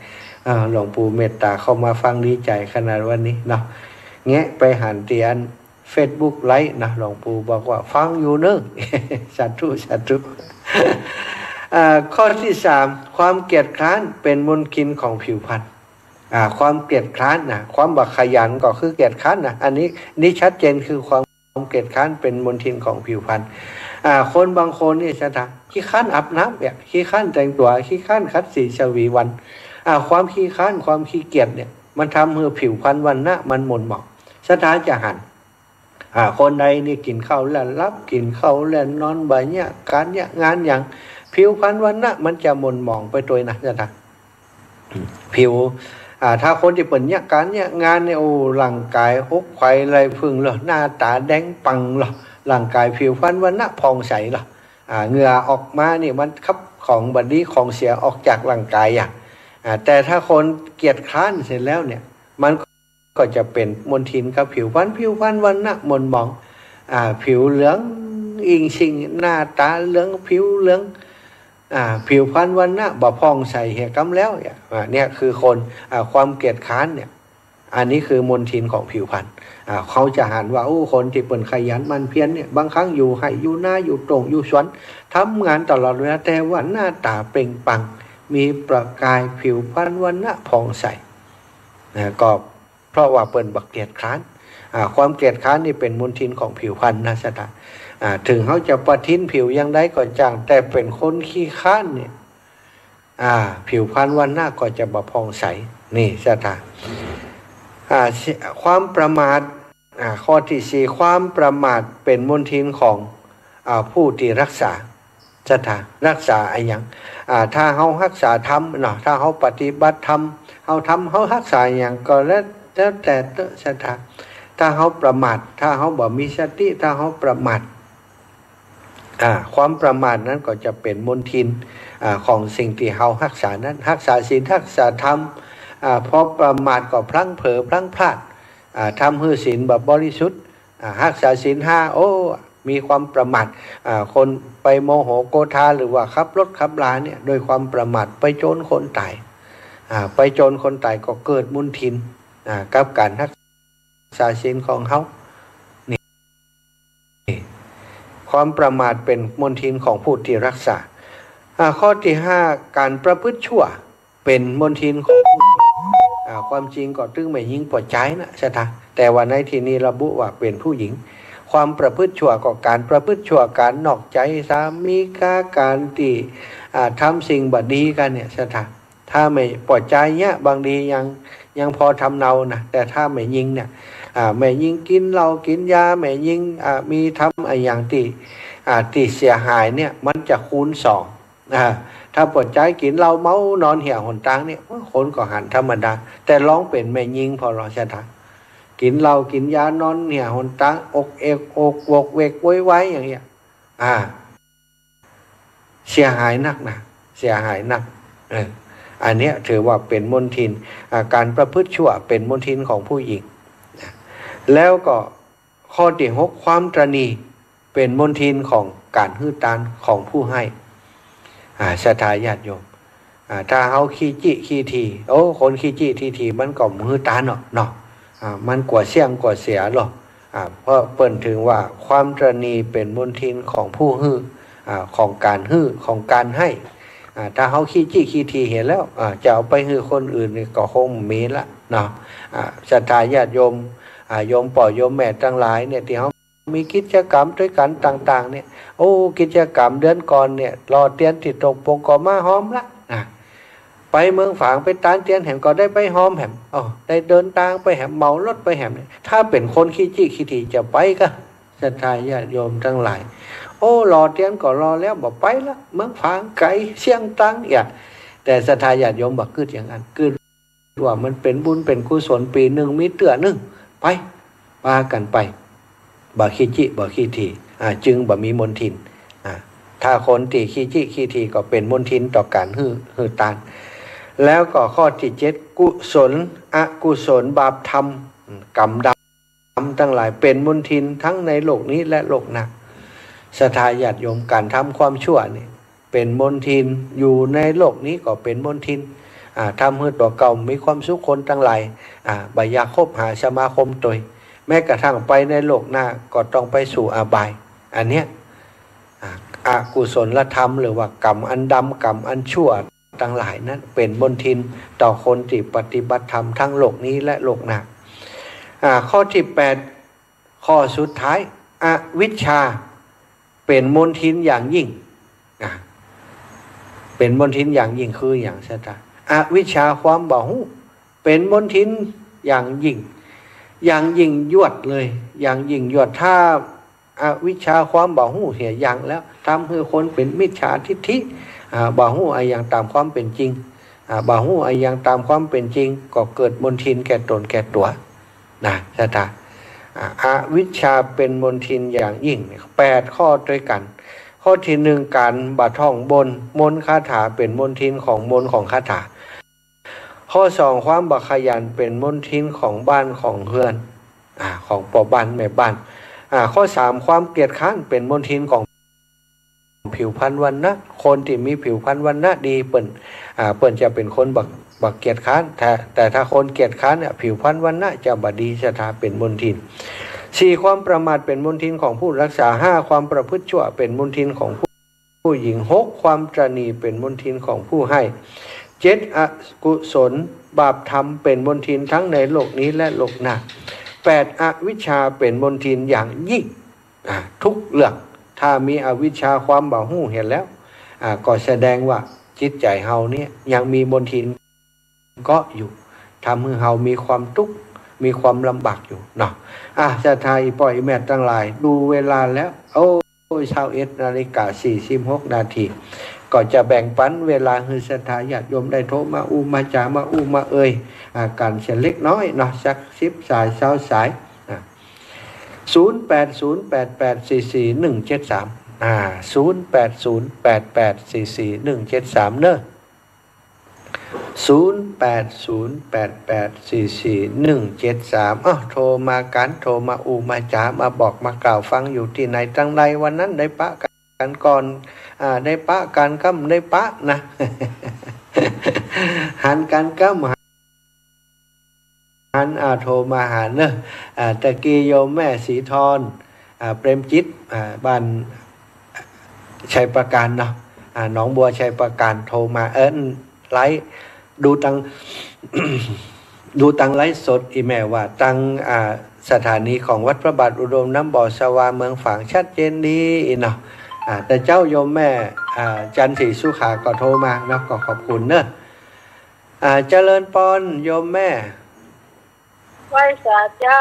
Speaker 1: หลวงปู่เมตตาเข้ามาฟังดีใจขนาดวันนี้เนาะแงะไปหันเตียน Facebook ไลฟ์นะหลวงปู่บอกว่าฟังอยู่เนอะ สาธุข้อที่3ความเกียจคร้านเป็นมลทินของผิวพรรณ ความเกียจคร้านนะความบักขยันก็คือเกียจคร้านนะอันนี้ชัดเจนคือความเกียจคร้านเป็นมลทินของผิวพรรณคนบางคนนี่จะทำขี้ข้านอาบน้ำแบบขี้ข้านแต่งตัวขี้ข้านคัดสีชวีวันความขี้ข้านความขี้เกียจเนี่ยมันทำให้ผิวพรรณวันนะมันหม่นหมองสถานจะหันคนใดนี่กินข้าวแล้วรับกินข้าวแล้วนอนบ่ายเนี่ยการเนี่ยงานอย่างผิวพรรณวันนะมันจะหม่นหมองไปโดยนะจะทำผิวถ้าคนที่เปิดเนี่ยการเนี่ยงานเนี่ยโอ้ร่างกายหกไขไรพึ่งเหรอหน้าตาแดงปังเหรอร่างกายผิวพรรณวันนะผ่องใสเหรอเหงื่อออกมานี่มันขับของบดีของเสียออกจากร่างกายแต่ถ้าคนเกียจคร้านเสร็จแล้วเนี่ยมันก็จะเป็นมลทินกับผิวพรรณวันนะหม่นหมองผิวเหลืองอิงชิงหน้าตาเหลืองผิวเหลืองผิวพรรณวันนะบ่ผ่องใสเหี่ยกำแล้วเนี่ยคือคนความเกียจคร้านเนี่ยอันนี้คือมลทินของผิวพรรณเขาจะหันว่าโอ้คนที่เป็นขยันมันเพียรเนี่ยบางครั้งอยู่ให้อยู่หน้าอยู่ตรงอยู่สวนทำงานตลอดเวลาแต่ว่าหน้าตาเปล่งปลั่งมีประกายผิวพรรณวันนะผ่องใสก็เพราะว่าเป็นบักเกียจคร้านความเกียจคร้านนี่เป็นมลทินของผิวพรรณนะสตาถึงเขาจะประทินผิวยังได้ก็จ้างแต่เป็นคนขี้ข้านเนี่ยผิวพรรณวันหน้าก็จะบ่ผ่องใสนี่สตาความประมาทข้อที่ 4ความประมาทเป็นมลทินของผู้ที่รักษาสถานรักษาอะไรอย่างถ้าเขารักษาธรรมเนาะถ้าเขาปฏิบัติธรรมเขาทำเขารักษาอย่างก็แล้วแต่สถานถ้าเขาประมาทถ้าเขาบ่มีสติถ้าเขาประมาทความประมาทนั้นก็จะเป็นมลทินของสิ่งที่เขารักษานั้นรักษาศีลรักษาธรรมเพราะประมาทก็พลั้งเผลอพลั้งพลาดทำให้ศีลแบบบริสุทธิ์รักษาศีล5โอ้มีความประมาทคนไปโมโหโกธาหรือว่าขับรถขับลาเนี่ยโดยความประมาทไปโจรคนตายไปโจรคนตายก็เกิดมลทินกับการรักษาศีลของเขานี่ความประมาทเป็นมลทินของผู้ที่รักษาข้อที่ 5การประพฤติชั่วเป็นมลทินของผู้ความจริงก็ตึงไม่ยิงปวดใจนะใช่ไหมแต่ว่าในที่นี้ระบุว่าเป็นผู้หญิงความประพฤติชั่วก็การประพฤติชั่วการนอกใจสามีการที่ทำสิ่งบดีกันเนี่ยใช่ไหมถ้าไม่ปวดใจเนี่ยบางทียังพอทำเนานะแต่ถ้าไม่ยิงเนี่ยไม่ยิงกินเหล้ากินยาไม่ยิงมีทำอะไรอย่างที่เสียหายเนี่ยมันจะคูณ2ถ้าปวดใจกินเหล้าเมานอนเหี่ยวหนตางเนี่ยคนก็หันธรรมดาแต่ร้องเป็นไม่ยิงพอรอชะตากินเหล้ากินยานอนเหี่ยวหนตางอกเอกอกวกเวกไว้ไว้อย่างเงี้ยเสียหายนักนะเสียหายนักอันเนี้ยถือว่าเป็นมลทินการประพฤติชั่วเป็นมลทินของผู้หญิงแล้วก็ข้อที่ 6ความตระหนี่เป็นมลทินของการหื้อตานของผู้ให้ศรัทธาญาติโยมถ้าเขาขี้จิขี้ทีโอ้คนขี้จิทีมันก็หื้อตานเนาะมันกว่าเสี่ยงกว่าเสียหรอกเพราะเปิ่นถึงว่าความตระหนี่เป็นมลทินของผู้หื้อของการหื้อของการให้ถ้าเขาขี้จี้ขี้ทีเห็นแล้วจะเอาไปให้คนอื่นนี่ก็คงมีละเนาะศรัทธาญาติโยมโยมป่อโยมแม่ทั้งหลายเนี่ยที่เขามีกิจกรรมด้วยกันต่างๆเนี่ยโอ้กิจกรรมเดือนก่อนเนี่ยรอเตียนติดตกปงก็มาหอมละไปเมืองฝางไปตานเตียนแหมก็ได้ไปหอมแหมได้เดินทางไปแหมเมารถไปแหมถ้าเป็นคนขี้จี้ขี้ทีจะไปก็ศรัทธาญาติโยมทั้งหลายโอ้รอเตียนก็รอแล้วบอกไปละเมืองฝางไกลเชียงตังแต่ศรัทธาญาติโยมบอกคืออย่างนั้นคือว่ามันเป็นบุญเป็นกุศลปีหนึ่งมีเตือหนึ่งไปพากันไปบ่ขี้จี้บ่ขี้ทีจึงบ่มีมลทินถ้าคนที่ขี้จี้ขี้ทีก็เป็นมลทินต่อการหื้อตานแล้วก็ข้อที่ 7กุศลอกุศลบาปธรรมกรรมดำทั้งหลายเป็นมลทินทั้งในโลกนี้และโลกหน้าศรัทธาญาติโยมการทำความชั่วนี่เป็นมลทินอยู่ในโลกนี้ก็เป็นมลทินทำให้ตัวเก่ามีความสุขคนทั้งหลายบ่อยากคบหาสมาคมตัวแม้กระทั่งไปในโลกหน้าก็ต้องไปสู่อบายอันเนี้ยอกุศลธรรมหรือว่ากรรมอันดำกรรมอันชั่ว ทั้งหลายนั้นเป็นมลทินต่อคนที่ปฏิบัติธรรมทั้งโลกนี้และโลกหน้าข้อที่8ข้อสุดท้ายอวิชชาเป็นมลทินอย่างยิ่งเป็นมลทินอย่างยิ่งคืออย่างสตาอวิชชาความบ่ฮู้เป็นมลทินอย่างยิ่งยวดเลยอย่างยิ่งยวดถ้าอวิชชาความบ่ฮู้เสียอย่างแล้วทำให้คนเป็นมิจฉาทิฏฐิบ่ฮู้อะไรอย่างตามความเป็นจริงบ่ฮู้อะไรอย่างตามความเป็นจริงก็เกิดมลทินแก่ตนแก่ตัวนะสตาอวิชชาเป็นมลทินอย่างยิ่ง8ข้อด้วยกันข้อที่1การบ่ท่องบนมนต์คาถาเป็นมลทินของมนต์ของคาถาข้อ2ความบ่ขยันเป็นมลทินของบ้านของเฮือนของพ่อบ้านแม่บ้านข้อ3ความเกียจคร้านเป็นมลทินของผิวพรรณวรรณะคนที่มีผิวพรรณวรรณะดีเปิ้นจะเป็นคนบักเกียจคร้านแต่ถ้าคนเกียจคร้านเนี่ยผิวพรรณวรรณะจะบ่ดีสถาเป็นมลทิน4ความประมาทเป็นมลทินของผู้รักษา5ความประพฤติชั่วเป็นมลทินของผู้หญิง6ความตระหนี่เป็นมลทินของผู้ให้7อกุศลบาปธรรมเป็นมลทินทั้งในโลกนี้และโลกหน้า8อวิชชาเป็นมลทินอย่างยิ่งทุกเรื่องถ้ามีอวิชชาความบ่ฮู้เห็นแล้วก็แสดงว่าจิตใจเฮาเนี่ยยังมีมลทินก็อยู่ทำให้เฮามีความทุกข์มีความลำบากอยู่เนาะศรัทธาอีปล่อยแม่ทั้งหลายดูเวลาแล้ว21:46 นาทีก็จะแบ่งปันเวลาให้ศรัทธาญาติโยมได้โทรมามาจามามาการเสียเล็กน้อยเนาะสัก10 สาย20 สาย0808844173 0808844173เนอะ0808844173โทรมากันโทรมามาจามาบอกมากล่าวฟังอยู่ที่ไหนตั้งไรวันนั้นได้ปะกันก่อนได้ปะกันก้ำได้ปะนะ หันกันก้ำหันโทรมาหาเนอะตะกี้โยมแม่สีทรเปรมจิตบ้านชัยประการเนาะหนองบัวชัยประการโทรมาไลฟ์ดูตัง ดูตังไลฟ์สดอีแม่ว่าตังสถานีของวัดพระบาทอุดมน้ำบ่อสวาเมืองฝางชัดเจนดีเนาะแต่เจ้าโยมแม่จันทร์ศรีสุขาก็โทรมาเนาะก็ขอบคุณเนอะเจริญปอนโยมแม่
Speaker 3: ไหว้สาเจ้า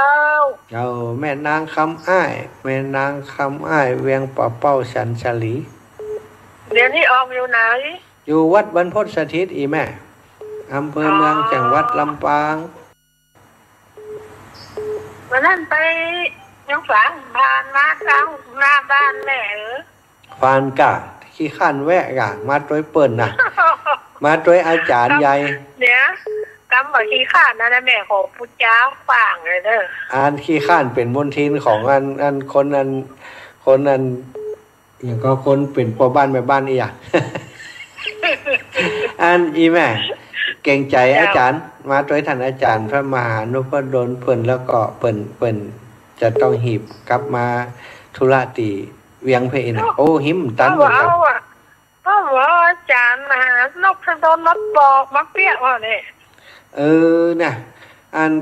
Speaker 1: แม่นางคำอ้ายแม่นางคำอ้ายเวียงป่าเป้าสันชลี
Speaker 3: เดี๋ยวนี้ออกอยู่ไหน
Speaker 1: อยู่วัดบรรพตสถิตอีแม่อำเภอเมืองจังหวัดลำปาง
Speaker 3: วันนั้นไปยังฝังผ่านมาทางหน้าบ้านแม่
Speaker 1: ฟานกะขี้ข้านแวะกะมาต้วยเปิ้นนะมาต้วยอาจารย์ใหญ่
Speaker 3: เนี่ยกำบอกขี้ข้านนะแม่ของพุทธเจ้าฝังเลยเด้อ
Speaker 1: ขี้ข้านเป็นมลทินของคนอย่างก็คนเป็นพ่อบ้านแม่บ้านอีอ่ะ อีแม่เก่งใจอาจารย์มาต้วยท่านอาจารย์พระมหานุพดลเพิ่นแล้วก็เปิ้นจะต้องหีบกลับมาธุระตีเวียงเพนโอ้หิมตันหมดครับ
Speaker 3: เพราะว่าอาจารย์มหานพดลนัดบอกมาเปี้ยว่าเนี่ย
Speaker 1: เนี่ย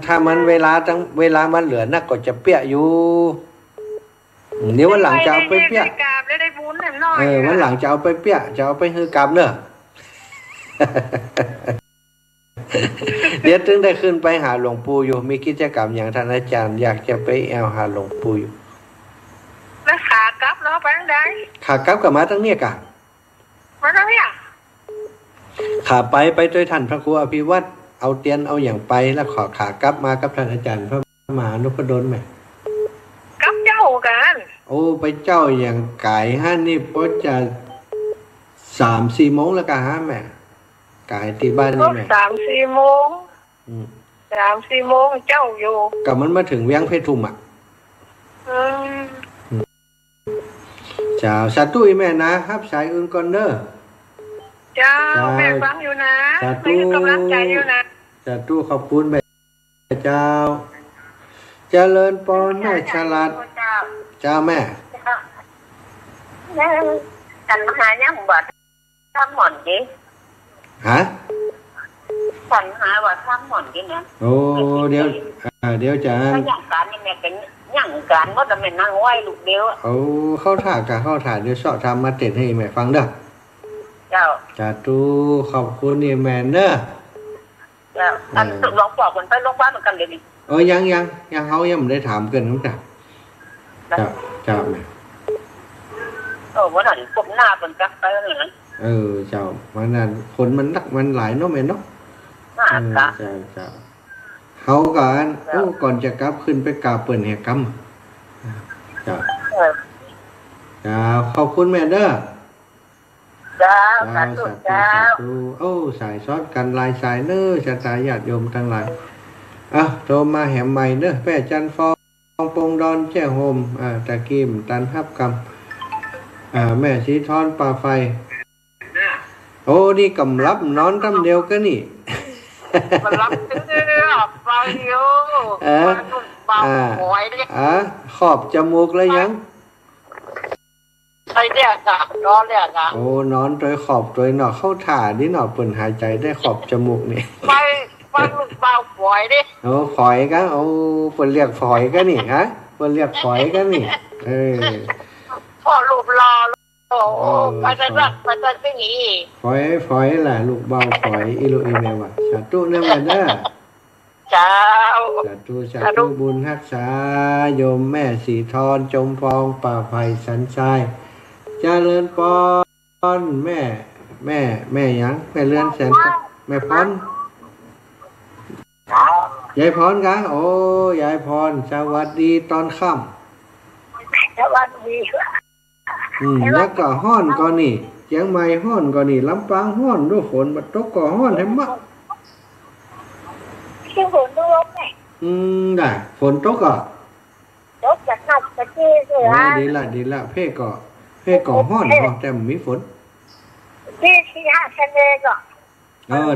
Speaker 1: ถ้ามันเวลามันเหลือนักก็จะเปี้ยอยู่เดี๋ยววันหลังจะเอาไปเปี้ยวันหลังจะเอาไปเปี้ยจะเอาไปฮือกรรมเนอะเดี๋ยวถึงได้ขึ้นไปหาหลวงปู่อยู่มีกิจกรรมอย่างท่านอาจารย์อยากจะไปแอวหาหลวงปู่อยู่
Speaker 3: แล้วขากลับเนาะไปทางใด
Speaker 1: ขากลับกับมาทั้งเนี่ยกะ
Speaker 3: มาทั้งเนี่ย
Speaker 1: ขาไปโดยท่านพระครูอภิวัตรเอาเตียนเอาอย่างไปแล้วขากลับมากับท่านอาจารย์พระมหานพดลไหม
Speaker 3: กับเจ้ากัน
Speaker 1: ไปเจ้าอย่างไก่นี่พอจะ 3-4 โมงแล้วกันแม่ไก่ที่บ้านนี่แม่
Speaker 3: 3-4 โมง3-4 โมงเจ้าอยู่
Speaker 1: กับมันมาถึงเวียงเพชรทุ่มเจ้าสาธุแม่นะครับสายอื่นก่อนเด้อ
Speaker 3: เจ้าแม่ฟังอยู่นะแม่กำลังใจอยู่นะ
Speaker 1: สาธุขอบคุณแม่เจ้าเจริญปอนแม่ฉลาดเจ้าแม่
Speaker 3: กันมาหาเนี่ยผมบอกทำหมอนดิ
Speaker 1: ฮะ
Speaker 3: ฝันหาว่าสร้างหม่อนกินนะ
Speaker 1: โอ้เดี๋ยวเดี๋ยวจะ
Speaker 3: ถ้าอย่างการนี่แม่เป็นอย่างการว่าจะเป็นนั่งไหวลูกเดียว
Speaker 1: เอาเข้าถ่ายเดี๋ยวสอบทำมาเต็ดให้แม่ฟังเด้อ
Speaker 3: เจ้า
Speaker 1: จ้าตูขอบคุณนี่แม่เด้อ
Speaker 3: เจ้าอันหลวงพ่อคนไปโรงพยาบาลเหมือนกันเลยนี่
Speaker 1: ยังเขายังไม่ได้ถามเกินน้องจ้ะจ้าแม่
Speaker 3: วันนั้นกบหน้าเป็นกักไปแล้วนั้น
Speaker 1: เจ้าวันนั้นคนมันนักมันหลายเนาะแม่เนาะ
Speaker 3: หน้ากัก
Speaker 1: เจ้าเขาก่อนจะกลับขึ้นไปกราบเปิ่นแห่กรรมจ้าขอบคุณแม่เด้อ
Speaker 3: เจ้าสา
Speaker 1: สา
Speaker 3: ธุ
Speaker 1: ธุ
Speaker 3: เจ้า
Speaker 1: สาธุโอ้สายซอดกันลายสายเน้อชะตาญาติโยมทั้งหลายโทรมาแหมใหม่เด้อแป้จันฟองปงดอนแจ้โฮมตะกิมตันฮับกำแม่สีทอนป่าไฟโอ้นี่กำลับนอนทำเดียวกันนี่
Speaker 3: มันรับเตื้อไปอยู่เบาหอยดิ
Speaker 1: ขอบจมูกแล้วยัง
Speaker 3: ไอเรียกอะน้องเรียกอะ
Speaker 1: โอ้นอนโดยขอบโดยหนอเข้าถ่านี่หนอเปิ่นหายใจได้ขอบจมูกนี่
Speaker 3: ไปลูกเบาหอยดิ
Speaker 1: โอ้ฝอยกันโอ้เปิ่นเรียกฝอยกันนี่ฮะเปิ่นเรียกฝอยกันนี่
Speaker 3: พ่อลูกรอโอ้ไปจะรักไปจะสิ่งนี้
Speaker 1: ฝอยแหละลูกเบาฝอยอีโลอีเมวะสาธุเนแม่เด้อ
Speaker 3: เจ้า
Speaker 1: สาธุบุญรักษาโยมแม่สีทอนจมฟองป่าไผ่สันทรายเจริญพรแม่ยังแม่เรือนแสนแม่พรยายพรกะโอ้ยายพรสวัสดีตอนค่ำ
Speaker 3: สวัสดี
Speaker 1: แล้วก็ฮ้อนก่อนนี่เชียงใหม่ฮ้อนก่อนนี่ลำปางฮ้อนด้วยฝนบัดตกก็ฮ้อนให้มะ
Speaker 3: ที่ฝนตกไหม
Speaker 1: ได้ฝนตกอ่ะ
Speaker 3: ตกจากนัดจากที่เสือ
Speaker 1: ดีละเพ่ก็ฮ้อนพอแต่มีฝน
Speaker 3: ที่ห้าเซนเลยก็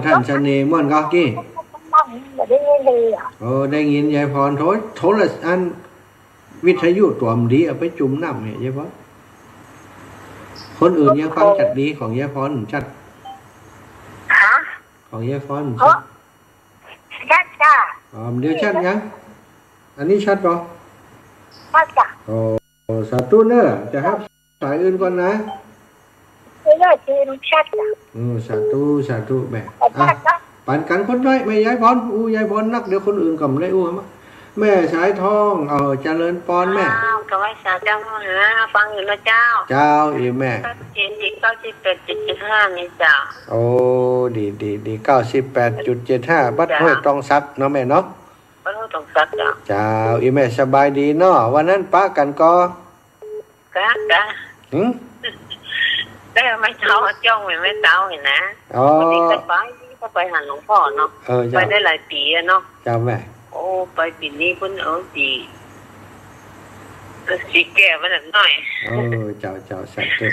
Speaker 1: ท่านชะเนม่วนก็กี้
Speaker 3: มันไม่ได้ยินเลยอ่ะ
Speaker 1: ได้ยินยายพรโทรอันวิทยุตัวมดีเอาไปจุ่มน้ำเนี่ยยายพรคนอื่นยังฟังจัดดีของยายพรชัด
Speaker 3: ฮะ
Speaker 1: ของยายพร
Speaker 3: ชัดจ้า
Speaker 1: เดี๋ยวชัดยังอันนี้ชัดป่ะ
Speaker 3: ชัดจ้า
Speaker 1: โอ้สาธุเนอะจะครับสายอื่นก่อนนะ
Speaker 3: ไม่ได้ทีมชัดจ้า
Speaker 1: สาธุแม่
Speaker 3: ชัดจ้า
Speaker 1: ปั่นกันคนน้อยไม่ยายพรยายพรนักเดี๋ยวคนอื่นก็ไม่ได้มั้งแม่สายทองเจริญปอนแม่
Speaker 3: ก็ไว้สาเจ้าฟังอยู่นะเจ้า
Speaker 1: เจ้าอีแม่
Speaker 3: เจ็ดสิบ98.75นี่จ้า
Speaker 1: โอ้ดี98.75บัดห้วยตองซับเนาะแม่เนาะ
Speaker 3: ไม่ต้องสักจ้า
Speaker 1: เจ้าอีแม่สบายดีเนาะวันนั้นป้ากันก็
Speaker 3: จ้าได้ไม่เท้าจ้องไม่เท้าเห็นนะวันนี้ก็ไปหาหลวงพ่อเนาะไปได้หลายปีเนาะ
Speaker 1: เจ้าแม่
Speaker 3: โอ้ไปปีนี้เพิ่นสีแก่มาหน่อย
Speaker 1: เจ้าสาธุ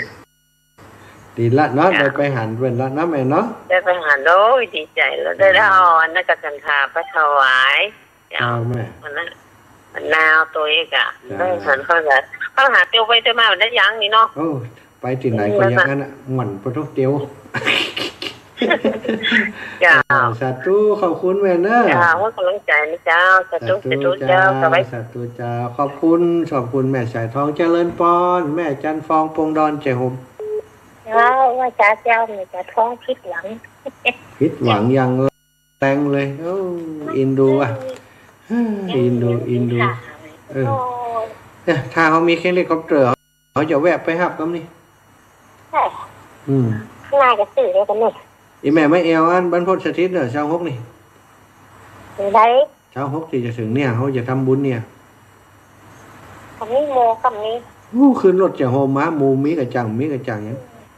Speaker 1: ดีละเนาะได้ไปหันเพิ่นละเนาะแม่เนาะ
Speaker 3: ได้ไปหาโดยดีใจแล้วได้เอาอันนั้นกับกันทาไปถวายเจ้าแม่อันนั้นมันนาวตัวเองอ่ะได้หันเขาหาเตียวไปเตียวมาได้ยังนี่เนาะ
Speaker 1: ไปที่ไหนก็อย่างนั้นหมั่นปะทุกเตียวสาธุขอบคุณแม่เนอะ
Speaker 3: จ้าว่ากำลังใจนะเจ้าสาธุเจ้าสบาย
Speaker 1: สาธุเจ้าขอบคุณแม่สายทองเจริญปอนแม่จันฟองปงดอนเจหม
Speaker 3: ว่าจ้าเจ้าเนี่ยจะท้องผิดหลัง
Speaker 1: ผิดหวังอย่างแรงเลยอินดูอ่ะอินดูถ้าเขามีเฮลิคอปเตอร์เขาจะแวะไปหับกันนี่
Speaker 3: น่าจะสื่อเลยกันเนี่ย
Speaker 1: อีแม่ไม่เอวอันบรรพตสถิตเนอะชาวฮกนี่
Speaker 3: ไหน
Speaker 1: ชาวฮกที่จะถึงเนี่ยเขาจะทำบุญเนี่ย
Speaker 3: คำนี้โมคำนี้
Speaker 1: ขึ้นรถจะโฮม้ามูมีกระจังอย่าง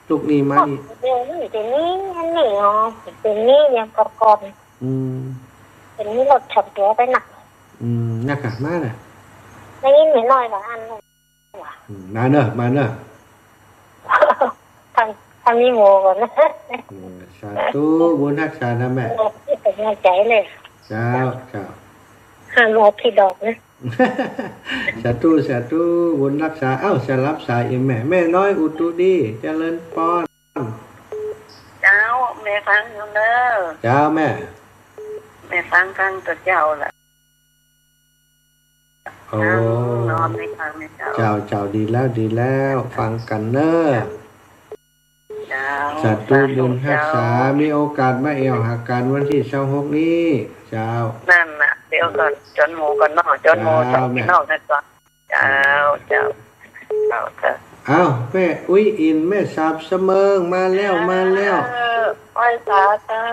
Speaker 1: ลูกนี่มานี่
Speaker 3: เดี๋ยวนี้อันนี้อ๋อเดี๋ยวนี้เนี่ยก่อนเดี๋ยวนี้รถฉับตัวไปหนัก
Speaker 1: นักอะมากน่ะ
Speaker 3: ไม่ยิ่งไม่น้อยหรอกอัน
Speaker 1: มาเนอะ
Speaker 3: ทำนี่โมก่อนนะ
Speaker 1: สาธุบุญรักษานะแม่
Speaker 3: เป็นกำลังใจเลย
Speaker 1: เจ้า
Speaker 3: รอพี่ดอกนะ
Speaker 1: สาธุบุญรักษาจะรับสายแม่น้อยอุตุดีเจริญปอน
Speaker 3: เจ้าแม่ ฟังอยู่เด้อ
Speaker 1: เจ้าแม่
Speaker 3: แม่ฟังตัวเจ้าล่ะ
Speaker 1: โอ้
Speaker 3: นอนในฟังในเจ้า
Speaker 1: เจ้าดีแล้วฟังกันเนอะ
Speaker 3: เจ้า
Speaker 1: สัตว์ตู้บุญรักษามีโอกาสมาเอวหากันวันที่26นี้เจ้า
Speaker 3: นั่นน่ะเดี๋ยวก่อนจนหมูก่อนนอกจนหมูสองนอกนั่นก่อนเจ้าเจ้า
Speaker 1: อ้าวแม่อุ้ยอินแม่สาบเสมิงมาแล้ว
Speaker 3: อ้อยสาเจ้า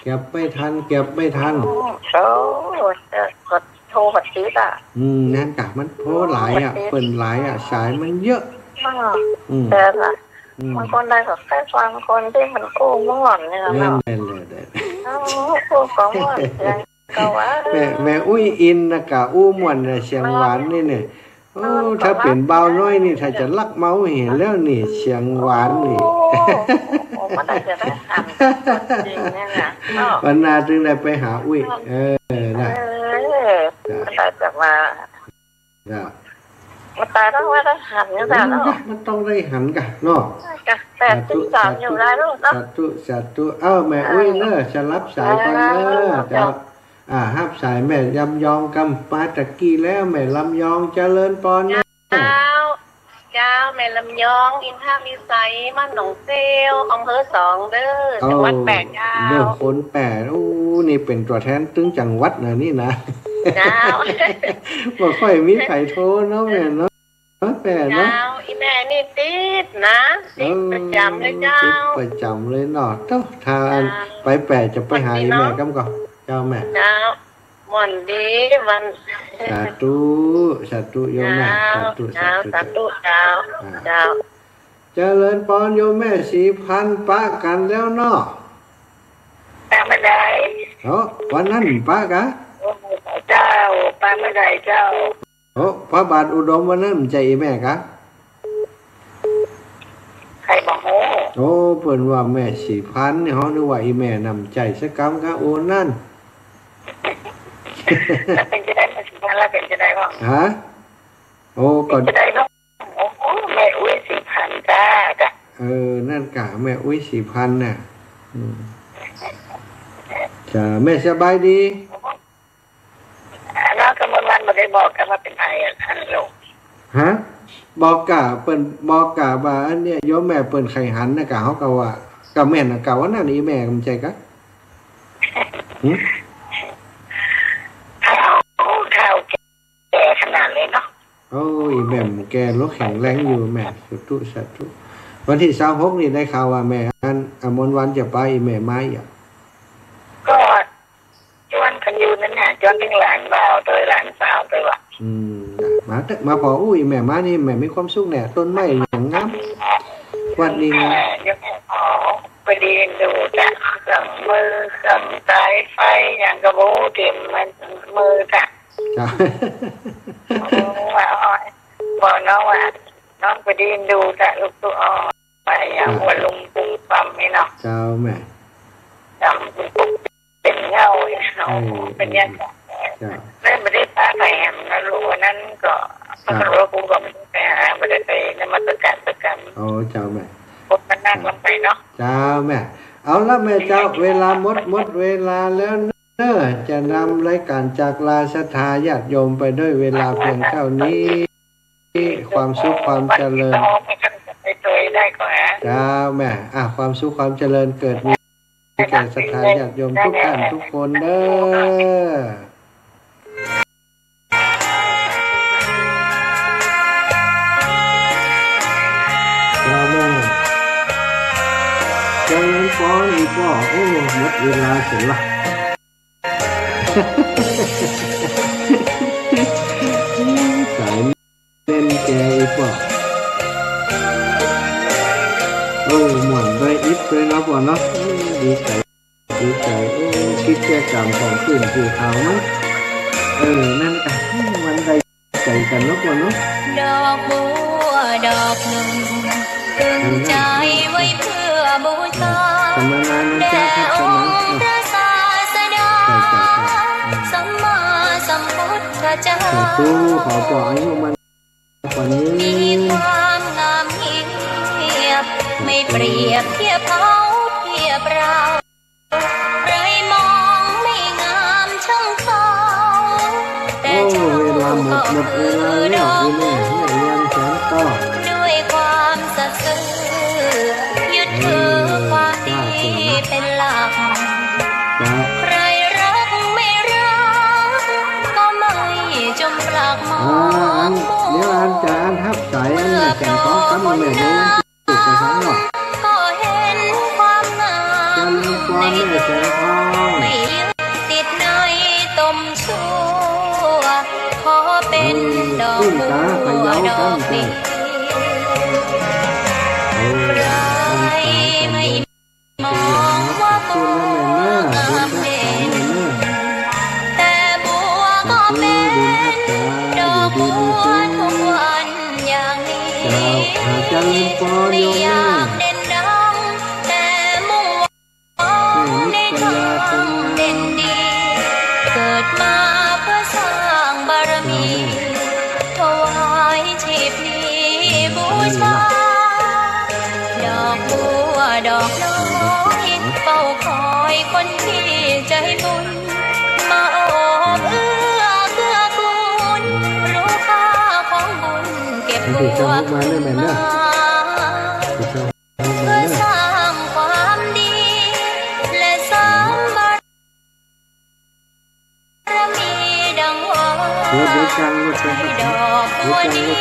Speaker 1: เก็บไม่ทัน
Speaker 3: โอ้กดโทรบัดซีอ่ะ
Speaker 1: นั่นกะมันโพหลายอ่ะเปิ่นหลายอ่ะสายมันเยอะ
Speaker 3: แต่ละบางคนได้ก็แค่ฟังคนที่มันกู้ม่อนเนี่ยเนาะกู้ของม่อนก็ว่า
Speaker 1: แม่อุ้ยอินนะกะอู้ม่วนเสียงหวานนี่เนี่ยโอ้ถ้าเป็นเบาน้อยนี่ถ้าจะลักเมาเห็นแล้วนี่เสียงหวานนี่
Speaker 3: มันจะได้ทำจริงเนี่ยนะ
Speaker 1: วันนาจึงได้ไปหาอุ้ยนะ
Speaker 3: มันได้จากมามันตายต้องว่าได้หันเนี่ยนะเนาะ
Speaker 1: มันต้องได้หันกันเนาะ
Speaker 3: แต่13อยู่ได้ลูกเนาะ
Speaker 1: สาธุเอ้าแม่อุ้ยเนอะจะรับสายก่อนเนอะจะฮับสายแม่ยำยองกำปาตะกี้แล้วแม่ลำยองเจริญปอนนะ
Speaker 3: เจ้าแม่ลำยองอินทาวิสัยบ้านหนองเซลอำเภอ2เด้อจังหวัดแปดเจ้า
Speaker 1: เด้อคนแปดนี่เป็นตัวแทนตึงจังหวัดนะนี่นะ
Speaker 3: เจ้า
Speaker 1: บ่ค่อยมีไผโทรเนาะแม่เนาะแปดเนาะ
Speaker 3: อีแม่นี่ติดนะติดประจำเลยเจ้า
Speaker 1: ติดประจำเลยเนาะเจ้าทานไปแปดจะไปหาอีแม่กำก่อนเจ้าแม่
Speaker 3: เจ้าวันดีวัน
Speaker 1: สาธุโยมแม่สาธุ
Speaker 3: เจ้า
Speaker 1: เจริญปอนโยมแม่4,000ปะกันแล้วเนาะ
Speaker 3: ปะไม่ได้
Speaker 1: วันนั้นปะกะ
Speaker 3: เจ้าปะไม่ได้เจ้า
Speaker 1: พระบาทอุดมวันนั้นใจแม่กะ
Speaker 3: ใครบอก
Speaker 1: เพิ่นว่าแม่4,000นี่เฮานึกว่าอีแม่นำใจสักกำกะโอ้นั่น
Speaker 3: เป็นจะได้มา4,000แล้วเป็นจะได้บ่
Speaker 1: ฮะก่อน
Speaker 3: จะได้บ่แม่อุ้ย4,000จ้า
Speaker 1: นั่นกะแม่อุ้ย4,000น่ะจ้าแม่สบายดี
Speaker 3: แล้วก็มันบ่ได้บอกกันว่าเป็นไผอันลูก
Speaker 1: ฮะบอกกะเปิ้นบอกกะว่าอันเนี้ยโยมแม่เปิ้นไข่หันน่ะกะเฮาก็ว่าก็แม่นน่ะกะว่านั่นอีแม่กำใจกะ
Speaker 3: ข้าวแก่ขนาดเลยเนาะ
Speaker 1: อีแม่แกรถแข็งแรงอยู่แม่สาธุวันที่26นี่ได้ข่าวว่าแม่อันอมรวันจะไปแม่ไม้อ่ะ
Speaker 3: ก็จวนกันอยู่นั่นน่ะจวนถึงหลานบ่าวโดยหลานสาวโดยว่า
Speaker 1: มาพออุ้ยแม่มานี่แม่มีความสุขแน่ต้นไม้อย่างงามวัดนี้นะ
Speaker 3: ไปดีดูจากเครื่องมือเครื่องสายไฟอย่างกระโบเต็มมันมือจ้ะว่าบอกน้องว่าน้องไปดีดูจ้ะลูกตัวไปอย่างหัวลุงปุ้งปั๊มนี่เนาะ
Speaker 1: เจ้าแม่
Speaker 3: จำเป็นเงาเนาะเป็นยังไงไม่ได้พาไปแฮมนะลูกนั้นก็พระรู้กูก็ไม่ได้ไปหาไม่ได้ไปนมัสการประกัน
Speaker 1: เจ้าแม่
Speaker 3: พบกันนั่งลงไปเนาะ
Speaker 1: เจ้าแม่เอาละแม่เจ้าเวลาหมดเวลาแล้วเนอะจะนำรายการจากลาศรัทธาญาติโยมไปด้วยเวลาเพียงเท่านี้ความสุขความเจริญเจ้าแม่ความสุขความเจริญเกิดมีแก่ศรัทธาญาติโยมทุกท่านทุกคนเด้อเจริญพรอีกก็หมดเวลาเสร็จละสายเล่นแกอีกว่าหมุนได้อิฟเลยนะพ่อเนาะดีใจคิดแก่กรรมของขึ้นคือเขาไหมนั่นกันวันใดใจกันเนาะพ่อเนาะ
Speaker 4: ดอกบัวดอกหนึ่งตึงใจไว้เพื่อบูชาแด่องค์พระศาสดาสัมมาสัมพุทธเจ้า
Speaker 1: ขอปล่อยให้มัน
Speaker 4: มีความงามเงียบไม่เปรียบเทียบเขาเทียบเรา
Speaker 1: หมดเวลาแล้วอีแม่แม่ยังแสนต่อ
Speaker 4: ด้วยความสัตย์ซื่อยึดถือความดีเป็นหลัก
Speaker 1: จ้า
Speaker 4: ใครรักไม่รักก็ไม่จมปลักมอ
Speaker 1: อั
Speaker 4: ง
Speaker 1: น
Speaker 4: มั
Speaker 1: เดี๋ยวอันจะอันทับใจอันนี้แก่ของคำแม่เดี๋ยวติดไปทั้งหมด
Speaker 4: ก็เห็นความงา
Speaker 1: จะ
Speaker 4: ม
Speaker 1: ลืมความ
Speaker 4: ใน
Speaker 1: แม่แสนทอง
Speaker 4: ไม่ยึดติดในตมชั่วขอเป็นดอกบัวดอกเดียวใครไม่มองว่าบัวงามเด่นแต่บัวก็เป็นดอกบัวทุกวันอย่างนี้
Speaker 1: จะลืมความ
Speaker 4: ไม่
Speaker 1: โยม
Speaker 4: อ
Speaker 1: แม่
Speaker 4: ยากเด่นดังแต่มุ่งหวังในทางเด่นดี เกิดมาเพื่อสร้างบารมีถวายชีพนี้บูชา ดอกบัวดอกน้อยเฝ้าคอยคนที่ใจบุญมาโอบเอื้อเกื้อกูลรู้ค่าของบุญเก็บบัวมาเพื่อสร้างความดี และสร้างบารมีดังว่า
Speaker 1: เดี๋ยวจังก็จะ
Speaker 4: ให้ดอกบัวนี้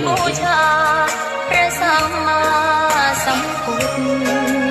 Speaker 4: บูชาพระสัมมาสัมพุทธ